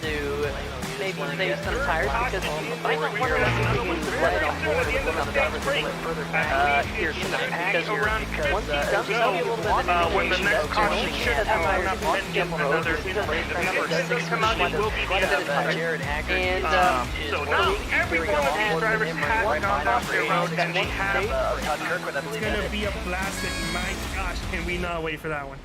to maybe save some tires because the bike more or less continues to let it off more with the amount of drivers a little further back here tonight because once he dumps out a little bit of when the next caution should have tires on skip on road, because he's already number 6 come out, it will be quite a bit of tires. And so now every one of these drivers has gone off their road and we have It's gonna be a blast, and my gosh, can we not wait for that one.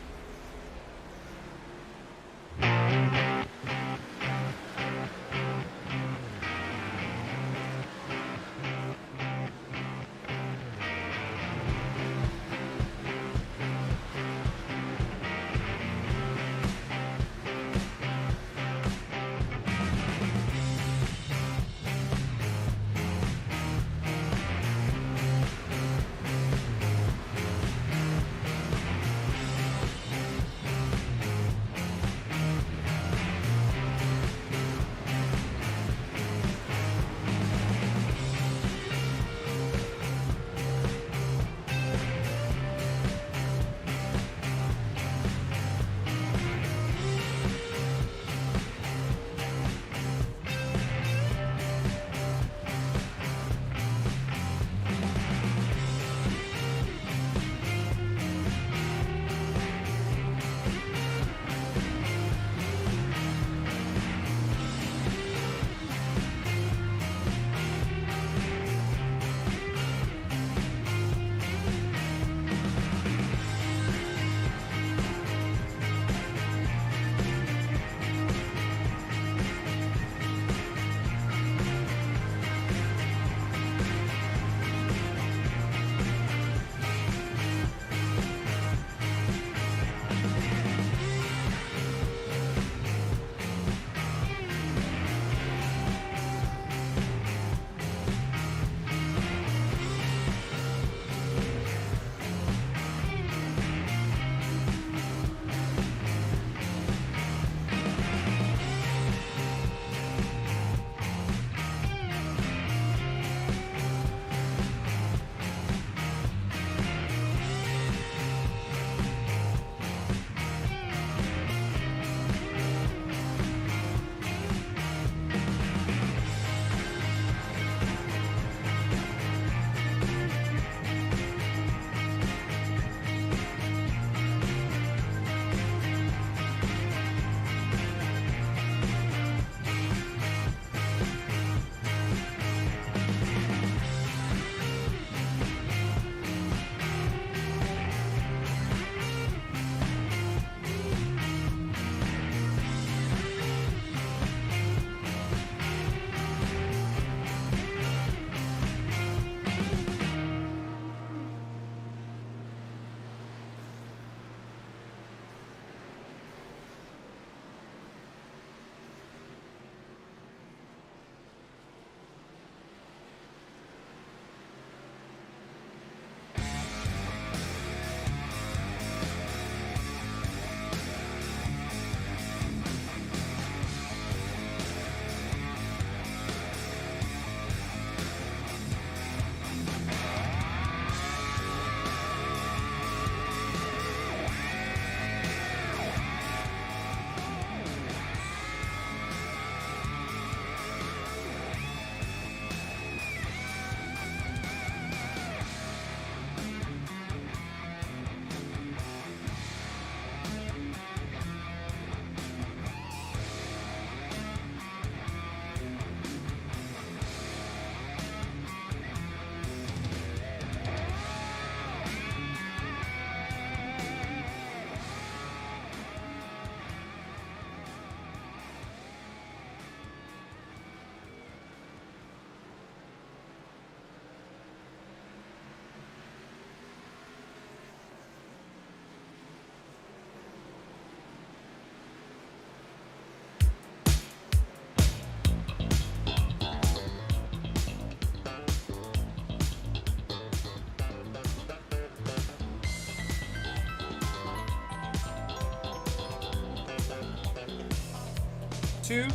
two.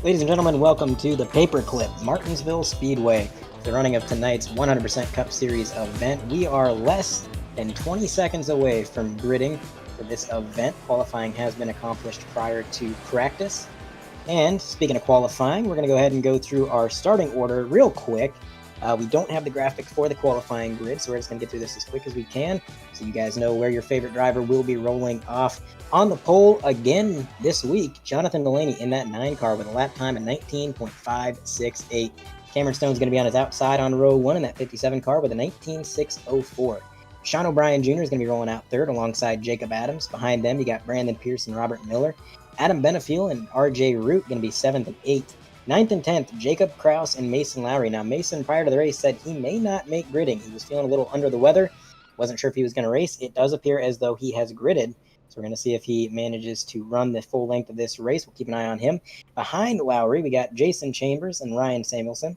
Ladies and gentlemen, welcome to the paperclip Martinsville Speedway, the running of tonight's 100% Cup Series event. We are less than 20 seconds away from gridding for this event. Qualifying has been accomplished prior to practice. And speaking of qualifying, we're going to go ahead and go through our starting order real quick. We don't have the graphic for the qualifying grid, so we're just going to get through this as quick as we can so you guys know where your favorite driver will be rolling off. On the pole again this week, Jonathan Delaney in that 9 car with a lap time of 19.568. Cameron Stone's going to be on his outside on row 1 in that 57 car with a 19.604. Sean O'Brien Jr. is going to be rolling out third alongside Jacob Adams. Behind them, you got Brandon Pierce and Robert Miller. Adam Benefiel and RJ Root going to be 7th and 8th. 9th and 10th, Jacob Kraus and Mason Lowry. Now, Mason, prior to the race, said he may not make gridding. He was feeling a little under the weather. Wasn't sure if he was going to race. It does appear as though he has gridded. So we're going to see if he manages to run the full length of this race. We'll keep an eye on him. Behind Lowry, we got Jason Chambers and Ryan Samuelson.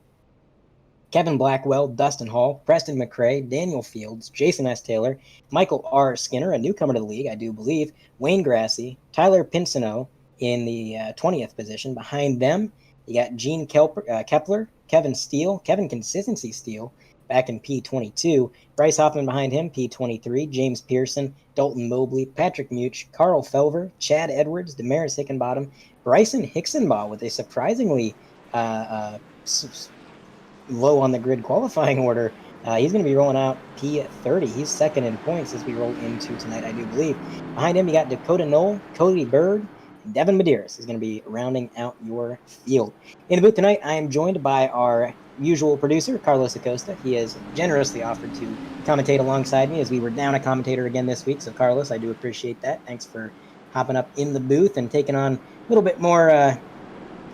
Kevin Blackwell, Dustin Hall, Preston McRae, Daniel Fields, Jason S. Taylor, Michael R. Skinner, a newcomer to the league, I do believe, Wayne Grassi, Tyler Pinsino in the 20th position. Behind them, you got Gene Kepler, Kevin Steele, Kevin Consistency Steele, back in P22. Bryce Hoffman behind him, P23. James Pearson, Dalton Mobley, Patrick Much, Carl Felver, Chad Edwards, Damaris Hickenbottom, Bryson Hicksonbaugh with a surprisingly low on the grid qualifying order. He's going to be rolling out P30. He's second in points as we roll into tonight, I do believe. Behind him, you got Dakota Knoll, Cody Bird, Devin Medeiros is going to be rounding out your field. In the booth tonight, I am joined by our usual producer, Carlos Acosta. He has generously offered to commentate alongside me as we were down a commentator again this week. So, Carlos, I do appreciate that. Thanks for hopping up in the booth and taking on a little bit more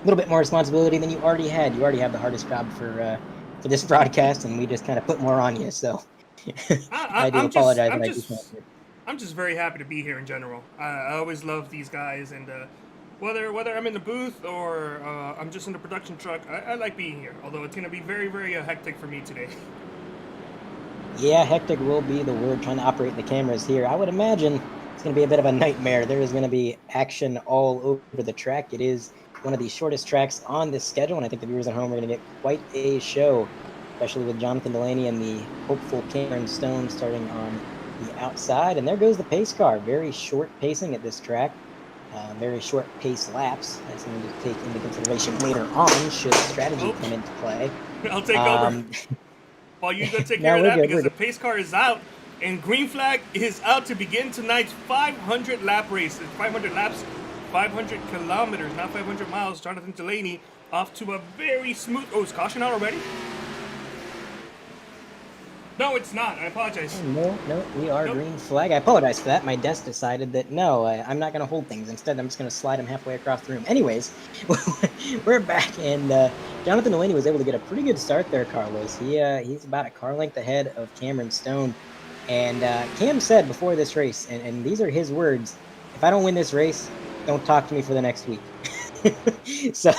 responsibility than you already had. You already have the hardest job for this broadcast, and we just kind of put more on you. So, I do apologize. I'm just very happy to be here in general. I always love these guys, and whether I'm in the booth or I'm just in the production truck, I like being here. Although it's going to be very, very hectic for me today. Yeah, hectic will be the word, trying to operate the cameras here. I would imagine it's going to be a bit of a nightmare. There is going to be action all over the track. It is one of the shortest tracks on this schedule, and I think the viewers at home are going to get quite a show, especially with Jonathan Delaney and the hopeful Cameron Stone starting on the outside. And there goes the pace car. Very short pacing at this track. Very short pace laps. That's something to take into consideration later on should strategy come into play. I'll take over. While you go take care of that, because the pace car is out, and green flag is out to begin tonight's 500 lap race. 500 laps, 500 kilometers, not 500 miles. Jonathan Delaney off to a very smooth... Oh, is caution out already? No, it's not. I apologize. No, we are green flag. I apologize for that. My desk decided that no, I'm not going to hold things. Instead, I'm just going to slide them halfway across the room. Anyways, we're back, and Jonathan Delaney was able to get a pretty good start there, Carlos. He's about a car length ahead of Cameron Stone. And Cam said before this race, and these are his words, if I don't win this race, don't talk to me for the next week. So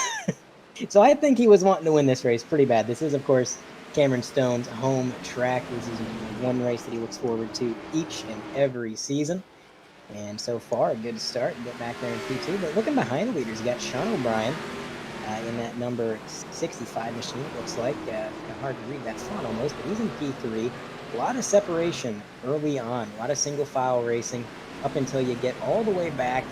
I think he was wanting to win this race pretty bad. This is, of course, Cameron Stone's home track. This is one race that he looks forward to each and every season. And so far, a good start. Get back there in P2. But looking behind the leaders, you got Sean O'Brien in that number 65 machine, it looks like. Hard to read that font almost, but he's in P3. A lot of separation early on. A lot of single file racing up until you get all the way back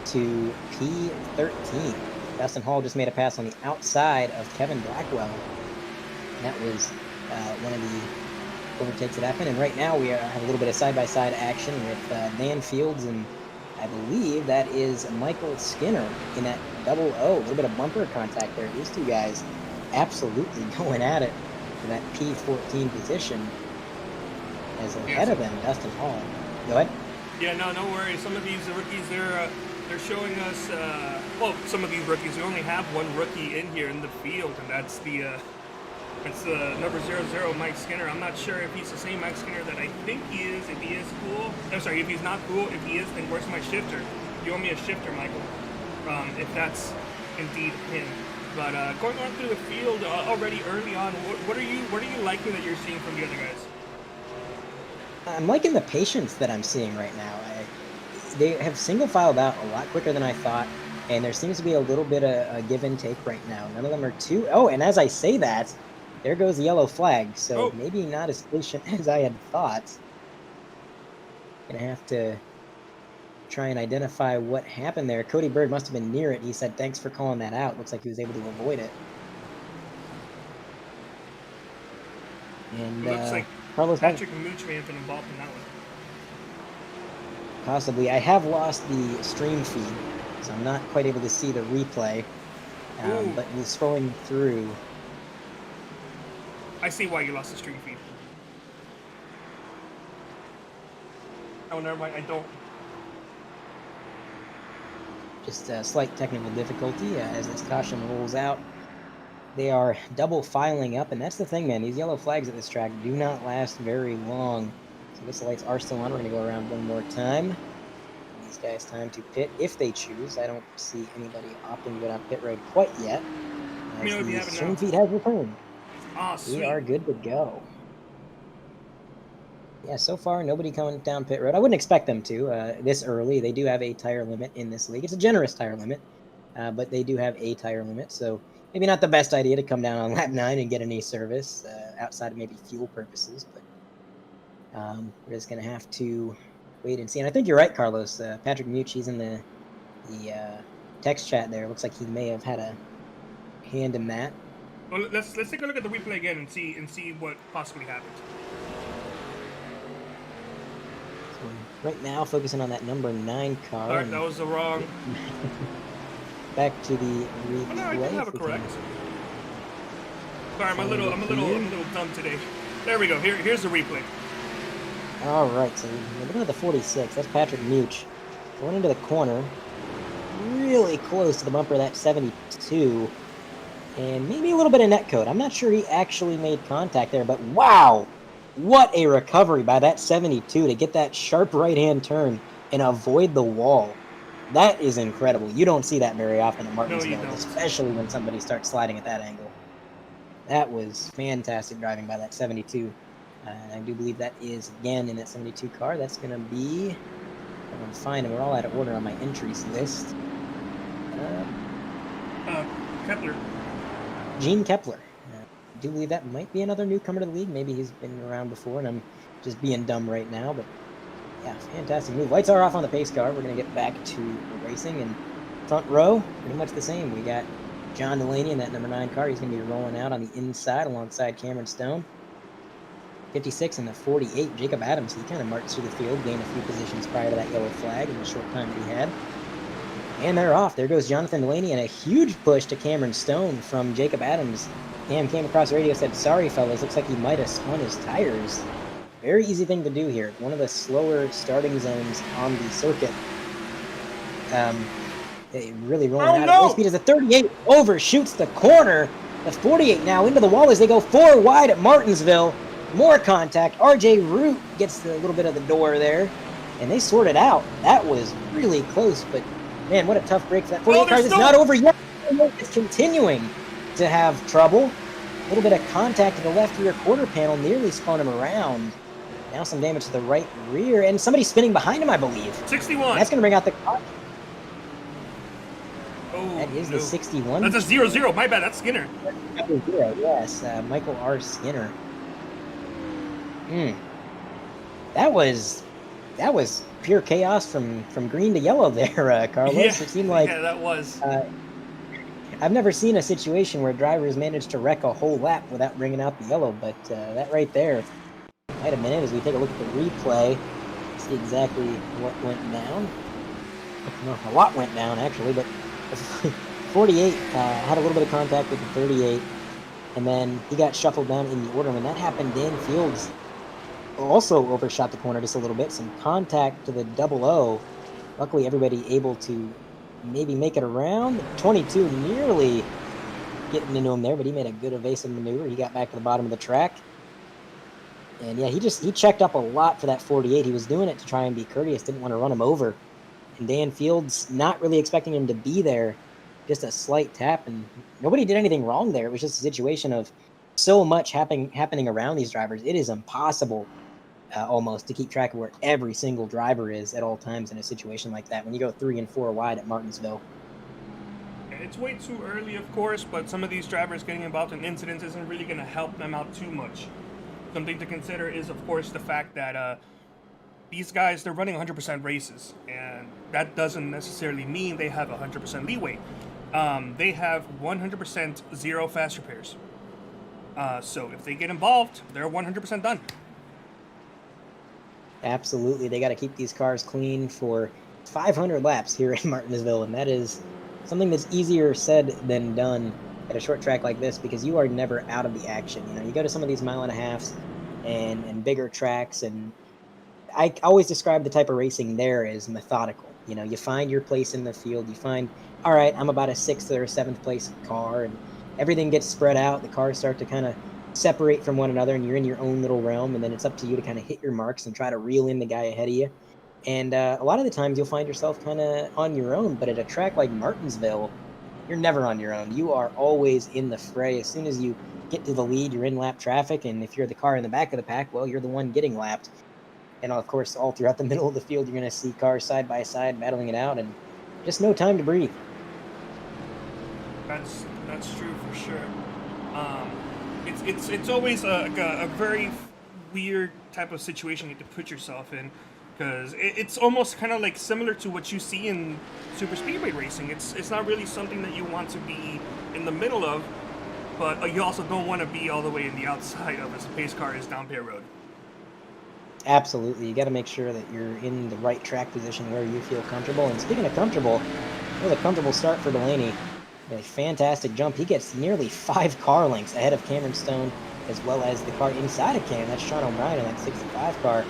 to P13. Dustin Hall just made a pass on the outside of Kevin Blackwell. And that was one of the overtakes that happened. And right now we have a little bit of side-by-side action with Dan Fields, and I believe that is Michael Skinner in that 00. A little bit of bumper contact there. These two guys absolutely going at it for that P14 position. As ahead of them, Dustin Hall. Go ahead. Yeah, no worries. Some of these rookies, they're showing us. Well, some of these rookies, we only have one rookie in here in the field, and that's the number 00, Mike Skinner. I'm not sure if he's the same Mike Skinner that I think he is. If he is cool, I'm sorry. If he's not cool, if he is, then where's my shifter? You owe me a shifter, Michael. If that's indeed him. But going on through the field already early on, what are you liking that you're seeing from the other guys? I'm liking the patience that I'm seeing right now. They have single filed out a lot quicker than I thought, and there seems to be a little bit of a give and take right now. None of them are too... Oh, and as I say that, there goes the yellow flag, so maybe not as patient as I had thought. Gonna have to try and identify what happened there. Cody Bird must have been near it. He said, thanks for calling that out. Looks like he was able to avoid it. And Looks like Carlos Patrick Mooch may have been involved in that one. Possibly. I have lost the stream feed, so I'm not quite able to see the replay. But was scrolling through. I see why you lost the stream feed. Oh, never mind. I don't. Just a slight technical difficulty as this caution rolls out. They are double filing up, and that's the thing, man. These yellow flags at this track do not last very long. So I guess the lights are still on. We're going to go around one more time. These guys time to pit if they choose. I don't see anybody opting to go down pit road quite yet. As the stream feed has returned. Oh, sweet. We are good to go. Yeah, so far nobody coming down pit road. I wouldn't expect them to this early. They do have a tire limit in this league. It's a generous tire limit, but they do have a tire limit. So maybe not the best idea to come down on lap 9 and get any service outside of maybe fuel purposes. But we're just going to have to wait and see. And I think you're right, Carlos. Patrick Mooch, he's in the text chat there. Looks like he may have had a hand in that. Well, let's take a look at the replay again and see what possibly happened. So right now, focusing on that number 9 car. All right, that was the wrong. Back to the replay. Oh, no, I did have it correct. Sorry, I'm a little dumb today. There we go. Here's the replay. All right, so we're looking at the 46. That's Patrick Mooch going into the corner, really close to the bumper of that 72, and maybe a little bit of net code. I'm not sure he actually made contact there, but wow, what a recovery by that 72 to get that sharp right-hand turn and avoid the wall. That is incredible. You don't see that very often at Martinsville, especially when somebody starts sliding at that angle. That was fantastic driving by that 72. I do believe that is, again, in that 72 car. That's going to be... I'm going to find them. We're all out of order on my entries list. Kepler. Gene Kepler. I do believe that might be another newcomer to the league. Maybe he's been around before, and I'm just being dumb right now. But, yeah, fantastic move. Lights are off on the pace car. We're going to get back to racing. And front row, pretty much the same. We got John Delaney in that number 9 car. He's going to be rolling out on the inside alongside Cameron Stone. 56 and the 48, Jacob Adams. He kind of marched through the field, gained a few positions prior to that yellow flag in the short time that he had. And they're off. There goes Jonathan Delaney, and a huge push to Cameron Stone from Jacob Adams. Cam came across the radio, said, sorry, fellas, looks like he might have spun his tires. Very easy thing to do here. One of the slower starting zones on the circuit. Really rolling out at full speed as the 38 overshoots the corner. The 48 now into the wall as they go 4 wide at Martinsville. More contact. RJ Root gets the little bit of the door there, and they sort it out. That was really close, but man, what a tough break for that 48 car. It's not over yet. It's continuing to have trouble. A little bit of contact to the left rear quarter panel nearly spun him around. Now some damage to the right rear, and somebody spinning behind him, I believe. 61. And that's going to bring out the car. Oh, that is the 61. That's a 0-0. My bad. That's Skinner. Yes, Michael R. Skinner. That was pure chaos from green to yellow there, Carlos. Yeah, it seemed like that was. I've never seen a situation where drivers managed to wreck a whole lap without bringing out the yellow, but that right there might have been it. As we take a look at the replay, see exactly what went down. Well, a lot went down actually, but 48 had a little bit of contact with the 38, and then he got shuffled down in the order. When that happened, Dan Fields also overshot the corner just a little bit. Some contact to the 00. Luckily, everybody able to maybe make it around. 22 nearly getting into him there, but he made a good evasive maneuver. He got back to the bottom of the track. And yeah, he checked up a lot for that 48. He was doing it to try and be courteous, didn't want to run him over. And Dan Fields, not really expecting him to be there, just a slight tap, and nobody did anything wrong there. It was just a situation of so much happening around these drivers. It is impossible almost to keep track of where every single driver is at all times in a situation like that when you go 3 and 4 wide at Martinsville. It's way too early, of course, but some of these drivers getting involved in incidents isn't really going to help them out too much. Something to consider is, of course, the fact that these guys, they're running 100% races, and that doesn't necessarily mean they have 100% leeway. They have 100% zero fast repairs. So if they get involved, they're 100% done. Absolutely. They got to keep these cars clean for 500 laps here in Martinsville, and that is something that's easier said than done at a short track like this, because you are never out of the action. You know, you go to some of these 1.5 mile and bigger tracks, and I always describe the type of racing there as methodical. You know, you find your place in the field. You find, all right, I'm about a 6th or 7th place car, and everything gets spread out. The cars start to kind of separate from one another, and you're in your own little realm, and then it's up to you to kind of hit your marks and try to reel in the guy ahead of you. And a lot of the times you'll find yourself kind of on your own, but at a track like Martinsville, you're never on your own. You are always in the fray. As soon as you get to the lead, you're in lap traffic, and if you're the car in the back of the pack, well, you're the one getting lapped. And of course, all throughout the middle of the field, you're going to see cars side by side battling it out, and just no time to breathe. That's true for sure. It's always a very weird type of situation you have to put yourself in, because it's almost kind of like similar to what you see in super speedway racing. It's not really something that you want to be in the middle of, but you also don't want to be all the way in the outside of as the pace car is down pit road. Absolutely. You got to make sure that you're in the right track position where you feel comfortable. And speaking of comfortable, it was a comfortable start for Delaney. A fantastic jump. He gets nearly 5 car lengths ahead of Cameron Stone, as well as the car inside of Cam. That's Sean O'Brien in that 65 car.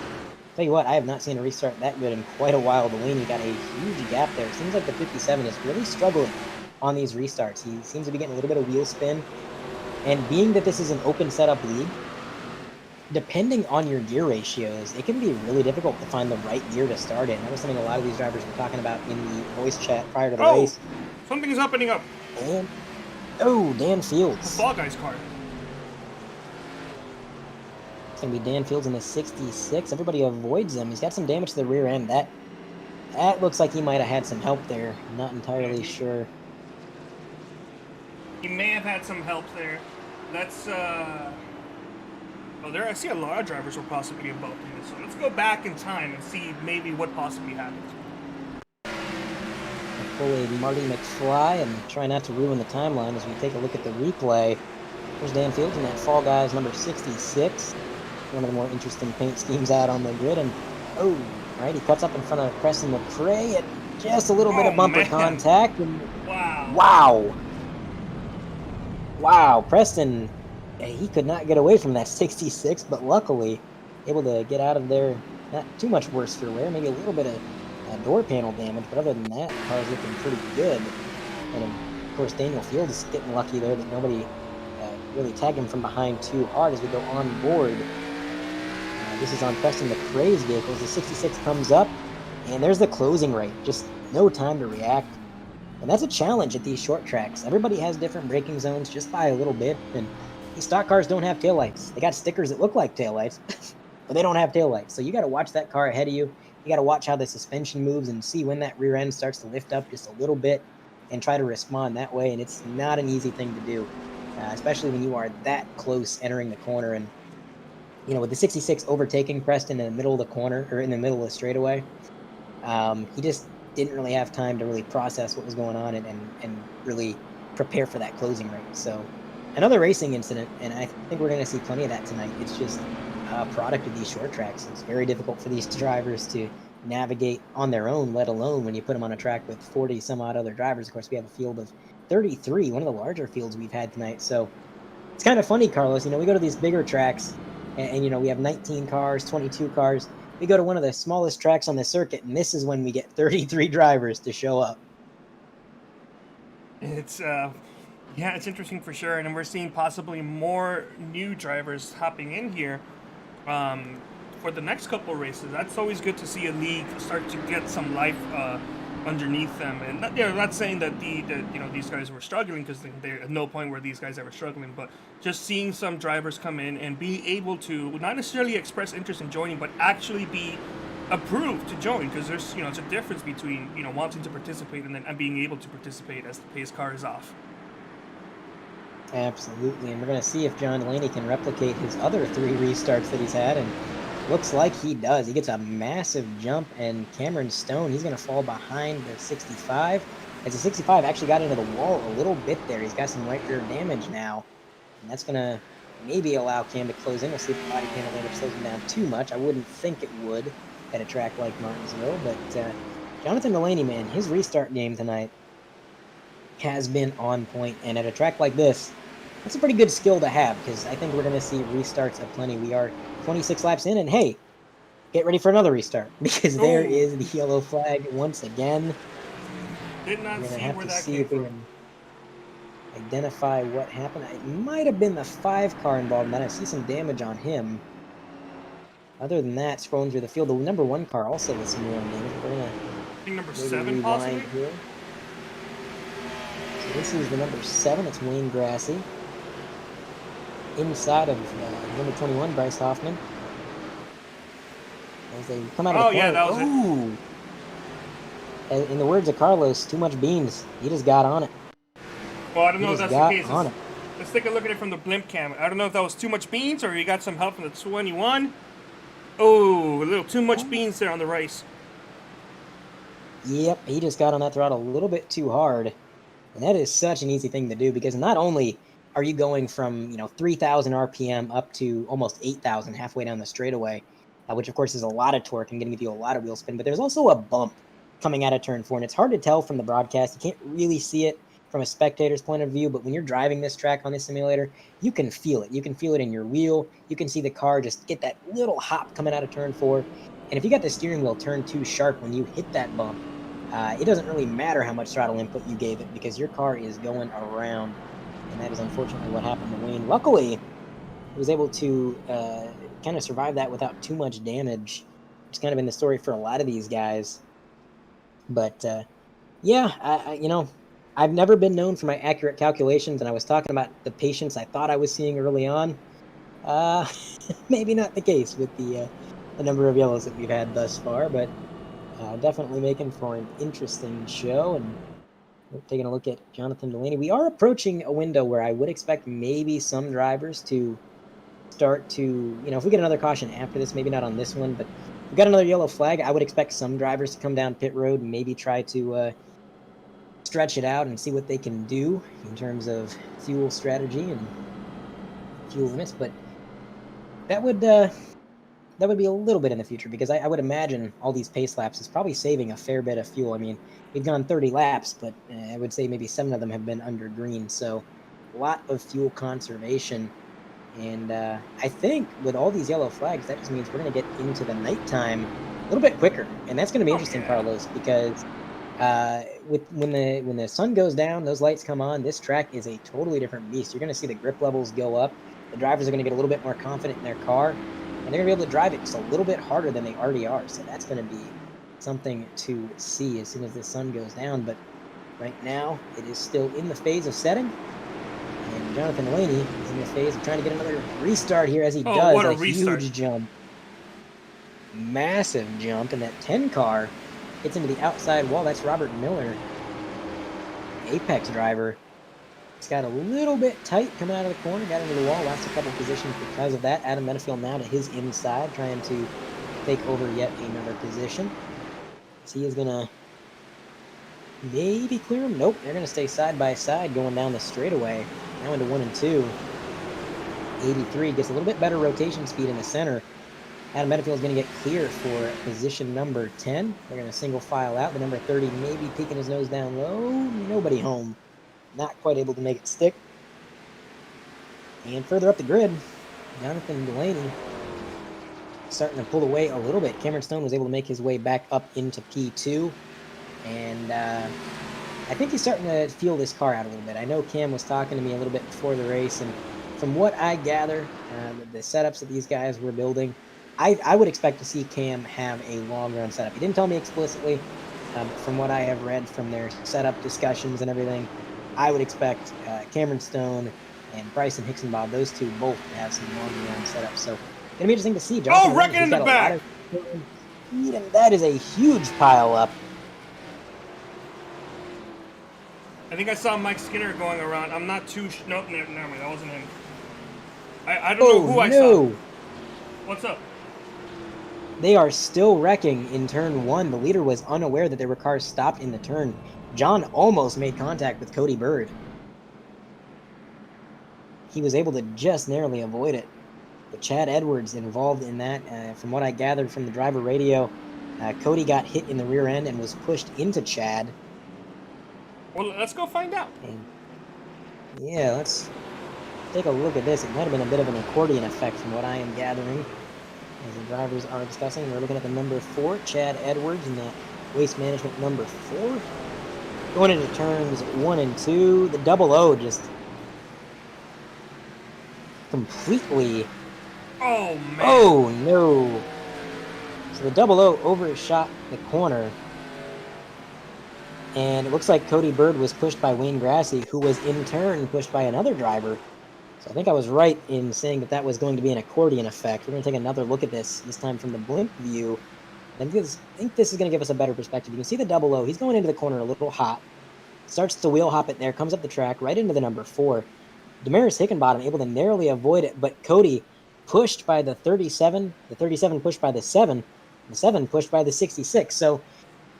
Tell you what, I have not seen a restart that good in quite a while. Delaney got a huge gap there. It seems like the 57 is really struggling on these restarts. He seems to be getting a little bit of wheel spin. And being that this is an open setup league, depending on your gear ratios, it can be really difficult to find the right gear to start in. That was something a lot of these drivers were talking about in the voice chat prior to the race. Something's opening up. And, Dan Fields. The Fall Guys car. It's going to be Dan Fields in the 66. Everybody avoids him. He's got some damage to the rear end. That looks like he might have had some help there. I'm not entirely sure. He may have had some help there. That's, well, there I see a lot of drivers were possibly involved in this. So let's go back in time and see maybe what possibly happened. Pull a Marty McFly and try not to ruin the timeline as we take a look at the replay. There's Dan Fields in that Fall Guys number 66. One of the more interesting paint schemes out on the grid. And, right, he cuts up in front of Preston McRae at just a little bit of bumper contact. And Wow, Preston, he could not get away from that 66, but luckily able to get out of there. Not too much worse for wear, maybe a little bit of door panel damage, but other than that, the car's looking pretty good. And of course, Daniel Fields is getting lucky there that nobody really tagged him from behind too hard as we go on board. This is on Preston McRae's vehicles. The 66 comes up, and there's the closing rate. Just no time to react. And that's a challenge at these short tracks. Everybody has different braking zones just by a little bit, and these stock cars don't have taillights. They got stickers that look like taillights, but they don't have taillights. So you got to watch that car ahead of you. You got to watch how the suspension moves and see when that rear end starts to lift up just a little bit and try to respond that way. And it's not an easy thing to do, especially when you are that close entering the corner. And, you know, with the 66 overtaking Preston in the middle of the corner or in the middle of the straightaway, he just didn't really have time to really process what was going on and really prepare for that closing rate. So another racing incident, and I think we're going to see plenty of that tonight. It's just a product of these short tracks. It's very difficult for these drivers to navigate on their own, let alone when you put them on a track with 40 some odd other drivers. Of course, we have a field of 33, one of the larger fields we've had tonight. So it's kind of funny, Carlos. You know, we go to these bigger tracks and you know, we have 19 cars, 22 cars. We go to one of the smallest tracks on the circuit, and this is when we get 33 drivers to show up. It's it's interesting for sure, and we're seeing possibly more new drivers hopping in here for the next couple of races. That's always good to see a league start to get some life underneath them, and not saying that these guys were struggling, because they're at no point were these guys ever struggling, but just seeing some drivers come in and be able to not necessarily express interest in joining, but actually be approved to join, because there's it's a difference between wanting to participate and being able to participate as the pace car is off. Absolutely, and we're going to see if John Delaney can replicate his other 3 restarts that he's had, and Looks like he does. He gets a massive jump, and Cameron Stone, he's going to fall behind the 65. As the 65 actually got into the wall a little bit there. He's got some right rear damage now, and that's going to maybe allow Cam to close in. We'll see if the body panel damage slows him down too much. I wouldn't think it would at a track like Martinsville, but Jonathan Delaney, man, his restart game tonight has been on point, and at a track like this, that's a pretty good skill to have, because I think we're going to see restarts aplenty. We are 26 laps in, and hey, get ready for another restart, because there is the yellow flag once again. Did not see where that came from. Identify what happened. It might have been the 5 car involved in that. I see some damage on him. Other than that, scrolling through the field, the number 1 car also with some more damage. We're gonna I think number 7 possibly here. So this is the number 7. It's Wayne Grassy. Inside of number 21, Bryce Hoffman. As they come out of the corner. Yeah, that was it. In the words of Carlos, too much beans. He just got on it. Well, I don't know if that's the case. Let's take a look at it from the blimp cam. I don't know if that was too much beans or he got some help from the 21. Oh, a little too much beans there on the race. Yep, he just got on that throttle a little bit too hard. And that is such an easy thing to do, because not only are you going from 3,000 RPM up to almost 8,000 halfway down the straightaway, which of course is a lot of torque and going to give you a lot of wheel spin, but there's also a bump coming out of turn 4, and it's hard to tell from the broadcast. You can't really see it from a spectator's point of view, but when you're driving this track on this simulator, you can feel it. You can feel it in your wheel. You can see the car just get that little hop coming out of turn 4. And if you got the steering wheel turned too sharp when you hit that bump, it doesn't really matter how much throttle input you gave it, because your car is going around. And that is unfortunately what happened to Wayne. Luckily, he was able to kind of survive that without too much damage. It's kind of been the story for a lot of these guys. But yeah, I've never been known for my accurate calculations, and I was talking about the patience I thought I was seeing early on. Maybe not the case with the number of yellows that we've had thus far, but definitely making for an interesting show. And we're taking a look at Jonathan Delaney. We are approaching a window where I would expect maybe some drivers to start to, if we get another caution after this, maybe not on this one, but we've got another yellow flag. I would expect some drivers to come down pit road and maybe try to stretch it out and see what they can do in terms of fuel strategy and fuel limits. But that would be a little bit in the future, because I would imagine all these pace laps is probably saving a fair bit of fuel. I mean, we've gone 30 laps, but I would say maybe 7 of them have been under green, so a lot of fuel conservation. And I think with all these yellow flags, that just means we're going to get into the nighttime a little bit quicker, and that's going to be interesting, Carlos, because when the sun goes down, those lights come on, this track is a totally different beast. You're going to see the grip levels go up. The drivers are going to get a little bit more confident in their car, and they're going to be able to drive it just a little bit harder than they already are. So that's going to be something to see as soon as the sun goes down. But right now, it is still in the phase of setting. And Jonathan Delaney is in the phase of trying to get another restart here, as he does what a huge jump. Massive jump, and that 10 car gets into the outside wall. That's Robert Miller, Apex driver. It's got a little bit tight coming out of the corner, got into the wall, lost a couple positions because of that. Adam Benefield now to his inside, trying to take over yet another position. So he is going to maybe clear him. Nope, they're going to stay side by side going down the straightaway. Now into 1 and 2. 83 gets a little bit better rotation speed in the center. Adam Benefield is going to get clear for position number 10. They're going to single file out. The number 30 maybe peeking his nose down low. Nobody home. Not quite able to make it stick. And further up the grid, Jonathan Delaney starting to pull away a little bit. Cameron Stone was able to make his way back up into P2. And I think he's starting to feel this car out a little bit. I know Cam was talking to me a little bit before the race, and from what I gather, the setups that these guys were building, I would expect to see Cam have a long run setup. He didn't tell me explicitly, but from what I have read from their setup discussions and everything, I would expect Cameron Stone and Bryson Hickson-Bob, those two both to have some long run setups. So it's going to be interesting to see. Jonathan wrecking in the back! And that is a huge pile up. I think I saw Mike Skinner going around. I'm not too... Nope, never mind. That wasn't him. I don't know who I saw. What's up? they are still wrecking in turn 1. The leader was unaware that there were cars stopped in the turn. John almost made contact with Cody Bird. He was able to just narrowly avoid it. But Chad Edwards involved in that. From what I gathered from the driver radio, Cody got hit in the rear end and was pushed into Chad. Well, let's go find out. And yeah, let's take a look at this. It might have been a bit of an accordion effect from what I am gathering. As the drivers are discussing, we're looking at the number 4, Chad Edwards, in that Waste Management number 4. Going into turns 1 and 2, the double O just completely... Oh, man. Oh, no. So the double O overshot the corner. And it looks like Cody Bird was pushed by Wayne Grassy, who was in turn pushed by another driver. So I think I was right in saying that that was going to be an accordion effect. We're going to take another look at this time from the blimp view. I think this is going to give us a better perspective. You can see the double O. He's going into the corner a little hot. Starts to wheel hop it there. Comes up the track right into the number 4. Damaris Hickenbottom able to narrowly avoid it. But Cody pushed by the 37. The 37 pushed by the 7. The 7 pushed by the 66. So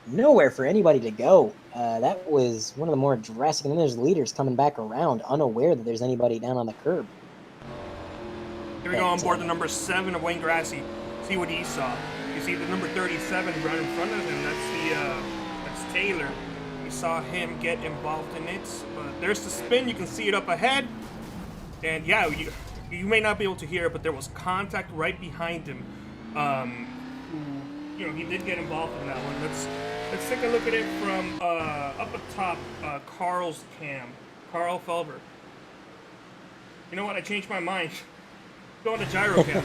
nowhere for anybody to go. That was one of the more drastic. And then there's leaders coming back around, unaware that there's anybody down on the curb. Here we go on board the number 7 of Wayne Grassy. See what he saw. You see the number 37 right in front of him. That's Taylor. You saw him get involved in it. There's the spin. You can see it up ahead. And yeah, you may not be able to hear it, but there was contact right behind him. He did get involved in that one. Let's take a look at it from up atop Carl's cam. Carl Felber. You know what? I changed my mind. Go on to gyro cam.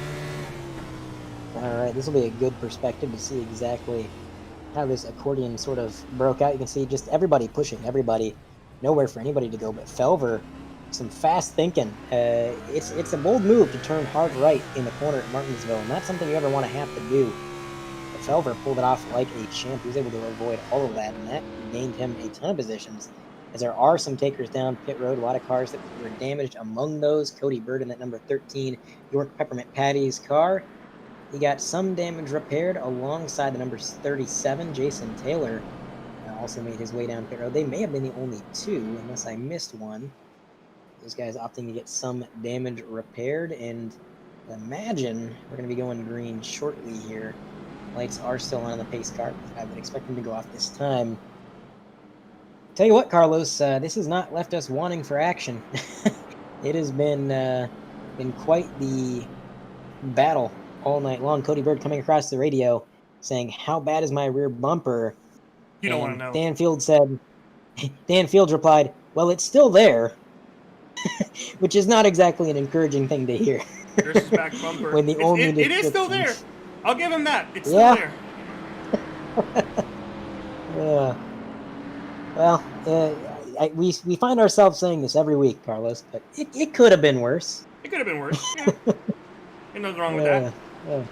All right, this will be a good perspective to see exactly how this accordion sort of broke out. You can see just everybody pushing, everybody, nowhere for anybody to go. But Felver, some fast thinking. It's a bold move to turn hard right in the corner at Martinsville, and that's something you ever want to have to do. But Felver pulled it off like a champ. He was able to avoid all of that, and that gained him a ton of positions. As there are some takers down pit road, a lot of cars that were damaged. Among those, Cody Bird in that number 13 York Peppermint Patty's car. He got some damage repaired alongside the number 37, Jason Taylor. Also made his way down pit road. They may have been the only 2, unless I missed one. Those guys opting to get some damage repaired, and imagine we're going to be going green shortly here. Lights are still on the pace car. I would expect them to go off this time. Tell you what, Carlos, this has not left us wanting for action. It has been quite the battle all night long. Cody Bird coming across the radio saying, "How bad is my rear bumper?" You don't want to know. Dan Fields replied, "Well, it's still there," which is not exactly an encouraging thing to hear. There's his back bumper. When the it is still there. I'll give him that. It's still there. Yeah. Well, we find ourselves saying this every week, Carlos, but it could have been worse. It could have been worse. Yeah. Ain't nothing wrong with that. Yeah.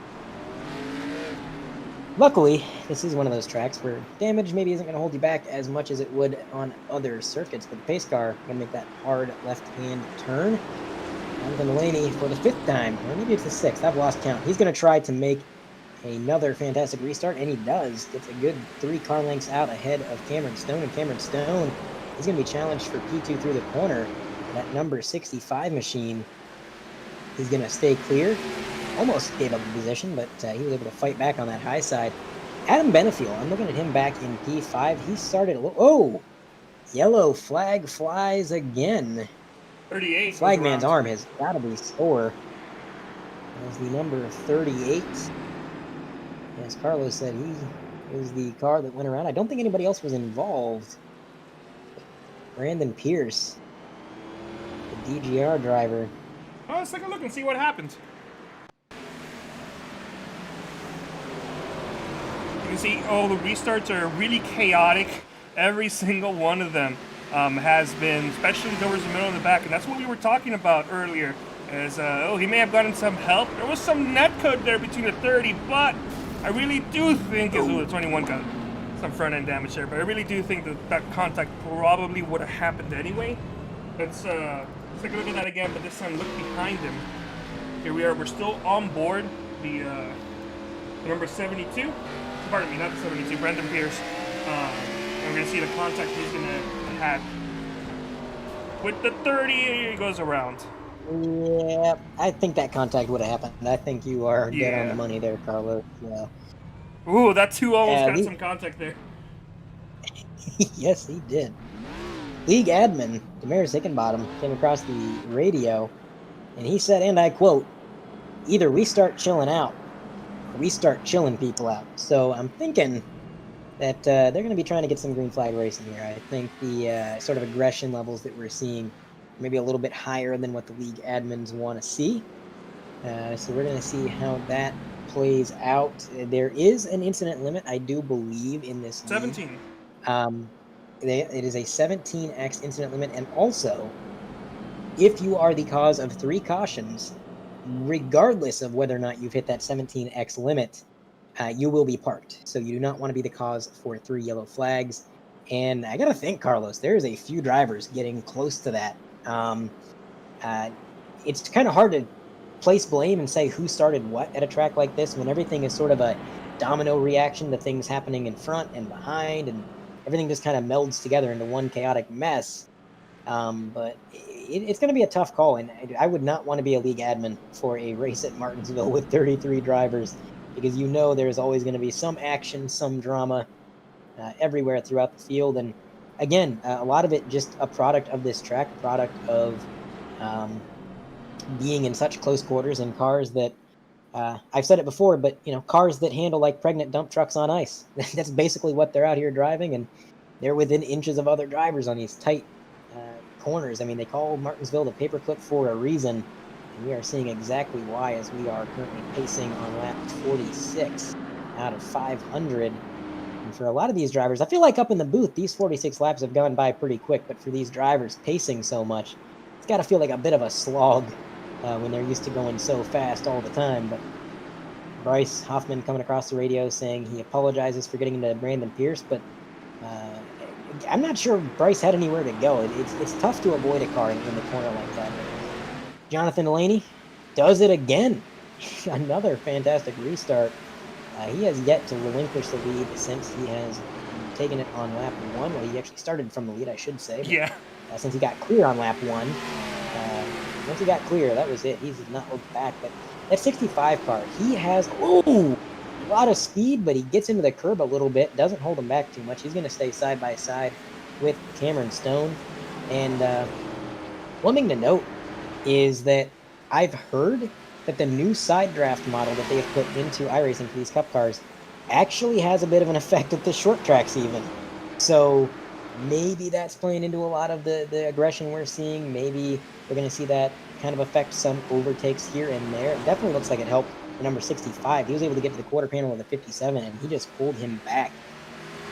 Luckily, this is one of those tracks where damage maybe isn't going to hold you back as much as it would on other circuits, but the pace car going to make that hard left-hand turn. Jonathan Delaney for the 5th time, or maybe it's the 6th, I've lost count. He's going to try to make another fantastic restart, and he does. Gets a good 3 car lengths out ahead of Cameron Stone, and Cameron Stone is going to be challenged for P2 through the corner. That number 65 machine is going to stay clear. Almost gave up the position, but he was able to fight back on that high side. Adam Benefiel, I'm looking at him back in P5. He started a little... Oh! Yellow flag flies again. 38. Flagman's arm has got to be sore. As the number 38. As Carlos said, he is the car that went around. I don't think anybody else was involved. Brandon Pierce, the DGR driver. Oh, let's take a look and see what happens. You can see all the restarts are really chaotic. Every single one of them has been, especially towards the middle and the back, and that's what we were talking about earlier. As he may have gotten some help. There was some net code there between the 30, but I really do think the 21 got some front end damage there. But I really do think that contact probably would have happened anyway. Let's take a look at that again, but this time look behind him. Here we are. We're still on board the Number 72, pardon me, not the 72, Brendan Pierce. And we're going to see the contact he's going to have. With the 30, he goes around. Yeah, I think that contact would have happened. I think you are dead on Yeah. the money there, Carlos. Yeah. Ooh, that 2 almost got Lee- some contact there. Yes, he did. League admin, Damaris Hickenbottom, came across the radio, and he said, and I quote, "Either we start chilling out, or we start chilling people out." So I'm thinking that they're going to be trying to get some green flag racing here. I think the sort of aggression levels that we're seeing maybe a little bit higher than what the league admins want to see. So we're going to see how that plays out. There is an incident limit, I do believe, in this league. 17. It is a 17x incident limit, and also, if you are the cause of 3 cautions, regardless of whether or not you've hit that 17x limit, you will be parked. So you do not want to be the cause for 3 yellow flags. And I gotta think, Carlos, there's a few drivers getting close to that. It's kind of hard to place blame and say who started what at a track like this when everything is sort of a domino reaction to things happening in front and behind, and everything just kind of melds together into one chaotic mess. But it's going to be a tough call, and I would not want to be a league admin for a race at Martinsville with 33 drivers, because you know there's always going to be some action, some drama everywhere throughout the field. And again, a lot of it just a product of this track, a product of being in such close quarters in cars that I've said it before, but cars that handle like pregnant dump trucks on ice. That's basically what they're out here driving, and they're within inches of other drivers on these tight corners. I mean, they call Martinsville the paperclip for a reason, and we are seeing exactly why, as we are currently pacing on lap 46 out of 500. And for a lot of these drivers, I feel like up in the booth, these 46 laps have gone by pretty quick, but for these drivers pacing so much, it's got to feel like a bit of a slog when they're used to going so fast all the time. But Bryce Hoffman coming across the radio saying he apologizes for getting into Brandon Pierce, but I'm not sure Bryce had anywhere to go. It's tough to avoid a car in the corner like that. Jonathan Delaney does it again. Another fantastic restart. He has yet to relinquish the lead since he has taken it on lap 1. Well, he actually started from the lead, I should say. But, Yeah. since he got clear on lap 1. Once he got clear, that was it. He's not looked back. But that 65 car, he has a lot of speed, but he gets into the curb a little bit, doesn't hold him back too much. He's going to stay side by side with Cameron Stone. And one thing to note is that I've heard that the new side draft model that they have put into iRacing for these Cup cars actually has a bit of an effect at the short tracks even. So maybe that's playing into a lot of the aggression we're seeing. Maybe we're going to see that kind of affect some overtakes here and there. It definitely looks like it helped the number 65. He was able to get to the quarter panel of the 57, and he just pulled him back,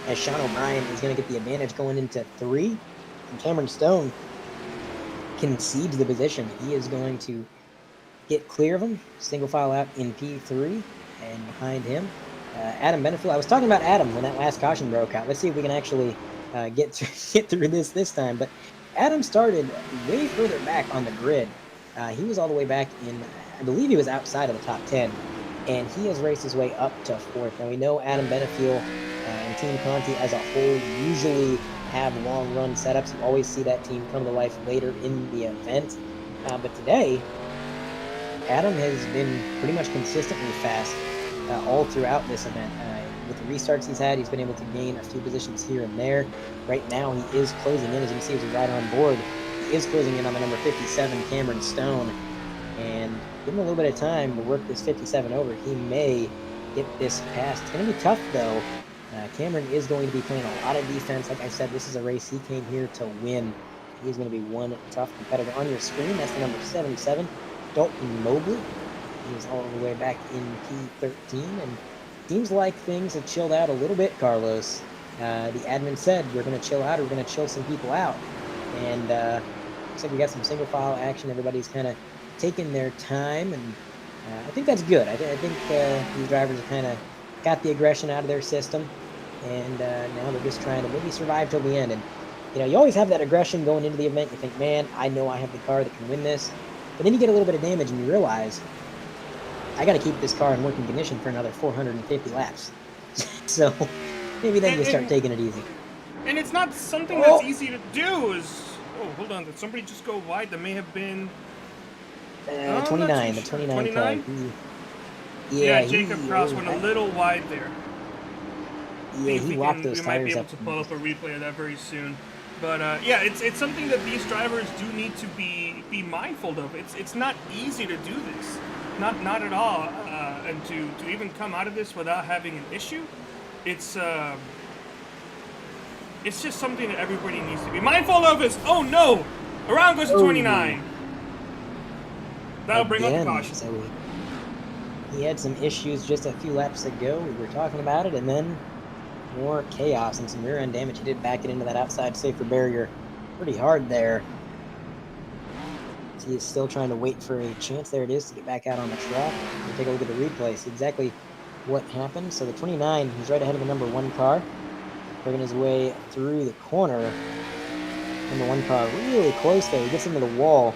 as Sean O'Brien is going to get the advantage going into 3. And Cameron Stone concedes the position. He is going to get clear of him, single file out in P3, and behind him, Adam Benefield. I was talking about Adam when that last caution broke out. Let's see if we can actually get through this time. But Adam started way further back on the grid. He was all the way back in, I believe he was outside of the top 10, and he has raced his way up to 4th. Now we know Adam Benefield and Team Conti as a whole usually have long run setups. You always see that team come to life later in the event. But today, Adam has been pretty much consistently fast all throughout this event. With the restarts he's had, he's been able to gain a few positions here and there. Right now, he is closing in. As you can see, as we ride on board, he is closing in on the number 57, Cameron Stone. And give him a little bit of time to work this 57 over. He may get this past. It's going to be tough, though. Cameron is going to be playing a lot of defense. Like I said, this is a race he came here to win. He's going to be one tough competitor. On your screen, that's the number 77, Dalton Mobley. He's all the way back in P13, and seems like things have chilled out a little bit, Carlos. The admin said we're going to chill out, or we're going to chill some people out. And looks like we got some single file action. Everybody's kind of taking their time, and I think that's good. I think these drivers have kind of got the aggression out of their system, and now they're just trying to maybe survive till the end. And you always have that aggression going into the event. You think, man, I know I have the car that can win this. But then you get a little bit of damage, and you realize I got to keep this car in working condition for another 450 laps. So maybe then you start taking it easy. And it's not something Oh. that's easy to do. Oh, hold on. Did somebody just go wide? That may have been 29, the 29 car. Yeah, Jacob Cross went a little wide there. Yeah, he walked those we might be tires able up. to pull up a replay of that very soon. But yeah, it's something that these drivers do need to be mindful of. It's not easy to do this, not at all. And to even come out of this without having an issue, it's just something that everybody needs to be mindful of. Oh no, around goes to 29. That'll bring up the caution. So he had some issues just a few laps ago. We were talking about it, and then more chaos and some rear end damage. He did back it into that outside safer barrier pretty hard there. So he's still trying to wait for a chance. There it is to get back out on the track. We'll take a look at the replay, see exactly what happened. So the 29, he's right ahead of the number 1 car, working his way through the corner. Number 1 car really close there. He gets into the wall.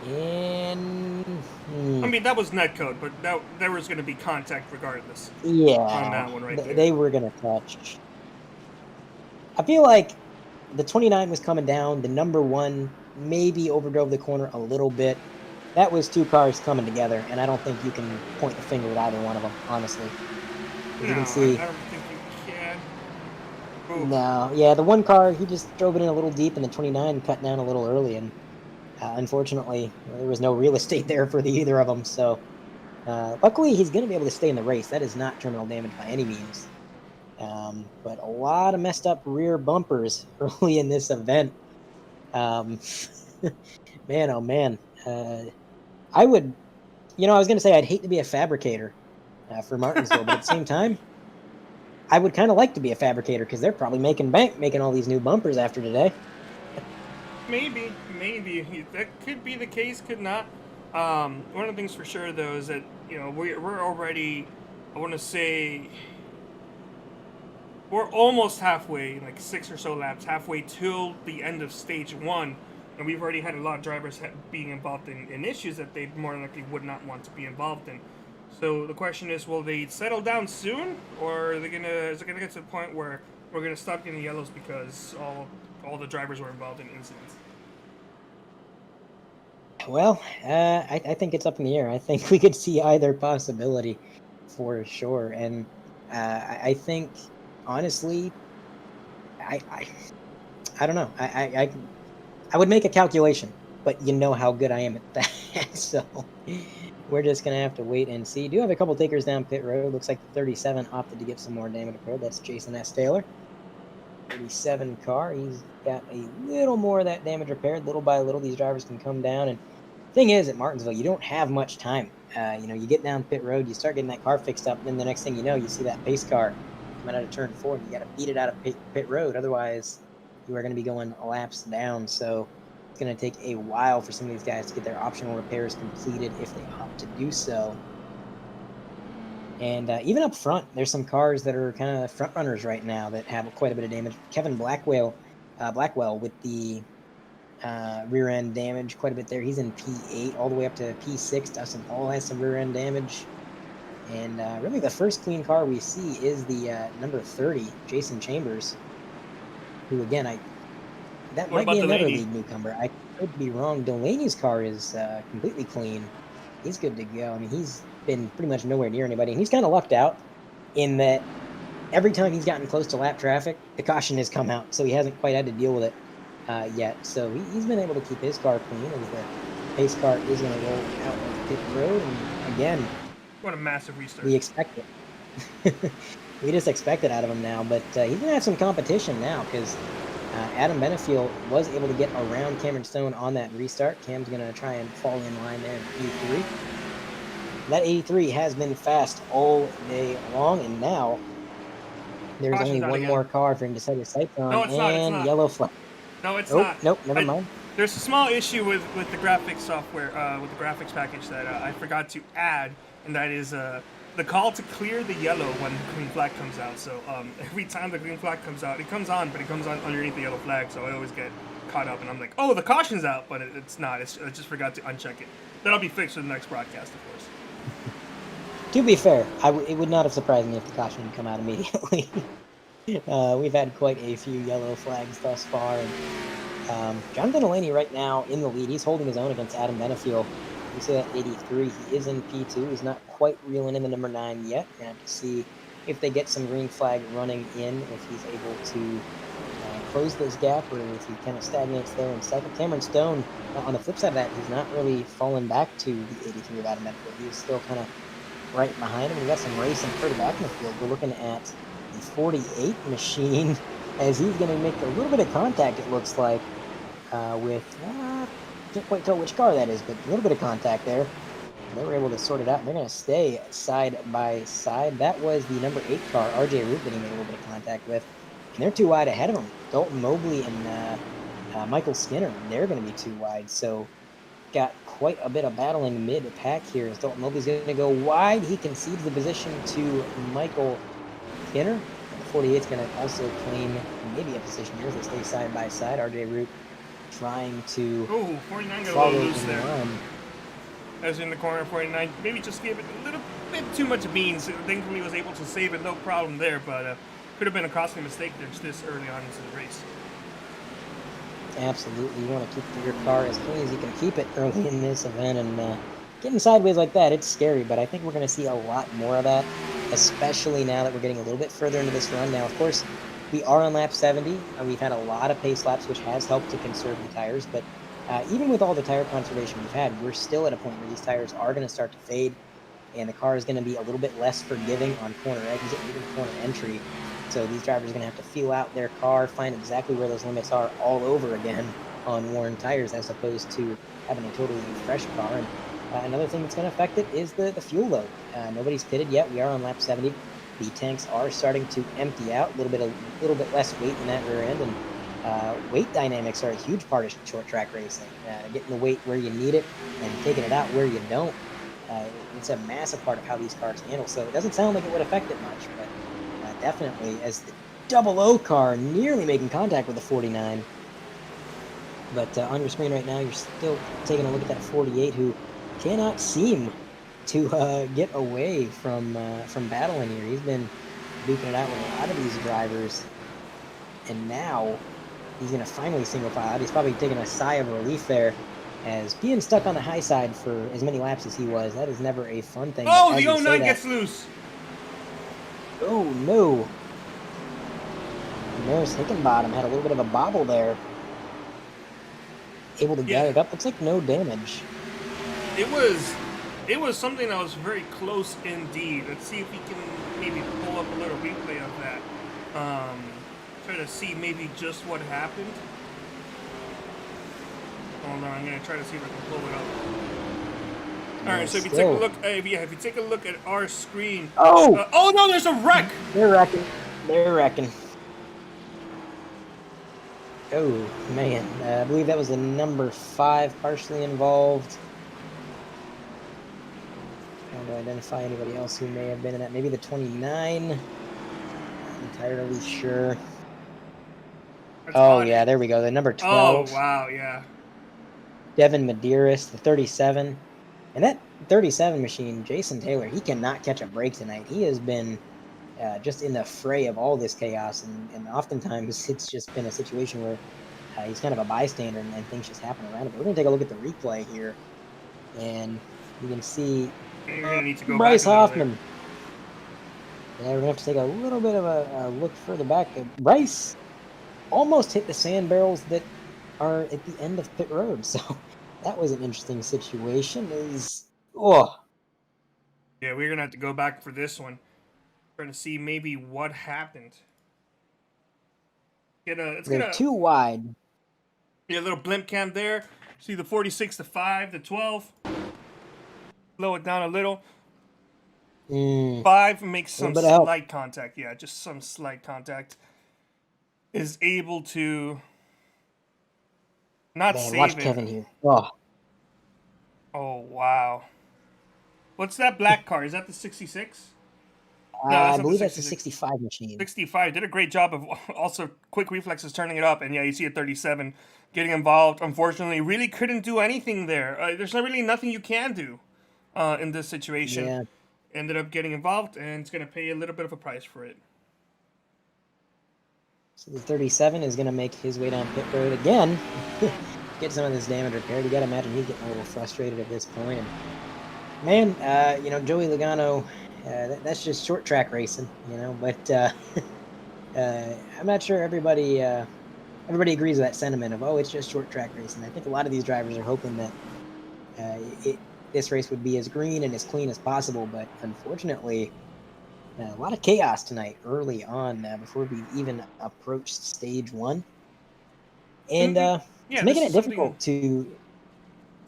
And I mean, that was netcode, but there was going to be contact regardless. Yeah, on that one right there. They were going to touch. I feel like the 29 was coming down. The number 1 maybe overdrove the corner a little bit. That was 2 cars coming together, and I don't think you can point the finger at either one of them, honestly. No, you can see. I don't think you can. Ooh. No, yeah, the 1 car, he just drove it in a little deep, and the 29 cut down a little early, and unfortunately, there was no real estate there for either of them. So, luckily, he's going to be able to stay in the race. That is not terminal damage by any means. But a lot of messed up rear bumpers early in this event. Man, oh man. I would, I was going to say I'd hate to be a fabricator for Martinsville, but at the same time, I would kind of like to be a fabricator because they're probably making bank making all these new bumpers after today. Maybe. That could be the case, could not. One of the things for sure, though, is that, we're already, I want to say, we're almost halfway, like 6 or so laps, halfway till the end of stage 1, and we've already had a lot of drivers being involved in issues that they more than likely would not want to be involved in. So the question is, will they settle down soon, or is it gonna get to the point where we're gonna stop getting yellows because all the drivers were involved in incidents? Well, I think it's up in the air. I think we could see either possibility for sure. And I think, honestly, I don't know. I would make a calculation, but you know how good I am at that. So we're just going to have to wait and see. Do have a couple takers down pit road. Looks like the 37 opted to get some more damage repaired. That's Jason S. Taylor. 37 car. He's got a little more of that damage repaired. Little by little, these drivers can come down. And thing is, at Martinsville, you don't have much time. You get down pit road, you start getting that car fixed up, and then the next thing you know, you see that pace car coming out of turn 4, and you got to beat it out of pit road. Otherwise, you are going to be going laps down. So it's going to take a while for some of these guys to get their optional repairs completed if they opt to do so. And even up front, there's some cars that are kind of front runners right now that have quite a bit of damage. Kevin Blackwell with the rear end damage quite a bit there. He's in P8 all the way up to P6. Dustin Hall has some rear end damage. And really the first clean car we see is the number 30, Jason Chambers, who again, that might be another league newcomer. I could be wrong. Delaney's car is completely clean. He's good to go. I mean, he's been pretty much nowhere near anybody, and he's kind of lucked out in that every time he's gotten close to lap traffic, the caution has come out, so he hasn't quite had to deal with it yet. So he's been able to keep his car clean, as the pace car is going to roll out of pit road. And again, what a massive restart. We expect it. We just expect it out of him now, but he's going to have some competition now because Adam Benefield was able to get around Cameron Stone on that restart. Cam's going to try and fall in line there in P3. That 83 has been fast all day long, and now there's only one more car for him to set his sights on, no, it's not. Yellow flag. No, it's not. Nope, never mind. There's a small issue with the graphics software, with the graphics package that I forgot to add, and that is the call to clear the yellow when the green flag comes out. So every time the green flag comes out, it comes on, but it comes on underneath the yellow flag, so I always get caught up, and I'm like, oh, the caution's out, but it's not. I just forgot to uncheck it. That'll be fixed for the next broadcast, of course. To be fair, it would not have surprised me if the caution had come out immediately. We've had quite a few yellow flags thus far. And, Jonathan Delaney right now in the lead. He's holding his own against Adam Benefiel. You see that 83. He is in P2. He's not quite reeling in the number 9 yet. We're going to have to see if they get some green flag running in, if he's able to close this gap, or if he kind of stagnates there in second. Cameron Stone, on the flip side of that, he's not really fallen back to the 83 of Adam Benefiel. He's still kind of right behind him. We've got some racing further back in the field. We're looking at the 48 machine as he's going to make a little bit of contact, it looks like, with, can't quite tell which car that is, but a little bit of contact there. They were able to sort it out. They're going to stay side by side. That was the number 8 car, RJ Root, that he made a little bit of contact with. And they're too wide ahead of him. Dalton Mobley and Michael Skinner, they're going to be too wide. So got quite a bit of battling mid-pack here as Dalton Mobley's going to go wide. He concedes the position to Michael Skinner. And the 48's going to also claim maybe a position here as they stay side by side. RJ Root trying to 49 got a follow little loose in there. line. As in the corner, 49 maybe just gave it a little bit too much beans. Thankfully, was able to save it, no problem there, but could have been a costly mistake there just this early on into the race. Absolutely. You want to keep your car as clean as you can keep it early in this event, and getting sideways like that, it's scary, but I think we're going to see a lot more of that, especially now that we're getting a little bit further into this run. Now, of course, we are on lap 70, and we've had a lot of pace laps, which has helped to conserve the tires, but even with all the tire conservation we've had, we're still at a point where these tires are going to start to fade, and the car is going to be a little bit less forgiving on corner exit and even corner entry. So these drivers are going to have to feel out their car, find exactly where those limits are all over again on worn tires, as opposed to having a totally fresh car. And another thing that's going to affect it is the fuel load. Nobody's pitted yet. We are on lap 70. The tanks are starting to empty out, a little bit less weight in that rear end, and weight dynamics are a huge part of short track racing. Getting the weight where you need it and taking it out where you don't. It's a massive part of how these cars handle. So it doesn't sound like it would affect it much, but definitely, as the 00 car nearly making contact with the 49. But on your screen right now, you're still taking a look at that 48, who cannot seem to get away from battling here. He's been duking it out with a lot of these drivers, and now he's going to finally single file out. He's probably taking a sigh of relief there, as being stuck on the high side for as many laps as he was, that is never a fun thing. Oh, the 09 gets loose. Oh, no. Maris Hickenbottom had a little bit of a bobble there. Able to get it up. Looks like no damage. It was something that was very close indeed. Let's see if we can maybe pull up a little replay of that. Try to see maybe just what happened. Hold on, I'm going to try to see if I can pull it up. All right, so if you take a look, if you take a look at our screen. Oh! Oh no, there's a wreck. They're wrecking. Oh man, I believe that was the number 5 partially involved. Trying to identify anybody else who may have been in that. Maybe the 29. Not entirely sure. Oh yeah, there we go. The number 12. Oh wow, yeah. Devin Medeiros, the 37. And that 37 machine, Jason Taylor, he cannot catch a break tonight. He has been just in the fray of all this chaos, and oftentimes it's just been a situation where he's kind of a bystander and things just happen around him. But we're going to take a look at the replay here, and you can see Bryce Hoffman. Yeah, we're going to have to take a little bit of a look further back. Bryce almost hit the sand barrels that are at the end of pit road, so that was an interesting situation. Yeah, we're gonna have to go back for this one, trying to see maybe what happened. They're too wide. Yeah, a little blimp cam there. See the 46 to 5, the 12. Slow it down a little. 5 makes some slight contact. Yeah, just some slight contact. Is able to not save watch it. Kevin here. Oh, wow. What's that black car? Is that the 66? No, that's I not the believe that's a 66. 65 machine. 65 did a great job of also quick reflexes turning it up, and yeah, you see a 37 getting involved. Unfortunately, really couldn't do anything there. There's not really nothing you can do in this situation. Yeah. Ended up getting involved, and it's gonna pay a little bit of a price for it. So the 37 is going to make his way down pit road again. Get some of this damage repaired. You got to imagine he's getting a little frustrated at this point. And man, you know, Joey Logano, that's just short track racing, you know. But I'm not sure everybody agrees with that sentiment of, oh, it's just short track racing. I think a lot of these drivers are hoping that this race would be as green and as clean as possible. But unfortunately, a lot of chaos tonight early on before we even approached stage one. And Yeah, it's this making is it something. difficult to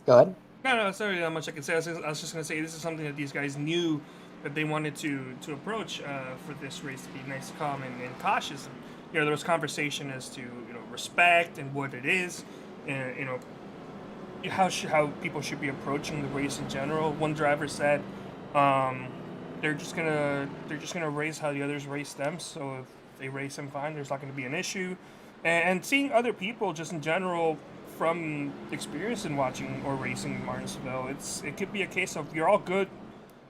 go ahead. No, sorry, not much I can say. I was just gonna say this is something that these guys knew that they wanted to approach for this race to be nice, calm, and cautious. And, you know, there was conversation as to respect and what it is, and how people should be approaching the race in general. One driver said they're just gonna race how the others race them. So if they race them fine, there's not going to be an issue. And seeing other people just in general from experience in watching or racing in Martinsville, it could be a case of you're all good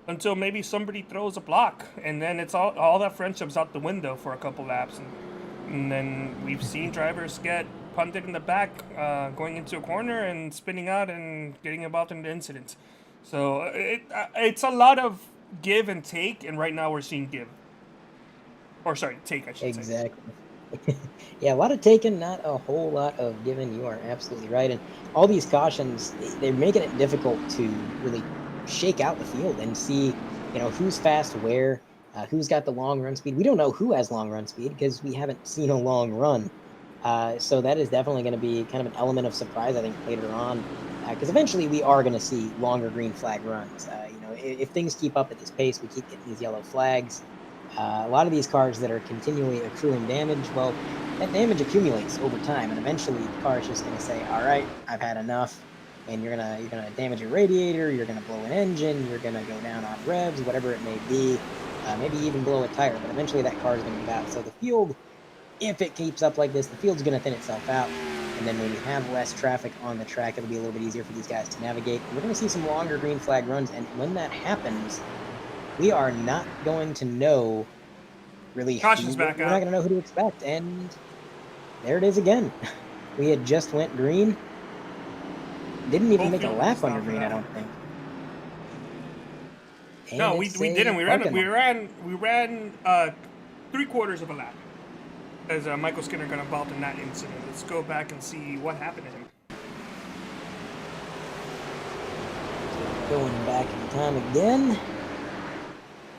until maybe somebody throws a block, and then it's all that friendship's out the window for a couple laps, and then we've seen drivers get punted in the back, going into a corner and spinning out and getting involved in the incidents. So it's a lot of give and take, and right now we're seeing give. Or sorry, take, I should say. Exactly. Yeah, a lot of taking, not a whole lot of giving. You are absolutely right. And all these cautions, they're making it difficult to really shake out the field and see, who's fast where, who's got the long run speed. We don't know who has long run speed because we haven't seen a long run. So that is definitely going to be kind of an element of surprise, I think, later on. Because eventually we are going to see longer green flag runs. If things keep up at this pace, we keep getting these yellow flags. A lot of these cars that are continually accruing damage, well, that damage accumulates over time, and eventually the car is just going to say, all right, I've had enough, and you're gonna damage your radiator, you're going to blow an engine, you're going to go down on revs, whatever it may be, maybe even blow a tire, but eventually that car is going to give out. So the field, if it keeps up like this, the field's going to thin itself out, and then when we have less traffic on the track, it'll be a little bit easier for these guys to navigate. And we're going to see some longer green flag runs, and when that happens, we are not going to know really Caution's back we're out. not going to know who to expect. And there it is again. We had just went green. Didn't even make a lap under green, I don't think. And no, we didn't. We ran 3/4 of a lap as Michael Skinner got involved in that incident. Let's go back and see what happened to him. Going back in time again.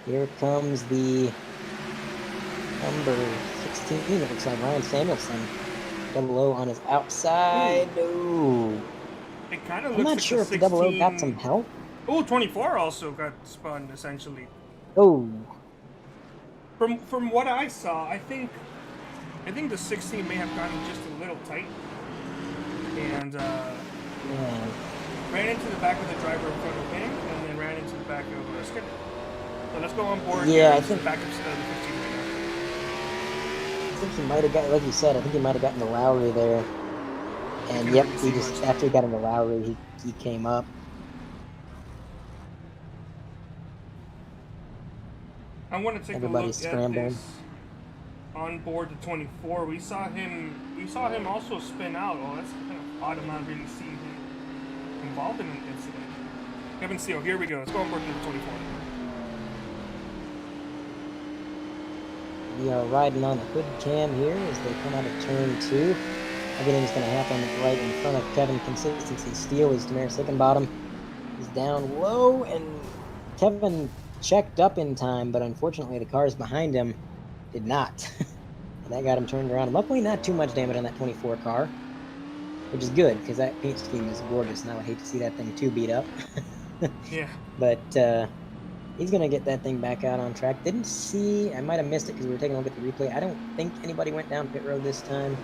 Here comes the number 16. It looks like Ryan Samuelson. Double O on his outside. No. It kind of looks I'm not like sure if the double O got some help. Oh, 24 also got spun essentially. Oh. From what I saw, I think the 16 may have gotten just a little tight, and ran into the back of the driver in front of him, and then ran into the back of Skinner. So let's go on board. Yeah, I think the back of the 15 right now. I think he might have got, like you said, I think he might have gotten the Lowry there. And yep, he just after he got in the Lowry, he came up. I want to take Everybody's a look scrambling. at this on board the 24. We saw him also spin out. Oh, that's kind of odd. I'm not really seeing him involved in an incident. Kevin Steele, here we go. Let's go on board to the 24. We are riding on the hood cam here as they come out of turn 2. Everything's going to happen right in front of Kevin. Consistency Steele is Damaris Hickenbottom. He's down low, and Kevin checked up in time, but unfortunately the cars behind him did not. And that got him turned around. Luckily, not too much damage on that 24 car, which is good because that paint scheme is gorgeous, and I would hate to see that thing too beat up. Yeah. But he's going to get that thing back out on track. Didn't see, I might have missed it because we were taking a look at the replay. I don't think anybody went down pit road this time.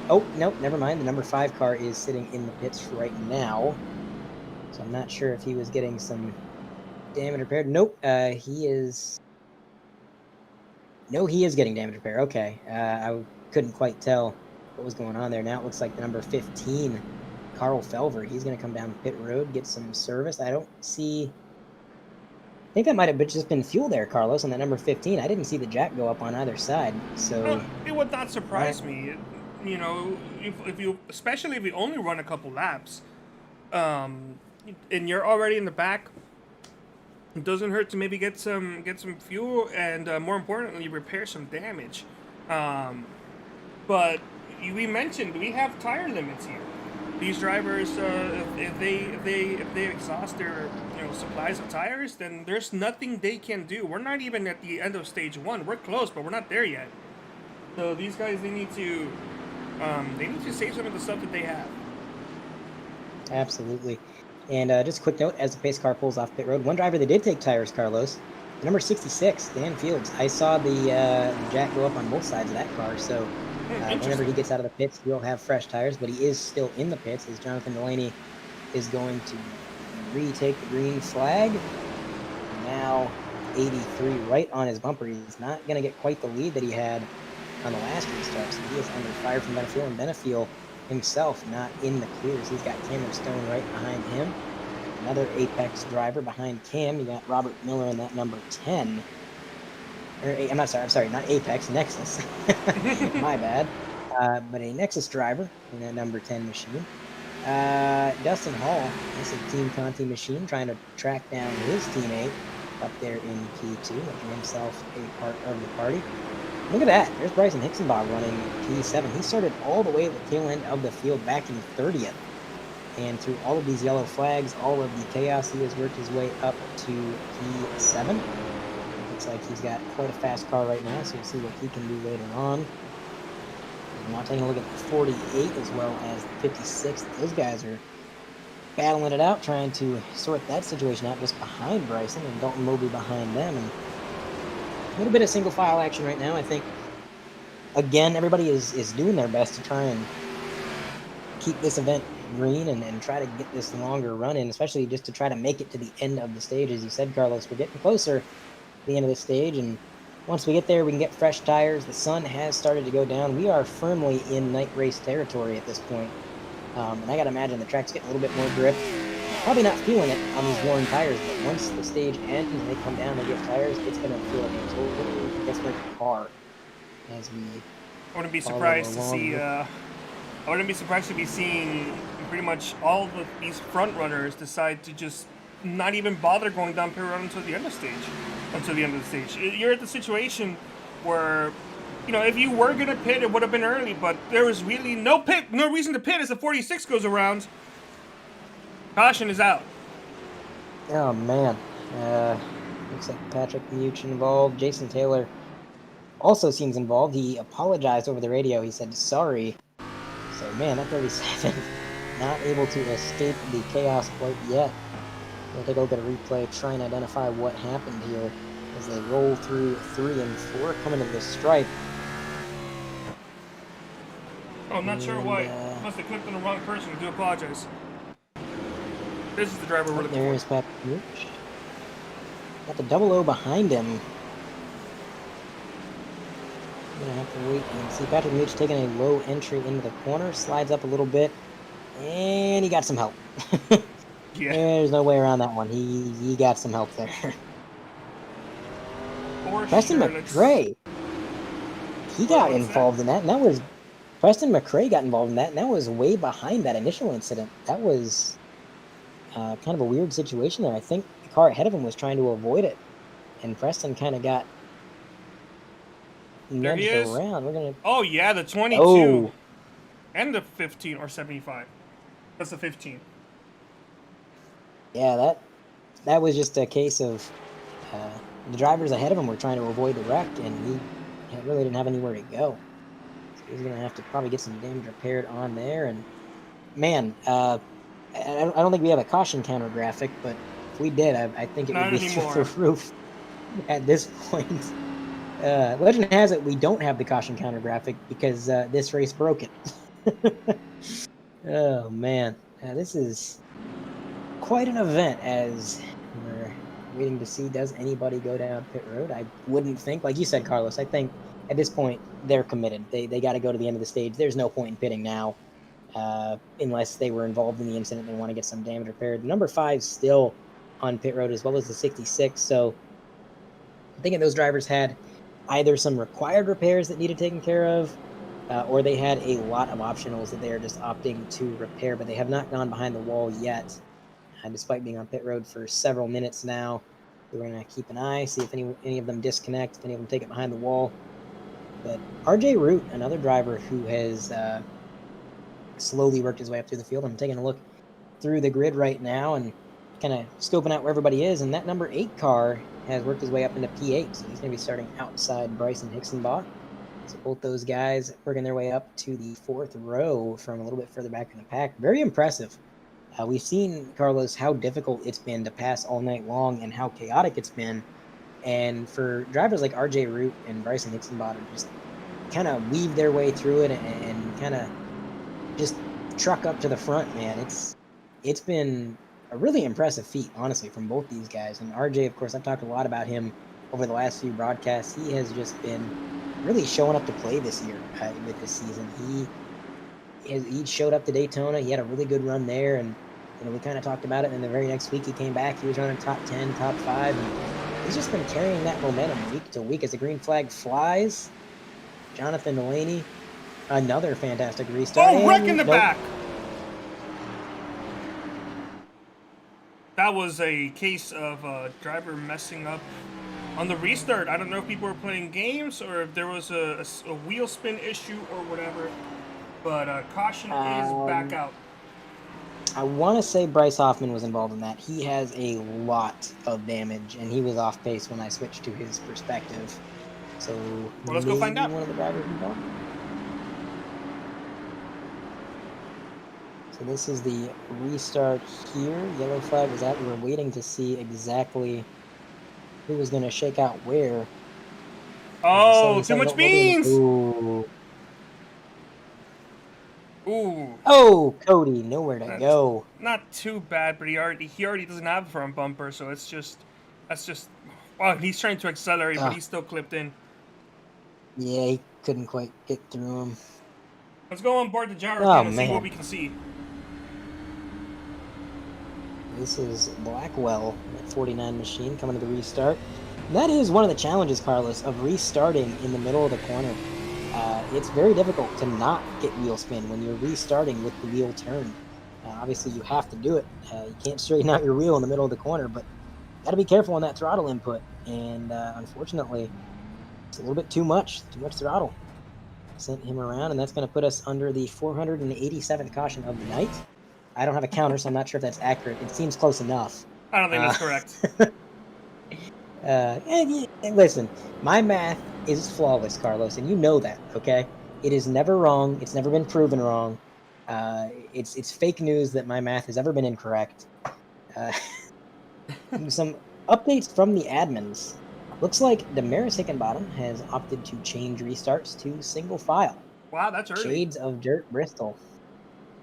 Oh, nope, never mind. The number 5 car is sitting in the pits right now. So I'm not sure if he was getting some damage repaired. Nope, he is No, he is getting damage repair. Okay. I couldn't quite tell what was going on there. Now it looks like the number 15, Carl Felver, he's going to come down pit road, get some service. I don't see... I think that might have just been fuel there, Carlos, on that number 15. I didn't see the jack go up on either side, so... It would not surprise me. You know, if you, especially if you only run a couple laps, and you're already in the back, it doesn't hurt to maybe get some fuel and more importantly repair some damage. But we mentioned we have tire limits here. These drivers, if they exhaust their supplies of tires, then there's nothing they can do. We're not even at the end of stage 1. We're close, but we're not there yet. So these guys, they need to save some of the stuff that they have. Absolutely. And just a quick note, as the pace car pulls off pit road, one driver that did take tires, Carlos, the number 66, Dan Fields. I saw the jack go up on both sides of that car, so whenever he gets out of the pits, he'll have fresh tires, but he is still in the pits, as Jonathan Delaney is going to retake the green flag. Now 83 right on his bumper. He's not going to get quite the lead that he had on the last restart, so he is under fire from Benefiel, and Benefiel himself not in the clears. He's got Cameron Stone right behind him. Another Apex driver behind Cam. You got Robert Miller in that number 10. I'm sorry, not Apex, Nexus. My bad. But a Nexus driver in that number 10 machine. Dustin Hall, this is Team Conti machine, trying to track down his teammate up there in P2, making himself a part of the party. Look at that. There's Bryson Hixenbaugh running P7. He started all the way at the tail end of the field back in 30th. And through all of these yellow flags, all of the chaos, he has worked his way up to P7. Looks like he's got quite a fast car right now, so we'll see what he can do later on. And now taking a look at the 48 as well as the 56. Those guys are battling it out, trying to sort that situation out just behind Bryson, and Dalton Mobley behind them. And a little bit of single file action right now. I think, again, everybody is doing their best to try and keep this event green and try to get this longer run in, especially just to try to make it to the end of the stage. As you said, Carlos, we're getting closer to the end of the stage, and once we get there, we can get fresh tires. The sun has started to go down. We are firmly in night race territory at this point. And I got to imagine the track's getting a little bit more grip. Probably not feeling it on these worn tires, but once the stage ends and they come down and get tires, it's going to feel like a totally different car. As we I wouldn't be surprised to see. I wouldn't be surprised to be seeing pretty much all of these front runners decide to just not even bother going down pit road until the end of the stage. You're at the situation where, if you were gonna pit, it would have been early, but there was really no reason to pit as the 46 goes around. Caution is out. Oh man, looks like Patrick Much involved. Jason Taylor also seems involved. He apologized over the radio. He said sorry. So man, that 37 not able to escape the chaos quite yet. We'll take a look at a replay, try and identify what happened here as they roll through 3 and 4, coming to the stripe. Oh, I'm not sure why. Must have clicked on the wrong person. I do apologize. This is the driver we're looking for. There's Patrick Much. Got the 00 behind him. I'm gonna have to wait and see. Patrick Much taking a low entry into the corner, slides up a little bit, and he got some help. Yeah. There's no way around that one. He got some help there. Preston McRae. He got involved in that, and that was Preston McRae got involved in that, and that was way behind that initial incident. That was kind of a weird situation there. I think the car ahead of him was trying to avoid it, and Preston kind of got nudged around. We're gonna. Oh yeah, the 22 Oh. and the 15 or 75. That's the 15. Yeah, that was just a case of the drivers ahead of him were trying to avoid the wreck, and he really didn't have anywhere to go. So he's going to have to probably get some damage repaired on there. And man, I don't think we have a caution counter graphic, but if we did, I think it would be through the roof at this point. Legend has it we don't have the caution counter graphic because this race broke it. Oh man, this is quite an event as we're waiting to see, does anybody go down pit road? I wouldn't think, like you said, Carlos, I think at this point they're committed. They got to go to the end of the stage. There's no point in pitting now unless they were involved in the incident. They want to get some damage repaired. The number 5 still on pit road as well as the 66. So I'm thinking those drivers had either some required repairs that needed taken care of, or they had a lot of optionals that they are just opting to repair, but they have not gone behind the wall yet, despite being on pit road for several minutes now. So we're going to keep an eye, see if any of them disconnect, if any of them take it behind the wall. But RJ Root, another driver who has slowly worked his way up through the field. I'm taking a look through the grid right now and kind of scoping out where everybody is, and that number 8 car has worked his way up into P8, so he's going to be starting outside Bryson Hixenbach. So both those guys working their way up to the 4th row from a little bit further back in the pack. Very impressive. We've seen, Carlos, how difficult it's been to pass all night long and how chaotic it's been. And for drivers like RJ Root and Bryson Hixenbach to just kind of weave their way through it and kind of just truck up to the front, man, it's been a really impressive feat, honestly, from both these guys. And RJ, of course, I've talked a lot about him over the last few broadcasts. He has just been really showing up to play this year with this season. He showed up to Daytona. He had a really good run there, and we kind of talked about it. And the very next week he came back. He was running top 10, top 5, and he's just been carrying that momentum week to week as the green flag flies. Jonathan Delaney, another fantastic restart. Oh, wreck in the back! That was a case of a driver messing up on the restart. I don't know if people were playing games or if there was a wheel spin issue or whatever, but caution is back out. I want to say Bryce Hoffman was involved in that. He has a lot of damage, and he was off pace when I switched to his perspective. So well, let's go find out. One of the drivers involved. So this is the restart here. Yellow flag was out. We were waiting to see exactly who was going to shake out where. Oh, too much beans! Ooh. Ooh. Oh, Cody, nowhere to go. Not too bad, but he already doesn't have a front bumper, so that's just. Oh, he's trying to accelerate, but he's still clipped in. Yeah, he couldn't quite get through him. Let's go on board the gyro and see what we can see. This is Blackwell, that 49 machine, coming to the restart. And that is one of the challenges, Carlos, of restarting in the middle of the corner. It's very difficult to not get wheel spin when you're restarting with the wheel turn. Obviously, you have to do it. You can't straighten out your wheel in the middle of the corner, but got to be careful on that throttle input. And unfortunately, it's a little bit too much throttle. Sent him around, and that's going to put us under the 487th caution of the night. I don't have a counter, so I'm not sure if that's accurate. It seems close enough. I don't think that's correct. And listen, my math is flawless, Carlos, and you know that, okay? It is never wrong. It's never been proven wrong. It's fake news that my math has ever been incorrect. Some updates from the admins. Looks like Damaris Hickenbottom has opted to change restarts to single file. Wow, that's early. Shades of Dirt Bristol.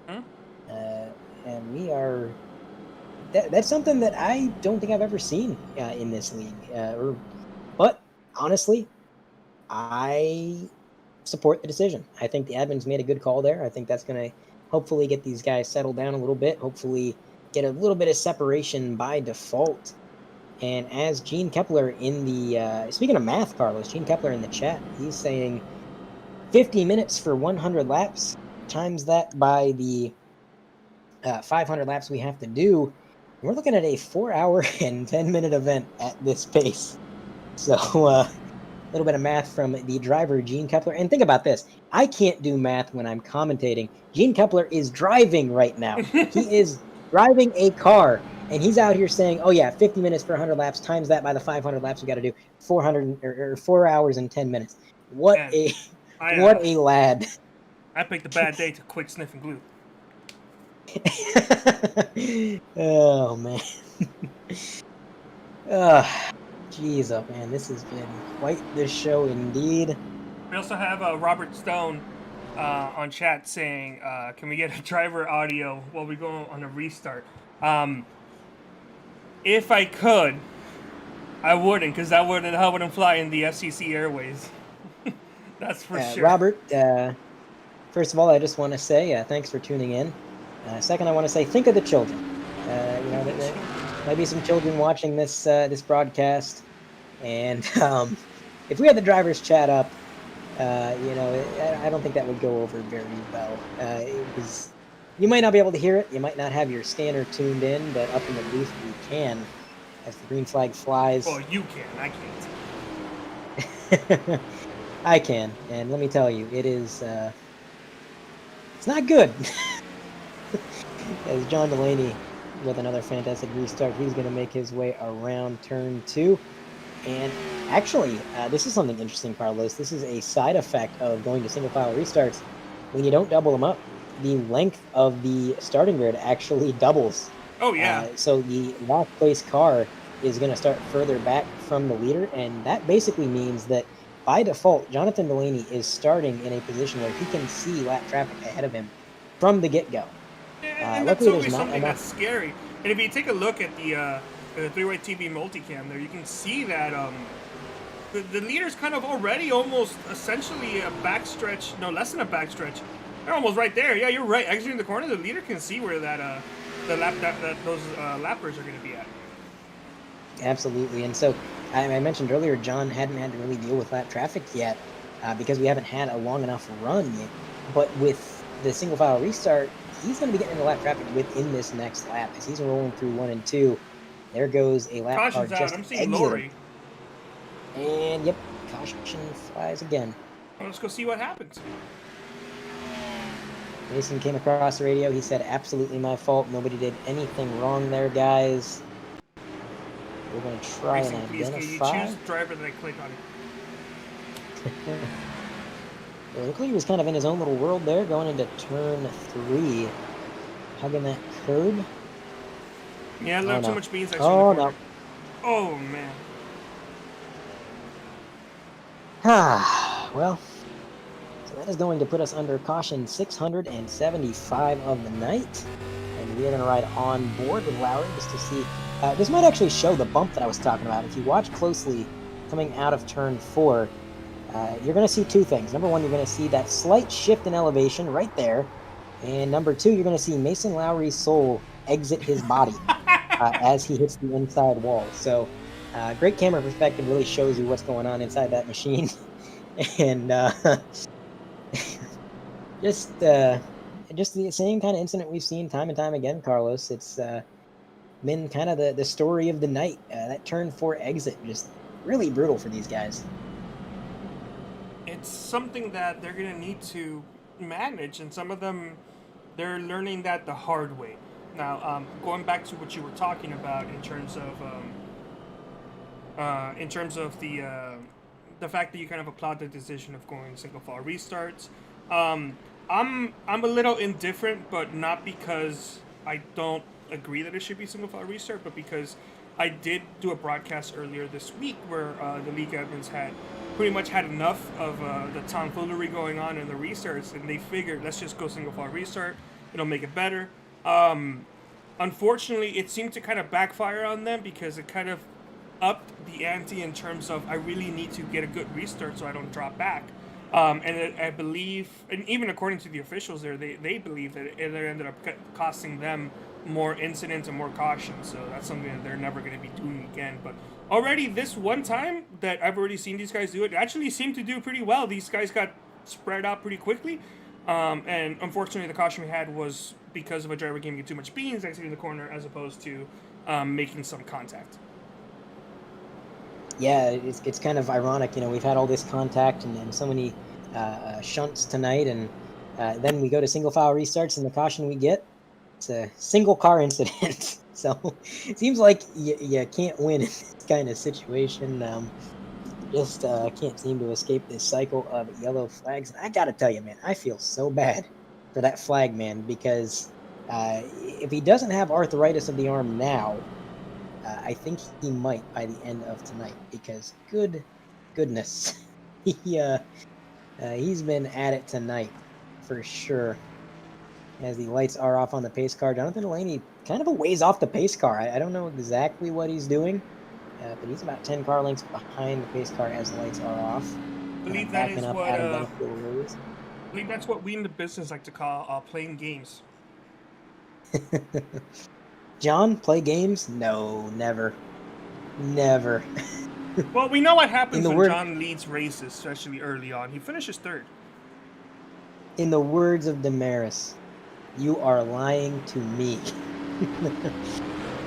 Hmm? And we are... That's something that I don't think I've ever seen in this league. But, honestly, I support the decision. I think the admins made a good call there. I think that's going to hopefully get these guys settled down a little bit. Hopefully get a little bit of separation by default. And as Gene Kepler in the... speaking of math, Carlos, Gene Kepler in the chat, he's saying 50 minutes for 100 laps, times that by the 500 laps we have to do. We're looking at a 4-hour and 10-minute event at this pace. So a little bit of math from the driver, Gene Kepler. And think about this. I can't do math when I'm commentating. Gene Kepler is driving right now. He is driving a car. And he's out here saying, oh, yeah, 50 minutes for 100 laps, times that by the 500 laps we got to do, 4 hours and 10 minutes. What a lad. I picked a bad day to quit sniffing glue. Oh, man. Jeez, oh, man, this has been quite the show indeed. We also have Robert Stone on chat saying, can we get a driver audio while we go on a restart? If I could, I wouldn't, because that wouldn't fly in the FCC airways. That's for sure. Robert, first of all, I just want to say thanks for tuning in. Second, I want to say think of the children. There might be some children watching this this broadcast, and if we had the drivers chat up, I don't think that would go over very well. Because you might not be able to hear it. You might not have your scanner tuned in, but up in the booth we can. As the green flag flies. Well, you can. I can't. I can, and let me tell you, it is. It's not good. As John Delaney, with another fantastic restart, he's going to make his way around turn 2. And actually, this is something interesting, Carlos. This is a side effect of going to single file restarts. When you don't double them up, the length of the starting grid actually doubles. Oh, yeah. So the last place car is going to start further back from the leader, and that basically means that by default, Jonathan Delaney is starting in a position where he can see lap traffic ahead of him from the get-go. And that's always something that's scary. And if you take a look at the three-way TV multicam there, you can see that the leader's kind of already almost essentially a backstretch, no, less than a backstretch. They're almost right there. Yeah, you're right. Actually, in the corner, the leader can see where that those lappers are going to be at. Absolutely. And so I mentioned earlier, John hadn't had to really deal with lap traffic yet because we haven't had a long enough run yet. But with the single file restart, he's going to be getting into lap traffic within this next lap as he's rolling through 1 and 2. There goes a lap car Caution's out. just I'm seeing exited. Lori. And yep, caution flies again. Well, let's go see what happens. Mason came across the radio. He said, "Absolutely my fault. Nobody did anything wrong there, guys." We're going to try Mason, and please, identify. can you choose driver that I click on? It looked like he was kind of in his own little world there, going into turn 3, hugging that curb. Yeah, a little too much beans. Oh no! Oh man. Well, so that is going to put us under caution 675 of the night, and we are going to ride on board with Lowry just to see. This might actually show the bump that I was talking about. If you watch closely, coming out of turn 4, you're going to see two things. Number one, you're going to see that slight shift in elevation right there, and number two, you're going to see Mason Lowry's soul exit his body as he hits the inside wall. So, great camera perspective really shows you what's going on inside that machine, and just the same kind of incident we've seen time and time again, Carlos. It's been kind of the story of the night. That turn 4 exit, just really brutal for these guys. It's something that they're going to need to manage, and some of them, they're learning that the hard way. Now, going back to what you were talking about in terms of the fact that you kind of applaud the decision of going single file restarts, I'm a little indifferent, but not because I don't agree that it should be single file restart, but because I did do a broadcast earlier this week where the league admins had pretty much had enough of the tomfoolery going on in the restarts, and they figured, let's just go single file restart. It'll make it better. Unfortunately, it seemed to kind of backfire on them because it kind of upped the ante in terms of I really need to get a good restart so I don't drop back. I believe, and even according to the officials there, they believe that it ended up costing them more incidents and more caution. So that's something that they're never going to be doing again. But already this one time that I've already seen these guys do it actually seemed to do pretty well. These guys got spread out pretty quickly. And unfortunately, the caution we had was because of a driver giving you too much beans exiting the corner as opposed to making some contact. Yeah, it's kind of ironic. You know, we've had all this contact and so many shunts tonight, and then we go to single file restarts, and the caution we get, it's a single car incident. So it seems like you can't win in this kind of situation. Just can't seem to escape this cycle of yellow flags. And I gotta tell you, man, I feel so bad for that flag man, because if he doesn't have arthritis of the arm now, I think he might by the end of tonight, because goodness, he's been at it tonight for sure. As the lights are off on the pace car, Jonathan Delaney kind of a ways off the pace car. I don't know exactly what he's doing. but he's about 10 car lengths behind the pace car as the lights are off. I believe that is what Adam I believe that's what we in the business like to call playing games. John, play games? No, never. Never. Well, we know what happens when word, John leads races, especially early on. He finishes third. In the words of Damaris, you are lying to me.